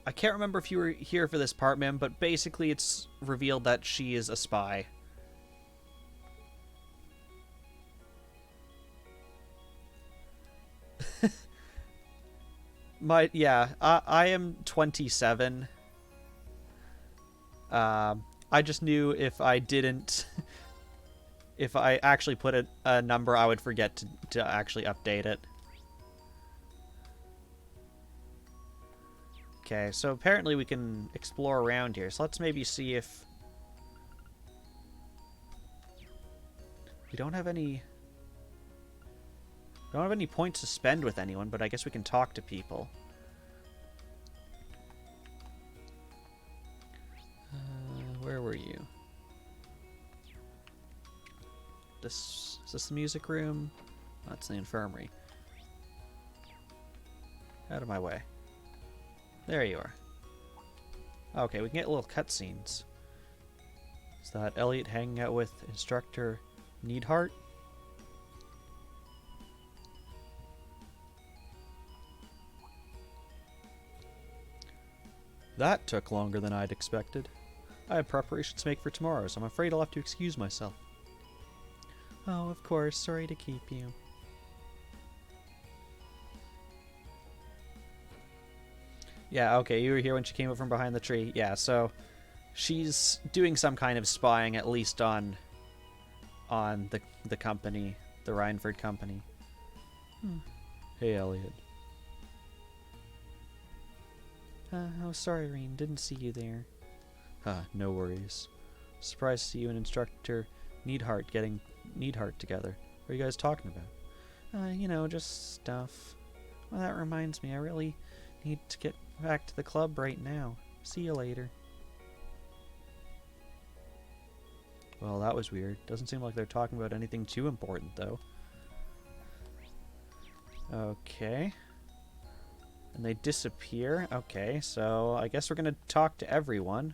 I can't remember if you were here for this part, Mim, but basically it's revealed that she is a spy. I am 27. I just knew if I didn't... if I actually put a number, I would forget to actually update it. Okay, so apparently we can explore around here. So let's maybe see if We don't have any points to spend with anyone, but I guess we can talk to people. Where were you? Is this the music room? Oh, that's the infirmary. Out of my way. There you are. Okay, we can get little cutscenes. Is that Elliot hanging out with Instructor Needhart? That took longer than I'd expected. I have preparations to make for tomorrow, so I'm afraid I'll have to excuse myself. Oh, of course. Sorry to keep you. Yeah, okay, you were here when she came up from behind the tree. Yeah, so she's doing some kind of spying, at least on the company, the Rhineford company. Hey, Elliot. Oh, sorry, Reen. Didn't see you there. No worries. Surprised to see you and Instructor Needhart getting Needhart together. What are you guys talking about? You know, just stuff. Well, that reminds me, I really need to get back to the club right now. See you later. Well, that was weird. Doesn't seem like they're talking about anything too important, though. Okay. And they disappear. Okay, so I guess we're gonna talk to everyone.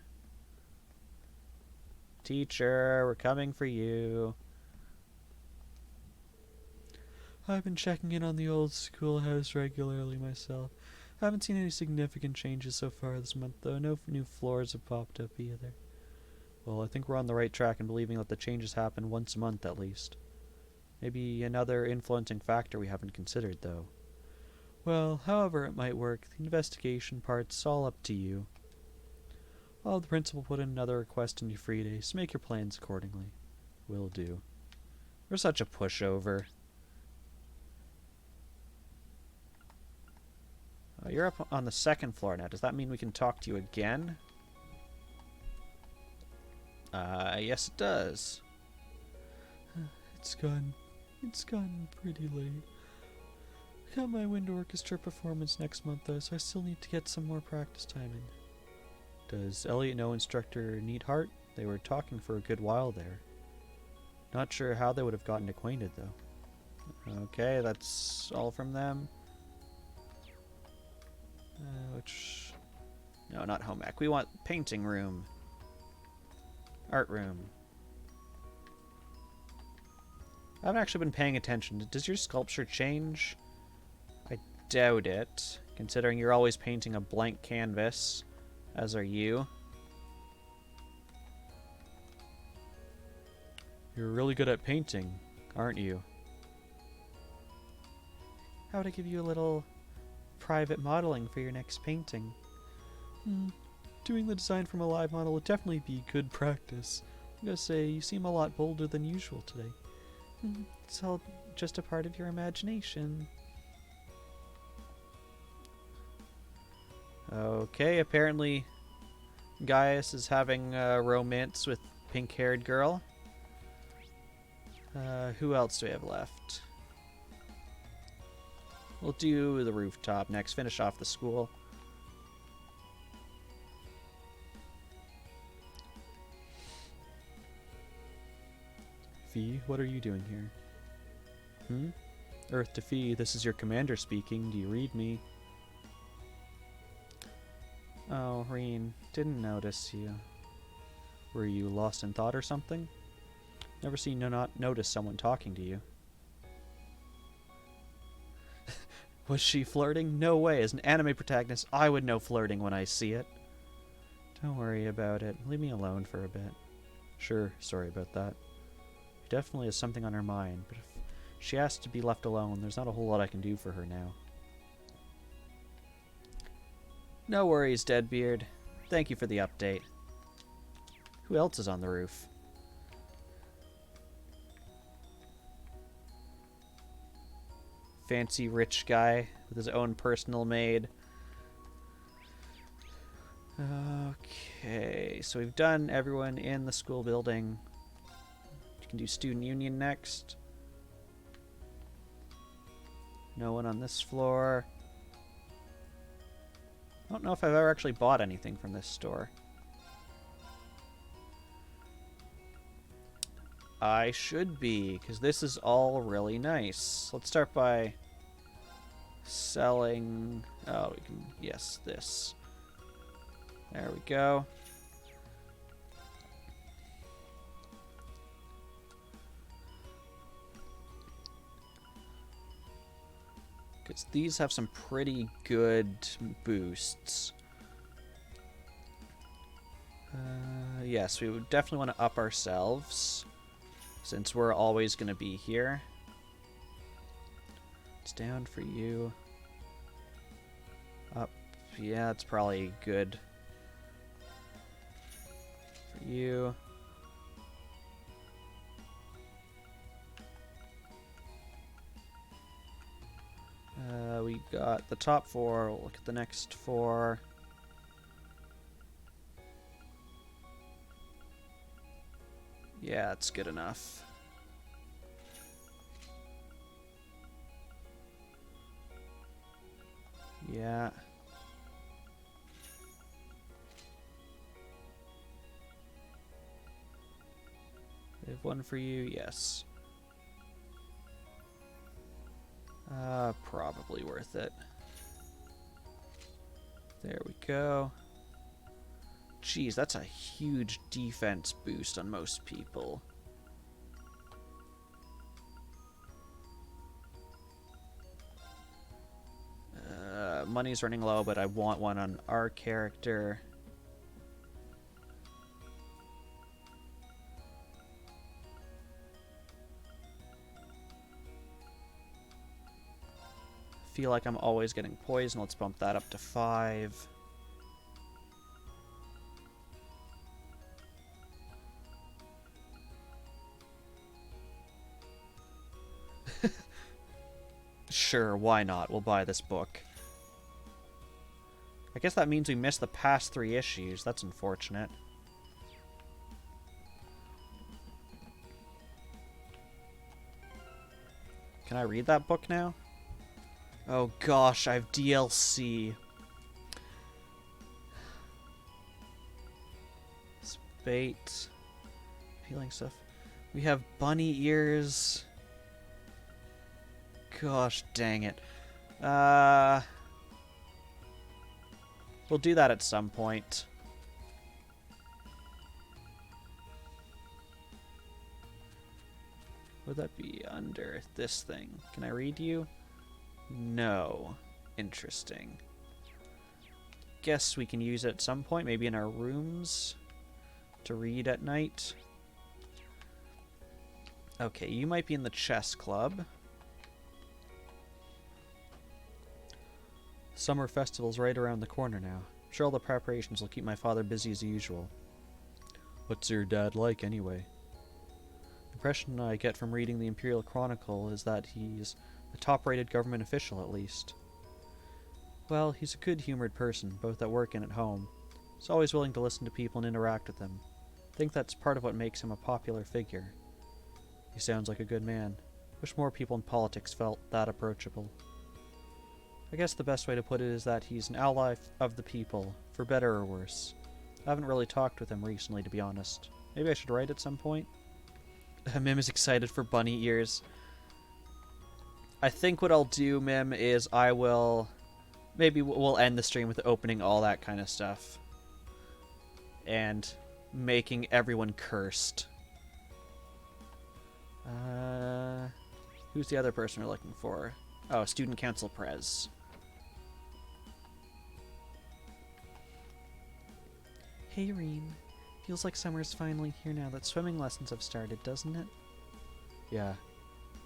Teacher, we're coming for you. I've been checking in on the old schoolhouse regularly myself. Haven't seen any significant changes so far this month, though. No new floors have popped up either. Well, I think we're on the right track in believing that the changes happen once a month at least. Maybe another influencing factor we haven't considered, though. Well, however it might work, the investigation part's all up to you. I'll have the principal put in another request on your free day, so make your plans accordingly. Will do. We're such a pushover. You're up on the second floor now. Does that mean we can talk to you again? Yes it does. It's gotten pretty late. I got my wind orchestra performance next month though, so I still need to get some more practice time in. Does Elliot know Instructor Needhart? They were talking for a good while there. Not sure how they would have gotten acquainted though. Okay, that's all from them. No, not home ec. We want painting room. Art room. I haven't actually been paying attention. Does your sculpture change? I doubt it, considering you're always painting a blank canvas, as are you. You're really good at painting, aren't you? How would I give you a little private modeling for your next painting? Doing the design from a live model would definitely be good practice. I gotta say, you seem a lot bolder than usual today. It's all just a part of your imagination. Okay, apparently Gaius is having a romance with pink-haired girl. Who else do we have left? We'll do the rooftop next, finish off the school. Fee, what are you doing here? Earth to Fee, this is your commander speaking. Do you read me? Oh, Reen, didn't notice you. Were you lost in thought or something? Never seen not notice someone talking to you. Was she flirting? No way. As an anime protagonist, I would know flirting when I see it. Don't worry about it. Leave me alone for a bit. Sure, sorry about that. She definitely has something on her mind, but if she asks to be left alone, there's not a whole lot I can do for her now. No worries, Deadbeard. Thank you for the update. Who else is on the roof? Fancy rich guy with his own personal maid. Okay, so we've done everyone in the school building. can do Student Union next. No one on this floor. I don't know if I've ever actually bought anything from this store. I should be, because this is all really nice. Let's start by selling... Oh, we can... Yes, this. There we go. Because these have some pretty good boosts. Yes, we would definitely want to up ourselves, since we're always going to be here. It's down for you. Up. Yeah, it's probably good. For you. We got the top 4. We'll look at the next 4. Yeah, it's good enough. Yeah. We have one for you, yes. Probably worth it. There we go. Jeez, that's a huge defense boost on most people. Money's running low, but I want one on our character. Feel like I'm always getting poison. Let's bump that up to 5. Sure, why not? We'll buy this book. I guess that means we missed the past 3 issues. That's unfortunate. Can I read that book now? Oh gosh, I have DLC. Spate. Healing stuff. We have bunny ears. Gosh dang it. We'll do that at some point. Would that be under this thing? Can I read you? No. Interesting. Guess we can use it at some point, maybe in our rooms to read at night. Okay, you might be in the chess club. Summer festival's right around the corner now. I'm sure all the preparations will keep my father busy as usual. What's your dad like, anyway? The impression I get from reading the Imperial Chronicle is that he's a top-rated government official, at least. Well, he's a good-humored person, both at work and at home. He's always willing to listen to people and interact with them. I think that's part of what makes him a popular figure. He sounds like a good man. Wish more people in politics felt that approachable. I guess the best way to put it is that he's an ally of the people, for better or worse. I haven't really talked with him recently, to be honest. Maybe I should write at some point? Mim is excited for bunny ears. I think what I'll do, Mim, is I will... Maybe we'll end the stream with opening all that kind of stuff. And making everyone cursed. Who's the other person we're looking for? Oh, Student Council Prez. Hey, Reen. Feels like summer's finally here now that swimming lessons have started, doesn't it? Yeah.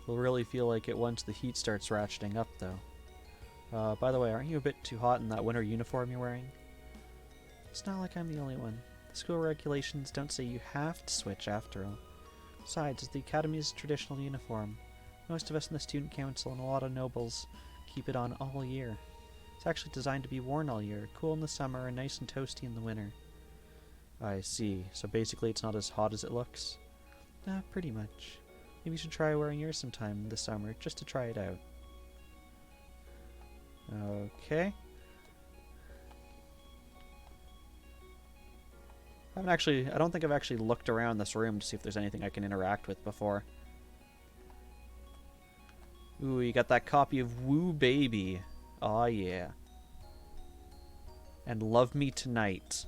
We'll really feel like it once the heat starts ratcheting up, though. By the way, aren't you a bit too hot in that winter uniform you're wearing? It's not like I'm the only one. The school regulations don't say you have to switch after all. Besides, it's the Academy's traditional uniform. Most of us in the Student Council and a lot of nobles keep it on all year. It's actually designed to be worn all year, cool in the summer and nice and toasty in the winter. I see. So basically it's not as hot as it looks? Pretty much. Maybe you should try wearing yours sometime this summer, just to try it out. Okay. I don't think I've actually looked around this room to see if there's anything I can interact with before. Ooh, you got that copy of Woo Baby. Aw, yeah. And Love Me Tonight.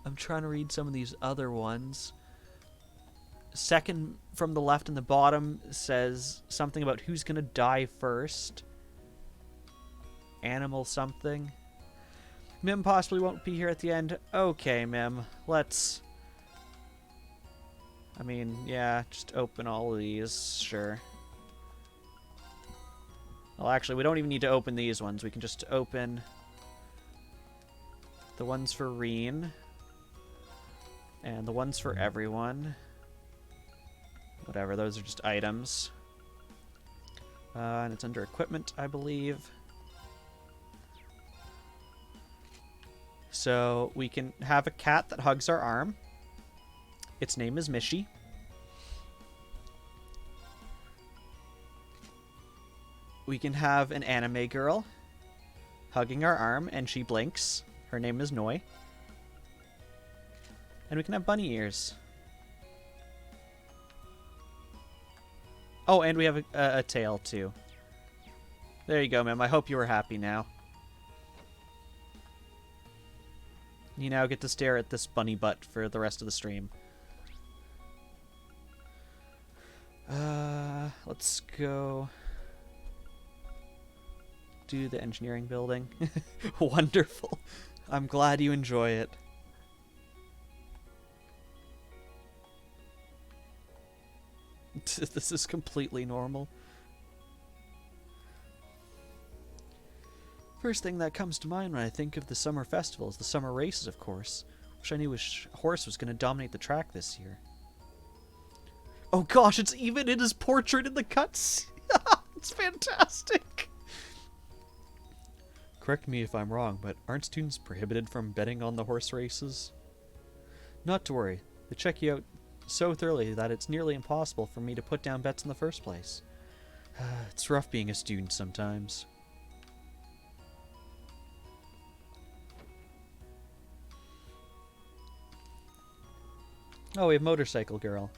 I'm trying to read some of these other ones. Second from the left in the bottom says something about who's gonna die first. Animal something. Mim possibly won't be here at the end. Okay, Mim. Let's... I mean, yeah, just open all of these. Sure. Well, actually, we don't even need to open these ones. We can just open the ones for Reen. And the ones for everyone. Whatever, those are just items. And it's under equipment, I believe. So we can have a cat that hugs our arm. Its name is Mishi. We can have an anime girl hugging our arm, and she blinks. Her name is Noi. And we can have bunny ears. Oh, and we have a tail, too. There you go, ma'am. I hope you are happy now. You now get to stare at this bunny butt for the rest of the stream. Let's go do the engineering building. Wonderful. I'm glad you enjoy it. This is completely normal. First thing that comes to mind when I think of the summer festival is the summer races, of course. Wish I knew which horse was going to dominate the track this year. Oh gosh, it's even in his portrait in the cuts. It's fantastic. Correct me if I'm wrong, but aren't students prohibited from betting on the horse races? Not to worry. They check you out so thoroughly that it's nearly impossible for me to put down bets in the first place. It's rough being a student sometimes. Oh, we have Motorcycle Girl.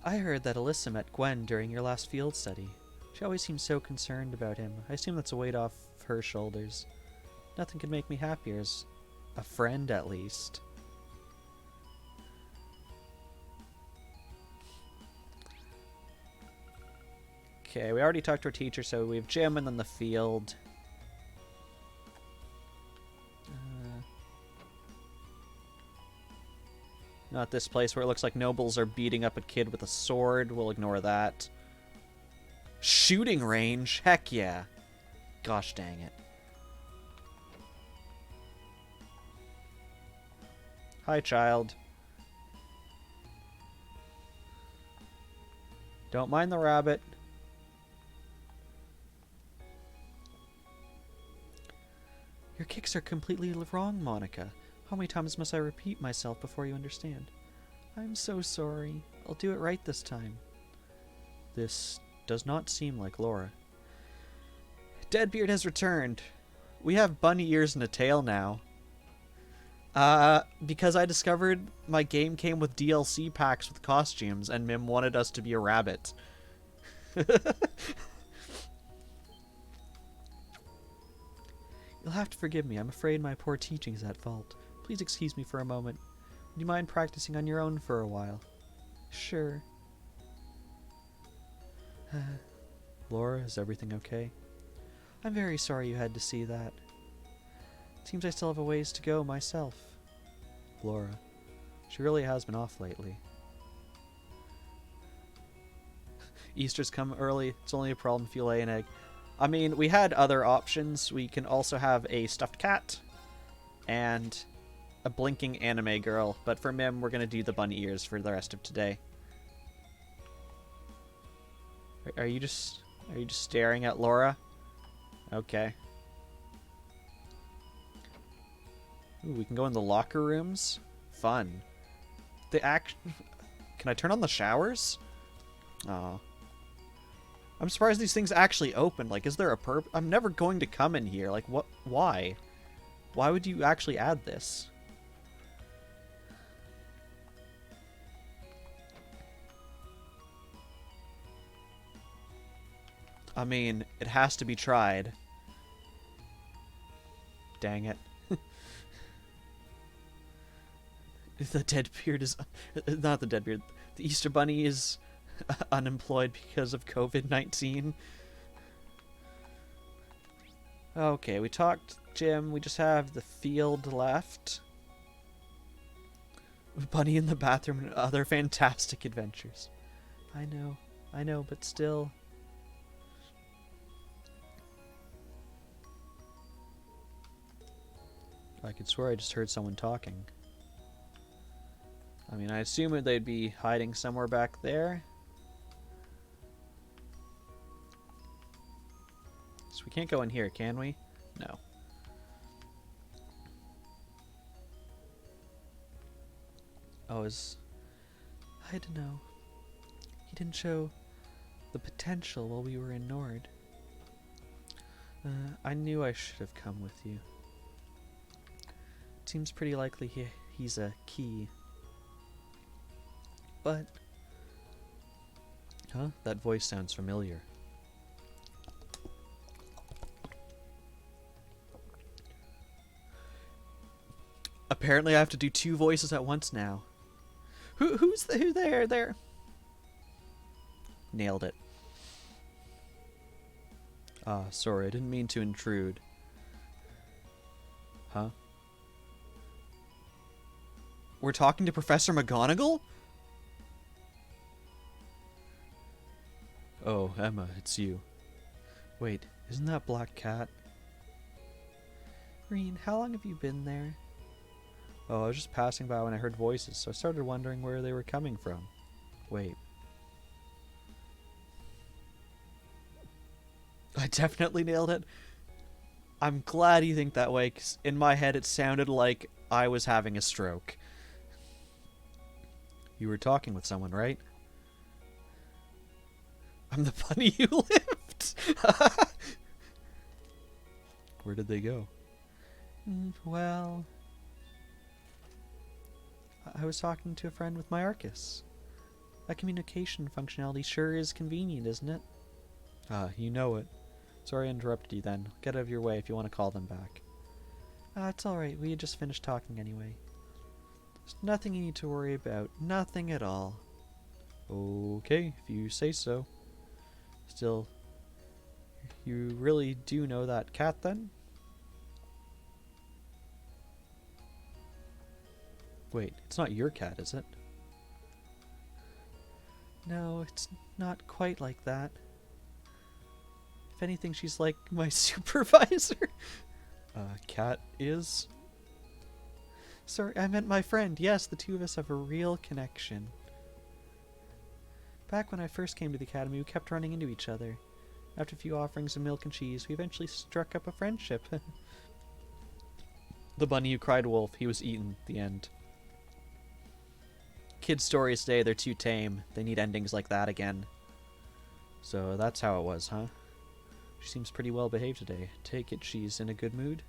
I heard that Alyssa met Gwen during your last field study. She always seems so concerned about him. I assume that's a weight off her shoulders. Nothing could make me happier as a friend, at least. Okay, we already talked to our teacher, so we have gym and then the field. Not this place where it looks like nobles are beating up a kid with a sword. We'll ignore that. Shooting range? Heck yeah. Gosh dang it. Hi, child. Don't mind the rabbit. Your kicks are completely wrong, Monica. How many times must I repeat myself before you understand? I'm so sorry. I'll do it right this time. This does not seem like Laura. Deadbeard has returned. We have bunny ears and a tail now. Because I discovered my game came with DLC packs with costumes, and Mim wanted us to be a rabbit. You'll have to forgive me. I'm afraid my poor teaching is at fault. Please excuse me for a moment. Would you mind practicing on your own for a while? Sure. Laura, is everything okay? I'm very sorry you had to see that. Seems I still have a ways to go myself. Laura. She really has been off lately. Easter's come early. It's only a problem if you lay an egg. I mean, we had other options. We can also have a stuffed cat and a blinking anime girl, but for Mim, we're going to do the bunny ears for the rest of today. Are you just staring at Laura? Okay. Ooh, we can go in the locker rooms. Fun. Can I turn on the showers? Aw. I'm surprised these things actually open. Like, is there a I'm never going to come in here. Like, what? Why? Why would you actually add this? I mean, it has to be tried. Dang it. The Deadbeard is... Not the Deadbeard. The Easter Bunny is unemployed because of COVID-19. Okay, we talked gym. We just have the field left. Bunny in the bathroom and other fantastic adventures. I know, but still... I could swear I just heard someone talking. I mean, I assume they'd be hiding somewhere back there. So we can't go in here, can we? No. Oh, I don't know. He didn't show the potential while we were in Nord. I knew I should have come with you. Seems pretty likely he's a key. But... Huh? That voice sounds familiar. Apparently I have to do 2 voices at once now. Who's there? Nailed it. Ah, sorry, I didn't mean to intrude. Huh? We're talking to Professor McGonagall? Oh, Emma, it's you. Wait, isn't that Black Cat? Reen, how long have you been there? Oh, I was just passing by when I heard voices, so I started wondering where they were coming from. Wait. I definitely nailed it. I'm glad you think that way, because in my head it sounded like I was having a stroke. You were talking with someone, right? I'm the bunny you lived. Where did they go? Well... I was talking to a friend with my Arcus. That communication functionality sure is convenient, isn't it? You know it. Sorry I interrupted you then. Get out of your way if you want to call them back. It's alright. We had just finished talking anyway. There's nothing you need to worry about. Nothing at all. Okay, if you say so. Still, you really do know that cat then? Wait, it's not your cat, is it? No, it's not quite like that. If anything, she's like my supervisor. Cat is? Sorry, I meant my friend. Yes, the two of us have a real connection. Back when I first came to the academy, we kept running into each other. After a few offerings of milk and cheese, we eventually struck up a friendship. The bunny who cried wolf, he was eaten. The end. Kids' stories today, they're too tame. They need endings like that again. So that's how it was, huh? She seems pretty well behaved today. Take it she's in a good mood?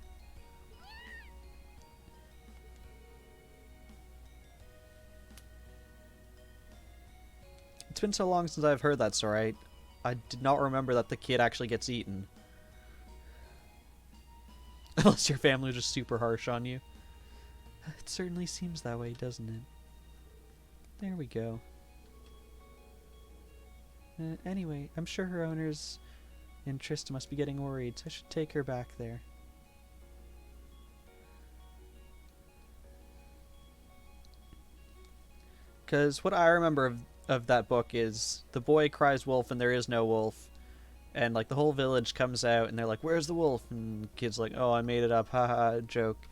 It's been so long since I've heard that story. I did not remember that the kid actually gets eaten. Unless your family was just super harsh on you. It certainly seems that way, doesn't it? There we go. Anyway, I'm sure her owners and Trista must be getting worried, so I should take her back there. Because what I remember of that book is the boy cries wolf and there is no wolf. And like the whole village comes out and they're like, where's the wolf? And the kid's like, oh, I made it up, haha, joke.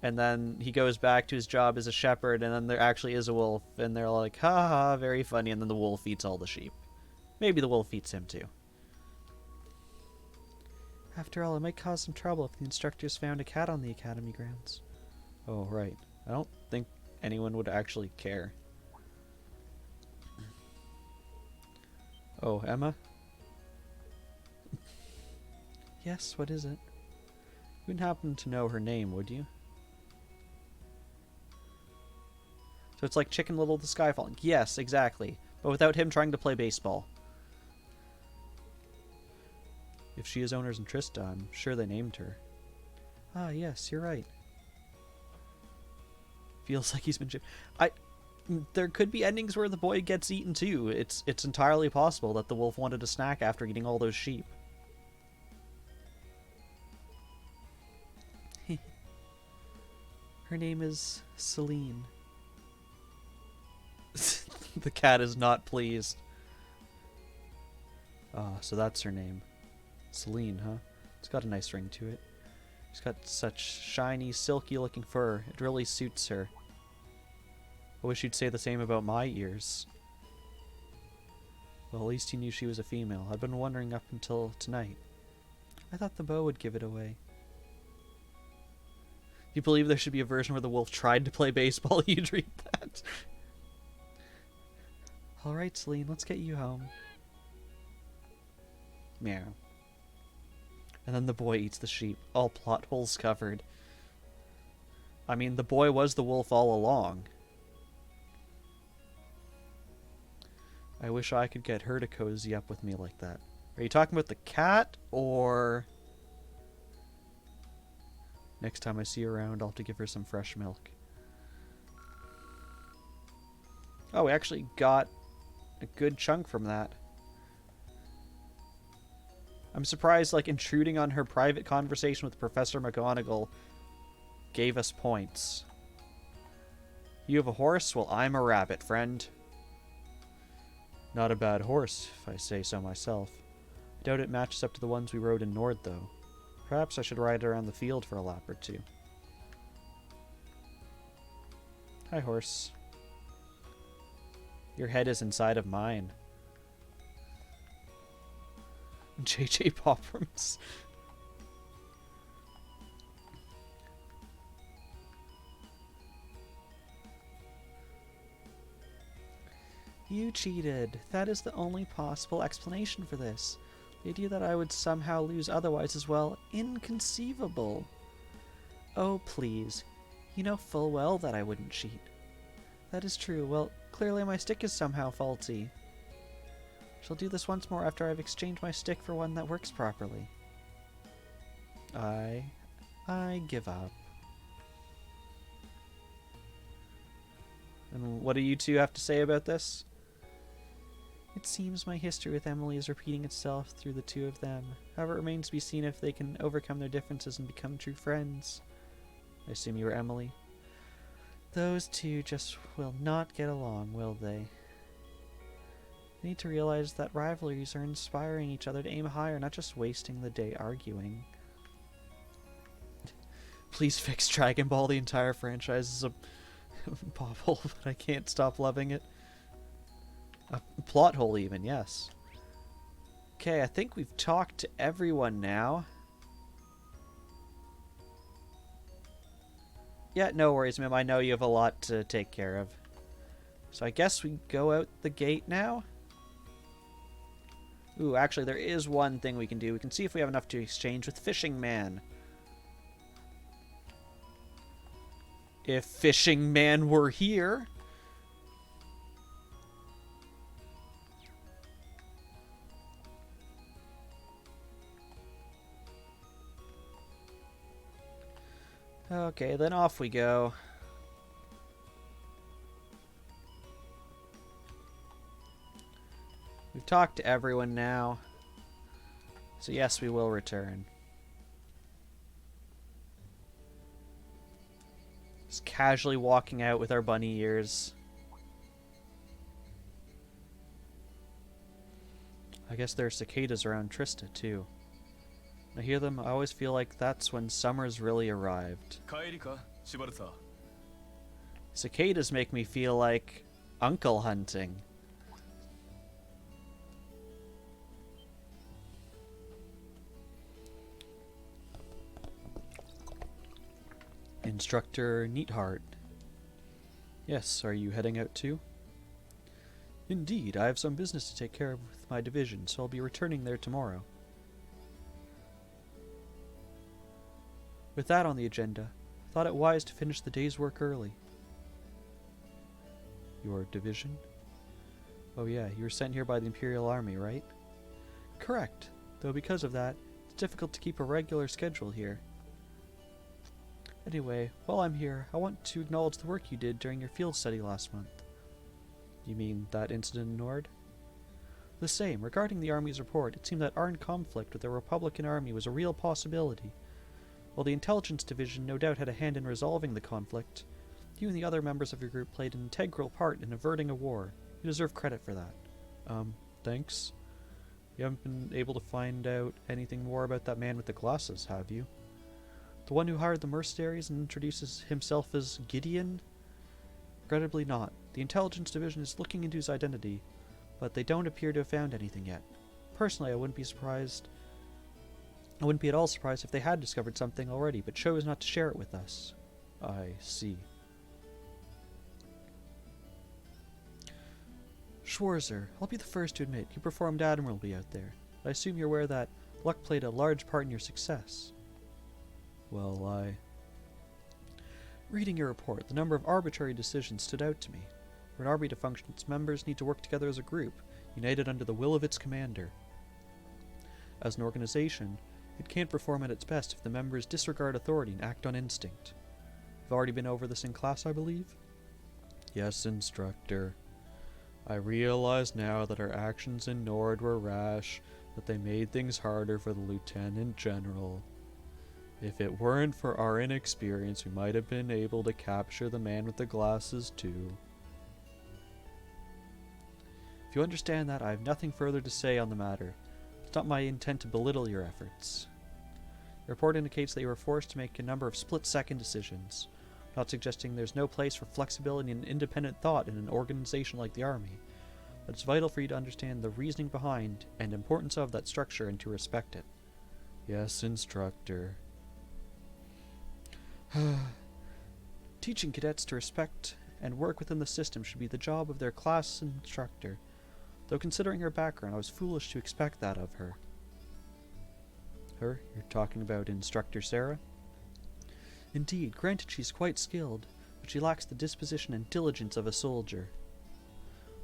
And then he goes back to his job as a shepherd, and then there actually is a wolf, and they're like, ha ha, very funny, and then the wolf eats all the sheep. Maybe the wolf eats him too. After all, it might cause some trouble if the instructors found a cat on the academy grounds. Oh, right. I don't think anyone would actually care. Oh, Emma? Yes, what is it? You wouldn't happen to know her name, would you? So it's like Chicken Little the Sky Falling. Yes, exactly. But without him trying to play baseball. If she is owners in Trista, I'm sure they named her. Ah, yes, you're right. Feels like he's been... There could be endings where the boy gets eaten too. It's entirely possible that the wolf wanted a snack after eating all those sheep. Her name is Celine. The cat is not pleased. Ah, so that's her name. Celine, huh? It's got a nice ring to it. She's got such shiny, silky looking fur. It really suits her. I wish you'd say the same about my ears. Well, at least you knew she was a female. I've been wondering up until tonight. I thought the bow would give it away. You believe there should be a version where the wolf tried to play baseball? You'd read that. Alright, Celine, let's get you home. Meow. And then the boy eats the sheep. All plot holes covered. I mean, the boy was the wolf all along. I wish I could get her to cozy up with me like that. Are you talking about the cat, or... Next time I see her around, I'll have to give her some fresh milk. Oh, we actually got a good chunk from that. I'm surprised, like, intruding on her private conversation with Professor McGonagall gave us points. You have a horse? Well, I'm a rabbit, friend. Not a bad horse, if I say so myself. I doubt it matches up to the ones we rode in Nord, though. Perhaps I should ride around the field for a lap or two. Hi, horse. Your head is inside of mine. J.J. Poprums. You cheated. That is the only possible explanation for this. The idea that I would somehow lose otherwise is, well, inconceivable. Oh, please. You know full well that I wouldn't cheat. That is true. Well, clearly my stick is somehow faulty. Shall do this once more after I've exchanged my stick for one that works properly. I give up. And what do you two have to say about this? It seems my history with Emily is repeating itself through the two of them. However, it remains to be seen if they can overcome their differences and become true friends. I assume you were Emily. Those two just will not get along, will they? They need to realize that rivalries are inspiring each other to aim higher, not just wasting the day arguing. Please fix Dragon Ball. The entire franchise is a bobble, but I can't stop loving it. A plot hole even, yes. Okay, I think we've talked to everyone now. Yeah, no worries, ma'am. I know you have a lot to take care of. So I guess we go out the gate now? Ooh, actually, there is one thing we can do. We can see if we have enough to exchange with Fishing Man. If Fishing Man were here... Okay, then off we go. We've talked to everyone now. So yes, we will return. Just casually walking out with our bunny ears. I guess there are cicadas around Trista, too. When I hear them, I always feel like that's when summer's really arrived. Cicadas make me feel like uncle hunting. Instructor Neatheart. Yes, are you heading out too? Indeed, I have some business to take care of with my division, so I'll be returning there tomorrow. With that on the agenda, I thought it wise to finish the day's work early. Your division? Oh yeah, you were sent here by the Imperial Army, right? Correct, though because of that, it's difficult to keep a regular schedule here. Anyway, while I'm here, I want to acknowledge the work you did during your field study last month. You mean that incident in Nord? The same. Regarding the Army's report, it seemed that armed conflict with the Republican Army was a real possibility. While the Intelligence Division no doubt had a hand in resolving the conflict, you and the other members of your group played an integral part in averting a war. You deserve credit for that. Thanks. You haven't been able to find out anything more about that man with the glasses, have you? The one who hired the mercenaries and introduces himself as Gideon? Regrettably not. The Intelligence Division is looking into his identity, but they don't appear to have found anything yet. Personally, I wouldn't be at all surprised if they had discovered something already, but chose not to share it with us. I see. Schwarzer, I'll be the first to admit you performed admirably out there. I assume you're aware that luck played a large part in your success. Well, Reading your report, the number of arbitrary decisions stood out to me. For an army to function, its members need to work together as a group, united under the will of its commander. As an organization, it can't perform at its best if the members disregard authority and act on instinct. We've already been over this in class, I believe? Yes, Instructor. I realize now that our actions in Nord were rash, that they made things harder for the Lieutenant General. If it weren't for our inexperience, we might have been able to capture the man with the glasses too. If you understand that, I have nothing further to say on the matter. It's not my intent to belittle your efforts. Your report indicates that you were forced to make a number of split-second decisions. I'm not suggesting there's no place for flexibility and independent thought in an organization like the Army, but it's vital for you to understand the reasoning behind and importance of that structure and to respect it. Yes, Instructor. Teaching cadets to respect and work within the system should be the job of their class instructor, though considering her background, I was foolish to expect that of her. Her? You're talking about Instructor Sarah? Indeed, granted she's quite skilled, but she lacks the disposition and diligence of a soldier.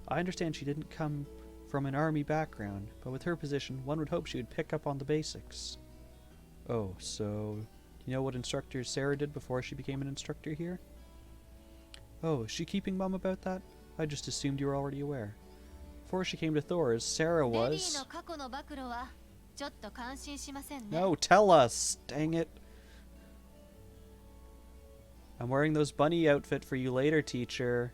I understand she didn't come from an army background, but with her position, one would hope she would pick up on the basics. Oh, so you know what Instructor Sarah did before she became an instructor here? Oh, is she keeping mum about that? I just assumed you were already aware. Before she came to Thor's, Sarah was... No, tell us! Dang it. I'm wearing those bunny outfit for you later, teacher.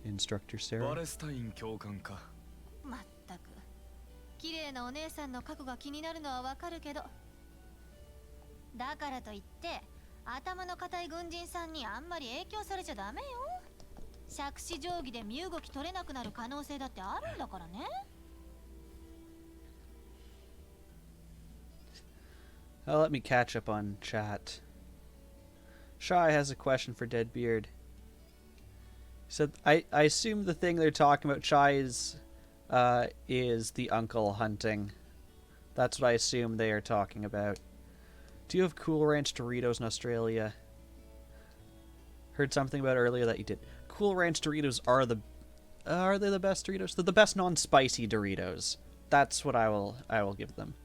Instructor Sarah. まったく綺麗なお姉さんの過去が気になるのはわかるけど、だからといって頭の固い軍人さんにあんまり影響されちゃダメよ。杓子定規で身動き取れなくなる可能性だってあるんだからね。Let me catch up on chat. Shy has a question for Deadbeard. He said, I assume the thing they're talking about, Shy, is the uncle hunting. That's what I assume they are talking about. Do you have Cool Ranch Doritos in Australia? Heard something about earlier that you did. Cool Ranch Doritos are they the best Doritos? They're the best non-spicy Doritos. That's what I will give them.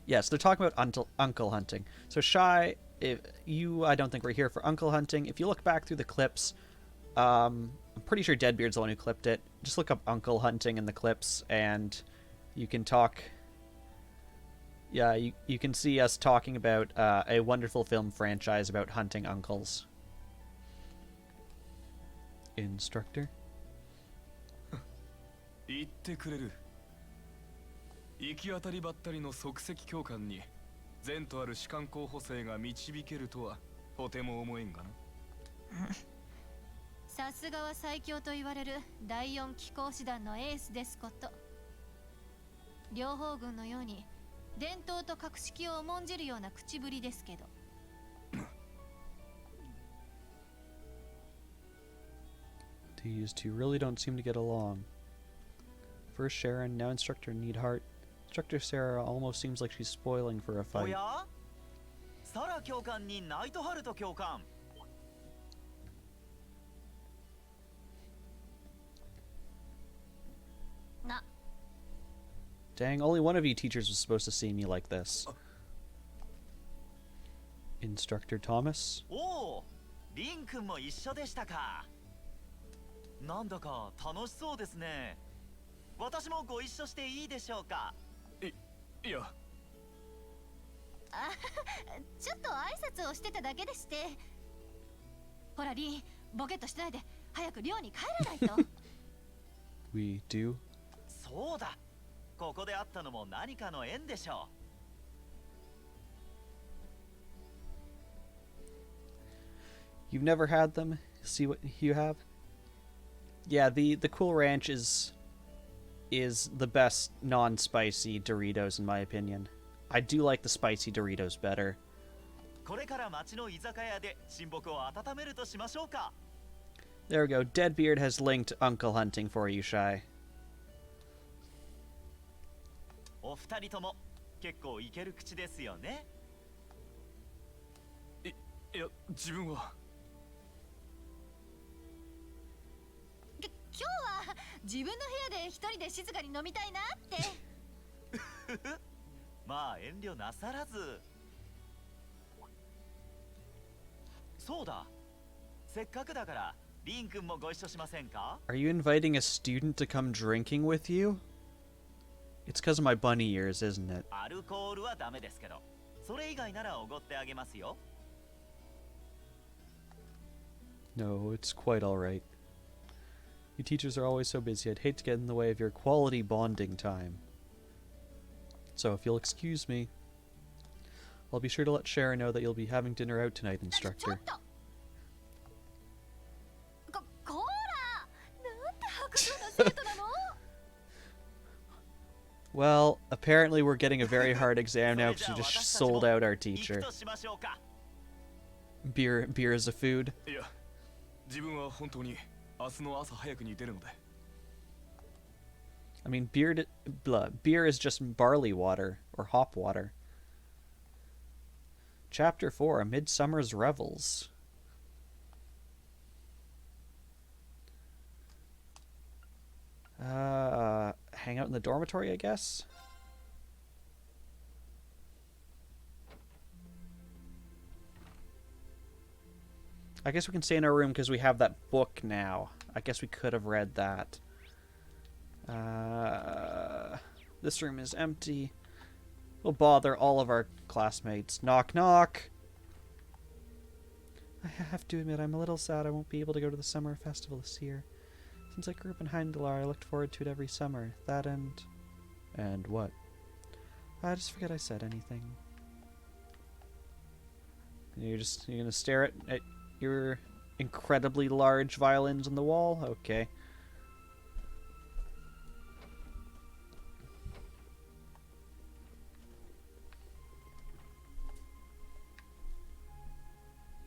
Yes, they're talking about uncle hunting. So Shy, I don't think we're here for uncle hunting. If you look back through the clips, I'm pretty sure Deadbeard's the one who clipped it. Just look up uncle hunting in the clips, and you can talk. Yeah, you can see us talking about a wonderful film franchise about hunting uncles. Instructor? 言ってくれる。行き当たりばったりの即席教官に前途ある士官候補生が導けるとはとても思えんがな。さすがは最強と言われる第4機甲師団のエースですこと。両方軍のように伝統と格式を重んじるような口ぶりですけど。These two really don't seem to get along. First Sharon, now Instructor Needhart. Instructor Sarah almost seems like she's spoiling for a お fight. やサラ教官にナイトハルト教官。 な、 Dang, only one of you teachers was supposed to see me like this. Instructor Thomas? おお、リン君も一緒でしたか。なんだか楽しそうですね。私もご一緒していいでしょうか。いや、あ、ちょっと挨拶をしてただけでして。ほらリン、ボケっとしないで早く寮に帰らないと。We do? そうだ。ここで会ったのも何かの縁でしょ You've never had them? See what you have? Yeah, the Cool Ranch is the best non-spicy Doritos in my opinion. I do like the spicy Doritos better. う。これから町の居酒屋で親睦を温めるとしましょうか。 There we go. Deadbeard has linked uncle hunting for you, Shy. お二人とも結構いける口ですよね。いや、自分は。今日は自分の部屋で一人で静かに飲みたいなって。まあ遠慮なさらず。そうだ。せっかくだからリン君もご一緒しませんか？ Are you inviting a student to come drinking with you? It's because of my bunny ears, isn't it? アルコールはダメですけど、それ以外ならおごってあげますよ。 No, it's quite alright. You teachers are always so busy, I'd hate to get in the way of your quality bonding time. So if you'll excuse me, I'll be sure to let Sharon know that you'll be having dinner out tonight, Instructor. こら、なんて白状な生徒なの？ Well, apparently we're getting a very hard exam now because we just sold out our teacher. Beer is a food. いや、自分は本当に明日の朝早くに出るので。I mean, beer is just barley water or hop water. Chapter 4, A Midsummer's Revels. Hang out in the dormitory, I guess? I guess we can stay in our room because we have that book now. I guess we could have read that. This room is empty. We'll bother all of our classmates. Knock, knock! I have to admit, I'm a little sad I won't be able to go to the summer festival this year. Since I grew up in Heimdallar, I looked forward to it every summer. That and... And what? I just forget I said anything. You're gonna stare at your incredibly large violins on the wall? Okay.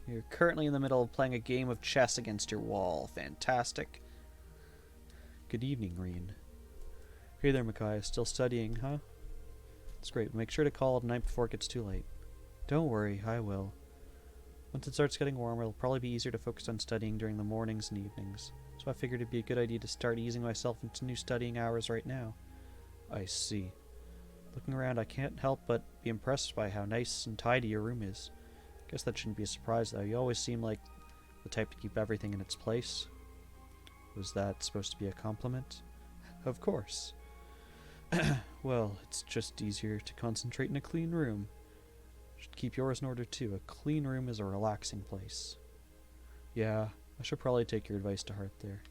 You're currently in the middle of playing a game of chess against your wall. Fantastic. Good evening, Reen. Hey there, Micaiah. Still studying, huh? That's great. Make sure to call at night before it gets too late. Don't worry, I will. Once it starts getting warmer, it'll probably be easier to focus on studying during the mornings and evenings. So I figured it'd be a good idea to start easing myself into new studying hours right now. I see. Looking around, I can't help but be impressed by how nice and tidy your room is. Guess that shouldn't be a surprise, though. You always seem like the type to keep everything in its place. Was that supposed to be a compliment? Of course. Well, it's just easier to concentrate in a clean room. Should keep yours in order, too. A clean room is a relaxing place. Yeah, I should probably take your advice to heart there.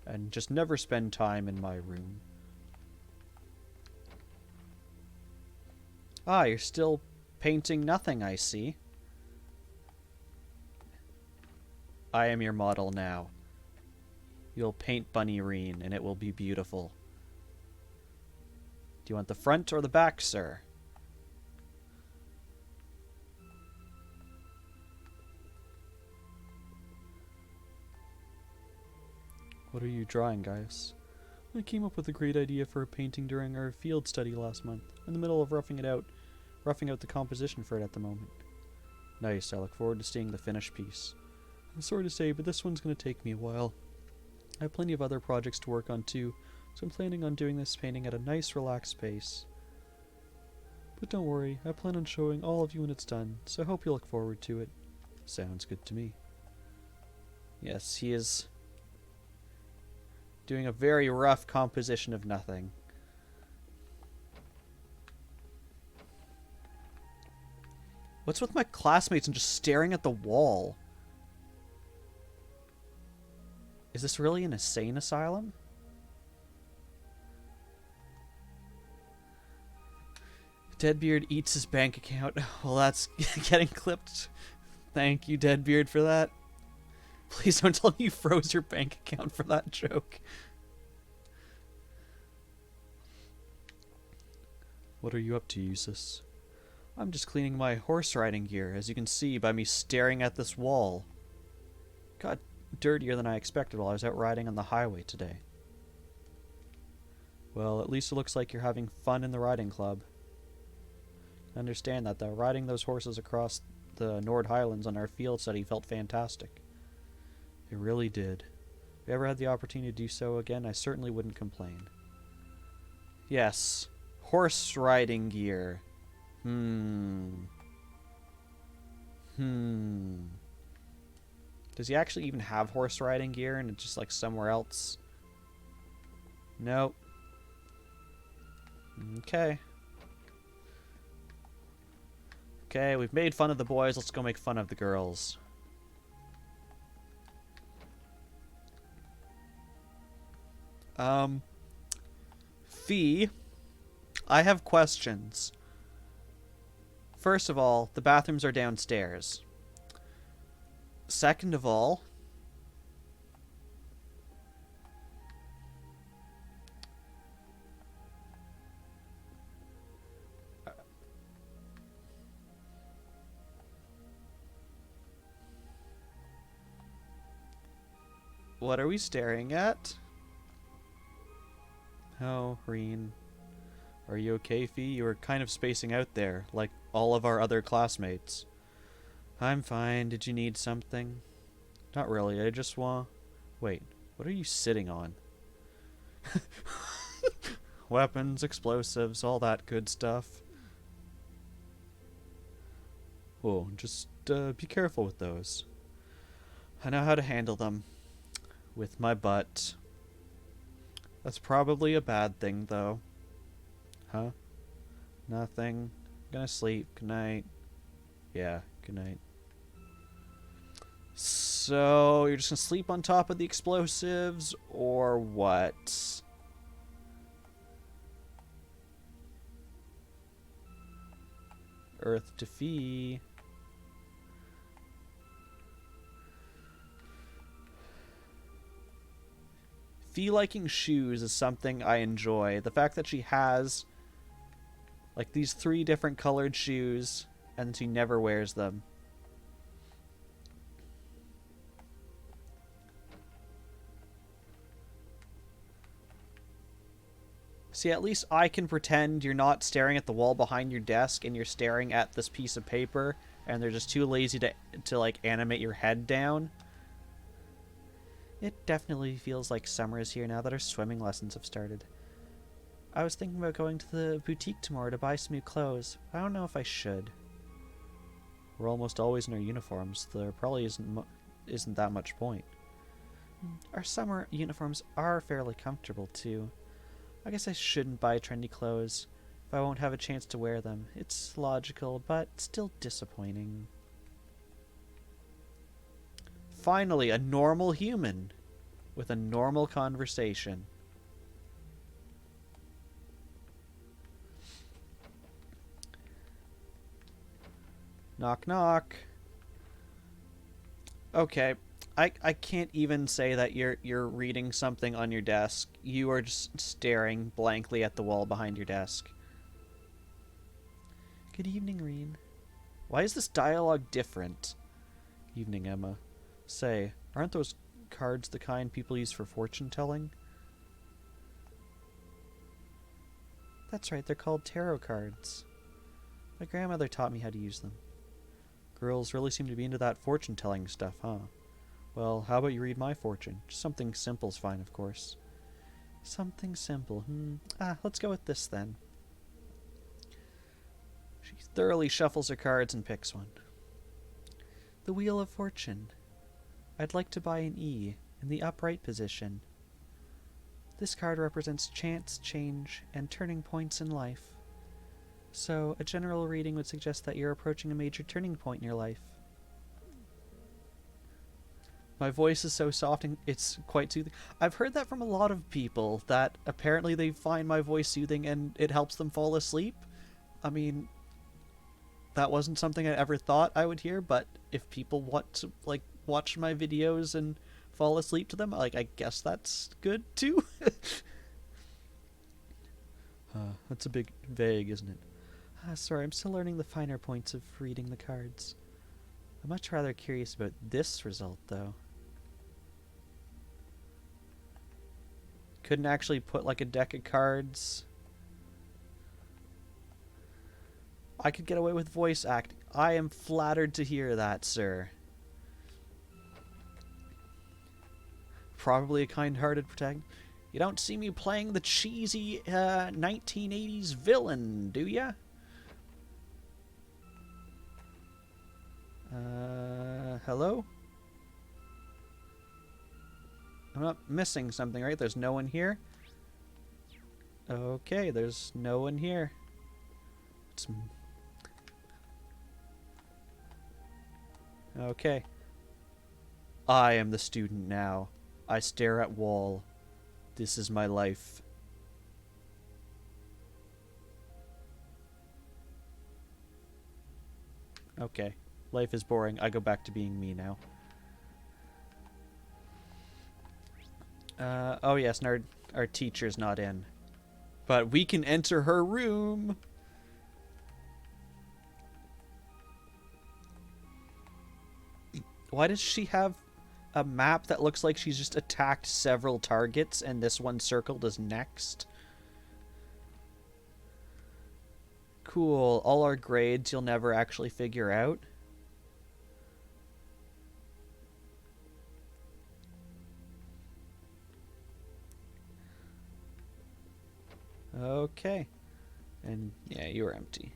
And just never spend time in my room. Ah, you're still painting nothing, I see. I am your model now. You'll paint Bunny Reen, and it will be beautiful. Do you want the front or the back, sir? What are you drawing, Gaius? I came up with a great idea for a painting during our field study last month. In the middle of roughing out the composition for it at the moment. Nice, I look forward to seeing the finished piece. I'm sorry to say, but this one's going to take me a while. I have plenty of other projects to work on too, so I'm planning on doing this painting at a nice, relaxed pace. But don't worry, I plan on showing all of you when it's done, so I hope you look forward to it. Sounds good to me. Yes, he is doing a very rough composition of nothing. What's with my classmates and just staring at the wall? Is this really an insane asylum? Deadbeard eats his bank account. Well, that's getting clipped. Thank you, Deadbeard, for that. Please don't tell me you froze your bank account for that joke. What are you up to, Eustace? I'm just cleaning my horse riding gear, as you can see by me staring at this wall. Got dirtier than I expected while I was out riding on the highway today. Well, at least it looks like you're having fun in the riding club. I understand that, though. Riding those horses across the Nord Highlands on our field study felt fantastic. It really did. If I ever had the opportunity to do so again, I certainly wouldn't complain. Yes. Horse riding gear. Does he actually even have horse riding gear and it's just like somewhere else? Nope. Okay. Okay, we've made fun of the boys. Let's go make fun of the girls. Fee, I have questions. First of all, the bathrooms are downstairs. Second of all, what are we staring at? Oh, Reen. Are you okay, Fee? You were kind of spacing out there, like all of our other classmates. I'm fine. Did you need something? Not really. I just want... Wait, what are you sitting on? Weapons, explosives, all that good stuff. Oh, just be careful with those. I know how to handle them. With my butt. That's probably a bad thing, though. Huh? Nothing. Gonna sleep. Good night. Yeah, good night. So, you're just gonna sleep on top of the explosives, or what? Earth to Fee. Fee liking shoes is something I enjoy. The fact that she has like these 3 different colored shoes and she never wears them. See, at least I can pretend you're not staring at the wall behind your desk and you're staring at this piece of paper and they're just too lazy to like animate your head down. It definitely feels like summer is here now that our swimming lessons have started. I was thinking about going to the boutique tomorrow to buy some new clothes. I don't know if I should. We're almost always in our uniforms. There probably isn't that much point. Our summer uniforms are fairly comfortable too. I guess I shouldn't buy trendy clothes if I won't have a chance to wear them. It's logical, but still disappointing. Finally, a normal human with a normal conversation. Knock, knock. Okay, I can't even say that you're reading something on your desk. You are just staring blankly at the wall behind your desk. Good evening, Reen. Why is this dialogue different? Evening, Emma. Say, aren't those cards the kind people use for fortune telling? That's right, they're called tarot cards. My grandmother taught me how to use them. Girls really seem to be into that fortune telling stuff, huh? Well, how about you read my fortune? Just something simple's fine, of course. Something simple, let's go with this then. She thoroughly shuffles her cards and picks one. The Wheel of Fortune. I'd like to buy an E in the upright position. This card represents chance, change, and turning points in life. So, a general reading would suggest that you're approaching a major turning point in your life. My voice is so soft and it's quite soothing. I've heard that from a lot of people, that apparently they find my voice soothing and it helps them fall asleep. I mean, that wasn't something I ever thought I would hear, but if people want to, like, watch my videos and fall asleep to them, like, I guess that's good too. That's a bit vague, isn't it? Sorry, I'm still learning the finer points of reading the cards. I'm much rather curious about this result, though. Couldn't actually put, like, a deck of cards. I could get away with voice acting. I am flattered to hear that, sir. Probably a kind-hearted protagonist. You don't see me playing the cheesy 1980s villain, do ya? Hello? I'm not missing something, right? There's no one here? Okay, there's no one here. Okay. I am the student now. I stare at wall. This is my life. Okay. Life is boring. I go back to being me now. Oh yes, and our teacher's not in. But we can enter her room! Why does she have a map that looks like she's just attacked several targets and this one circled is next? Cool. All our grades you'll never actually figure out. Okay. And yeah, you were empty.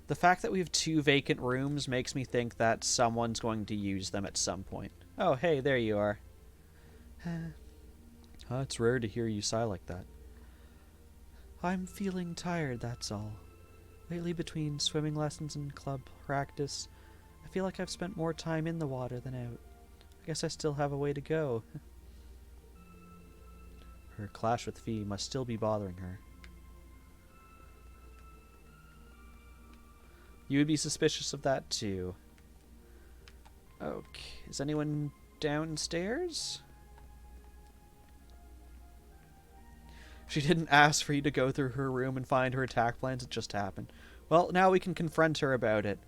The fact that we have 2 vacant rooms makes me think that someone's going to use them at some point. Oh, hey, there you are. It's rare to hear you sigh like that. I'm feeling tired, that's all. Lately, between swimming lessons and club practice, I feel like I've spent more time in the water than out. I guess I still have a way to go. Her clash with Fee must still be bothering her. You would be suspicious of that too. Okay, is anyone downstairs? She didn't ask for you to go through her room and find her attack plans, it just happened. Well, now we can confront her about it.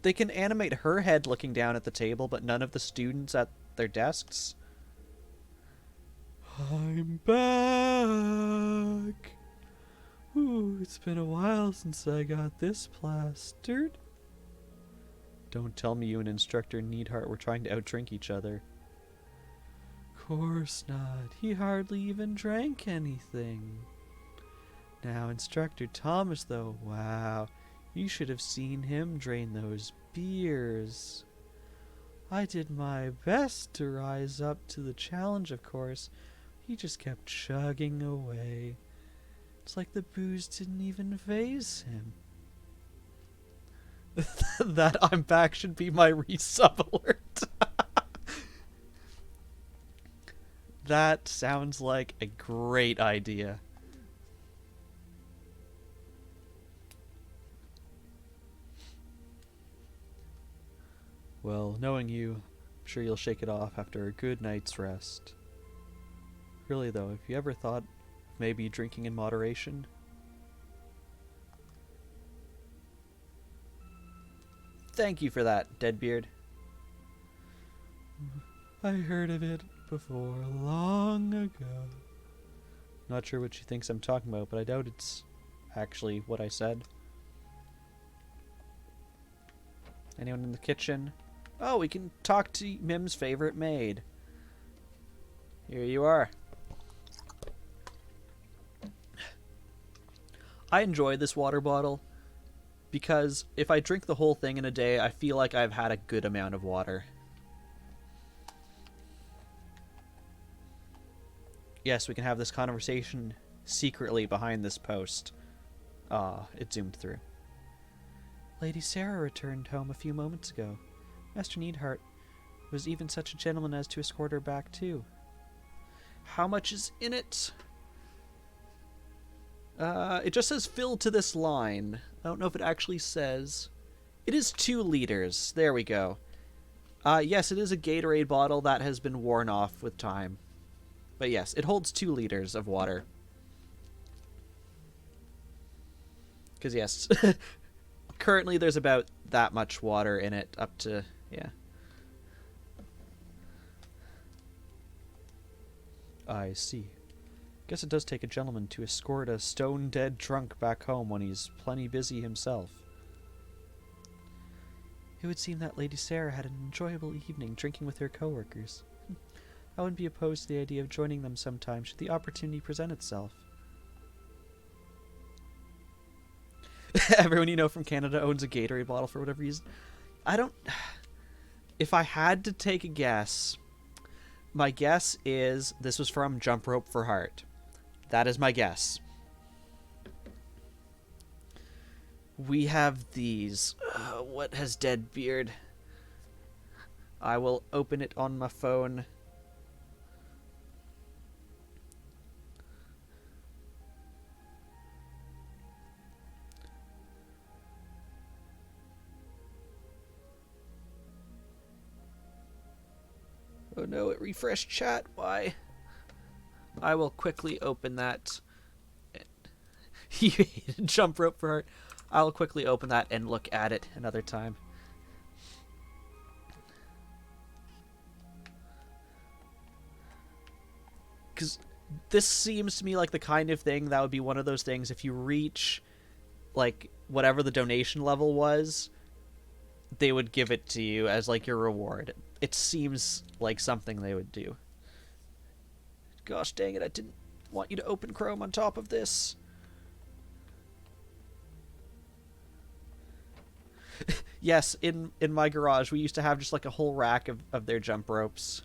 They can animate her head looking down at the table, but none of the students at their desks. I'm back! Ooh, it's been a while since I got this plastered. Don't tell me you and Instructor Needhart were trying to outdrink each other. Course not. He hardly even drank anything. Now, Instructor Thomas, though, wow. You should have seen him drain those beers. I did my best to rise up to the challenge, of course. He just kept chugging away. It's like the booze didn't even faze him. That I'm back should be my resub alert. That sounds like a great idea. Well, knowing you, I'm sure you'll shake it off after a good night's rest. Really though, have you ever thought of maybe drinking in moderation? Thank you for that, Deadbeard. I heard of it before, long ago. Not sure what she thinks I'm talking about, but I doubt it's actually what I said. Anyone in the kitchen? Oh, we can talk to Mim's favorite maid. Here you are. I enjoy this water bottle because if I drink the whole thing in a day, I feel like I've had a good amount of water. Yes, we can have this conversation secretly behind this post. It zoomed through. Lady Sarah returned home a few moments ago. Master Needhart was even such a gentleman as to escort her back too. How much is in it? It just says fill to this line. I don't know if it actually says. It is 2 liters. There we go. Yes, it is a Gatorade bottle that has been worn off with time. But yes, it holds 2 liters of water. Because yes, currently there's about that much water in it, up to, yeah. I see. Guess it does take a gentleman to escort a stone-dead drunk back home when he's plenty busy himself. It would seem that Lady Sarah had an enjoyable evening drinking with her co-workers. I wouldn't be opposed to the idea of joining them sometime should the opportunity present itself. Everyone you know from Canada owns a Gatorade bottle for whatever reason. I don't... If I had to take a guess, my guess is this was from Jump Rope for Heart. That is my guess. We have these. What has Deadbeard? I will open it on my phone. Oh no, it refreshed chat. Why? I will quickly open that. You hated Jump Rope for Heart. I will quickly open that and look at it another time. Because this seems to me like the kind of thing that would be one of those things if you reach, like, whatever the donation level was, they would give it to you as, like, your reward. It seems like something they would do. Gosh dang it, I didn't want you to open Chrome on top of this. Yes, in my garage, we used to have just like a whole rack of their jump ropes.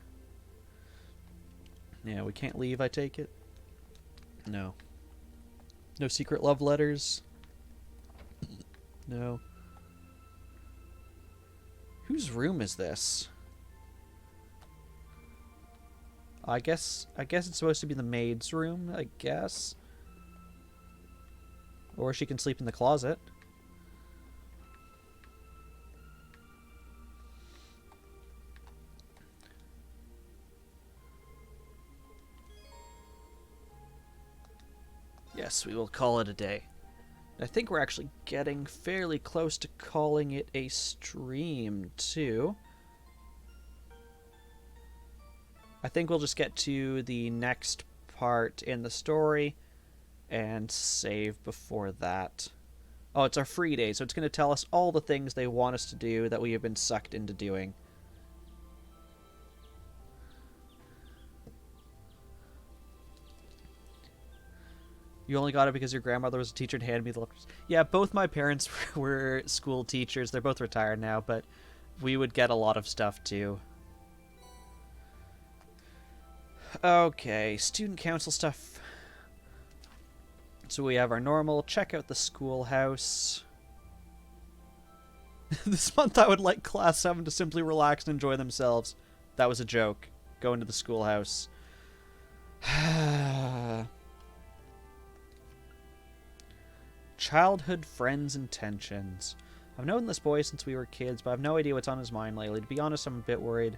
Yeah, we can't leave, I take it? No. No secret love letters? No. Whose room is this? I guess it's supposed to be the maid's room, I guess. Or she can sleep in the closet. Yes, we will call it a day. I think we're actually getting fairly close to calling it a stream, too. I think we'll just get to the next part in the story and save before that. Oh, it's our free day, so it's going to tell us all the things they want us to do that we have been sucked into doing. You only got it because your grandmother was a teacher and handed me the letters. Yeah, both my parents were school teachers. They're both retired now, but we would get a lot of stuff too. Okay, student council stuff. So we have our normal, check out the schoolhouse. This month I would like Class 7 to simply relax and enjoy themselves. That was a joke. Go into the schoolhouse. Childhood friends' intentions. I've known this boy since we were kids, but I have no idea what's on his mind lately. To be honest, I'm a bit worried.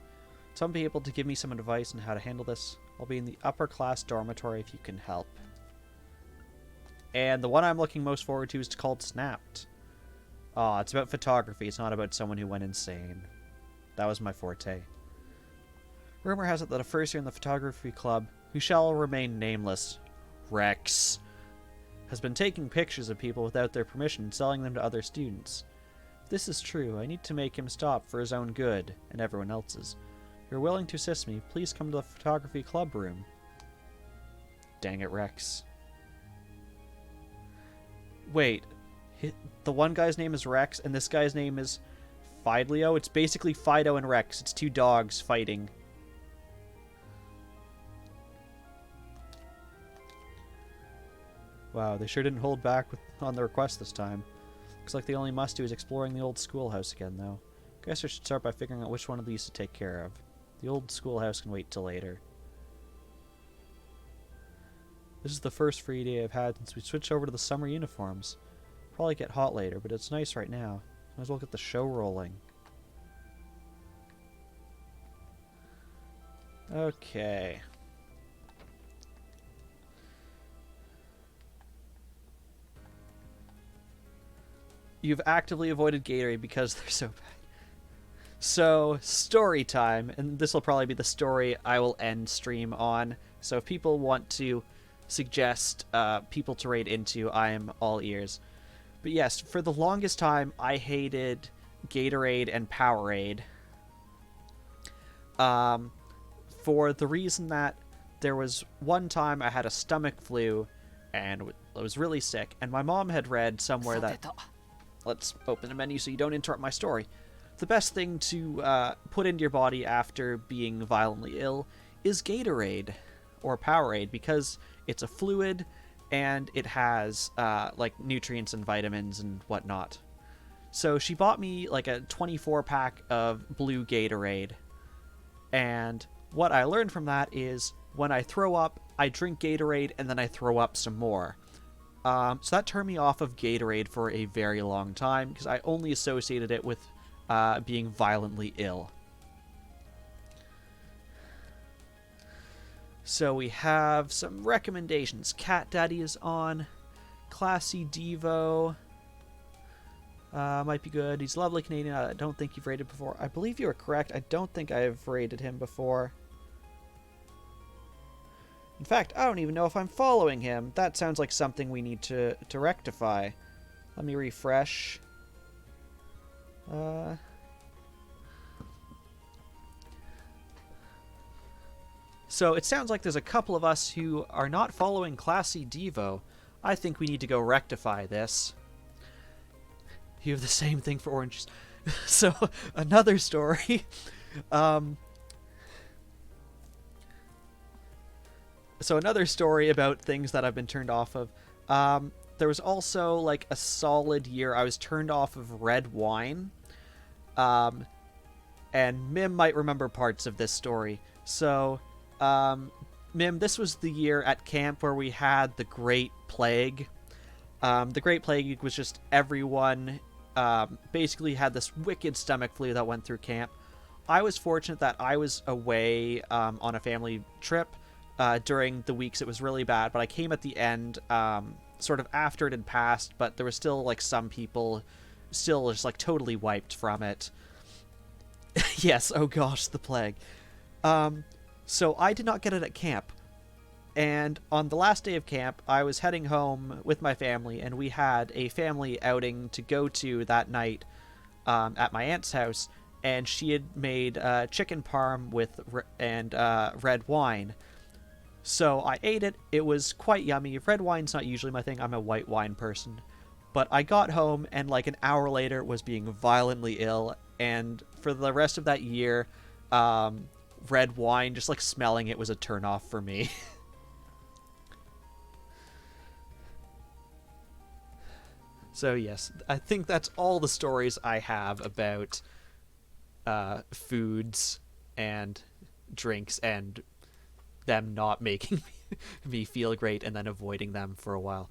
Some be able to give me some advice on how to handle this. I'll be in the upper class dormitory if you can help. And the one I'm looking most forward to is called Snapped. Oh, it's about photography. It's not about someone who went insane. That was my forte. Rumor has it that a first year in the photography club, who shall remain nameless, Rex, has been taking pictures of people without their permission and selling them to other students. If this is true, I need to make him stop for his own good and everyone else's. If you're willing to assist me, please come to the photography club room. Dang it, Rex. Wait, the one guy's name is Rex and this guy's name is Fidelio? It's basically Fido and Rex. It's two dogs fighting. Wow, they sure didn't hold back on the request this time. Looks like the only must-do is exploring the old schoolhouse again, though. Guess I should start by figuring out which one of these to take care of. The old schoolhouse can wait till later. This is the first free day I've had since we switched over to the summer uniforms. Probably get hot later, but it's nice right now. Might as well get the show rolling. Okay. You've actively avoided Gatorade because they're so bad. So, story time, and this will probably be the story I will end stream on. So if people want to suggest people to raid into, I am all ears. But yes, for the longest time, I hated Gatorade and Powerade. For the reason that there was one time I had a stomach flu and I was really sick, and my mom had read somewhere that... Let's open the menu so you don't interrupt my story. The best thing to put into your body after being violently ill is Gatorade or Powerade, because it's a fluid and it has like nutrients and vitamins and whatnot. So she bought me like a 24-pack of blue Gatorade, and what I learned from that is when I throw up, I drink Gatorade and then I throw up some more. So that turned me off of Gatorade for a very long time, because I only associated it with being violently ill. So we have some recommendations. Cat Daddy is on. Classy Devo. Might be good. He's lovely Canadian. I don't think you've rated before. I believe you are correct. I don't think I've rated him before. In fact, I don't even know if I'm following him. That sounds like something we need to rectify. Let me refresh. So it sounds like there's a couple of us who are not following Classy Devo. I think we need to go rectify this. You have the same thing for oranges. So, another story. So another story about things that I've been turned off of. There was also like a solid year I was turned off of red wine. And Mim might remember parts of this story. So, Mim, this was the year at camp where we had the Great Plague. The Great Plague was just everyone basically had this wicked stomach flu that went through camp. I was fortunate that I was away on a family trip during the weeks it was really bad, but I came at the end, sort of after it had passed, but there was still like some people still just like totally wiped from it. Yes, oh gosh, the plague. So I did not get it at camp. And on the last day of camp, I was heading home with my family, and we had a family outing to go to that night at my aunt's house, and she had made chicken parm with red wine. So I ate it. It was quite yummy. Red wine's not usually my thing. I'm a white wine person. But I got home, and like an hour later was being violently ill, and for the rest of that year, red wine, just like smelling it was a turnoff for me. So yes, I think that's all the stories I have about foods and drinks and them not making me feel great and then avoiding them for a while.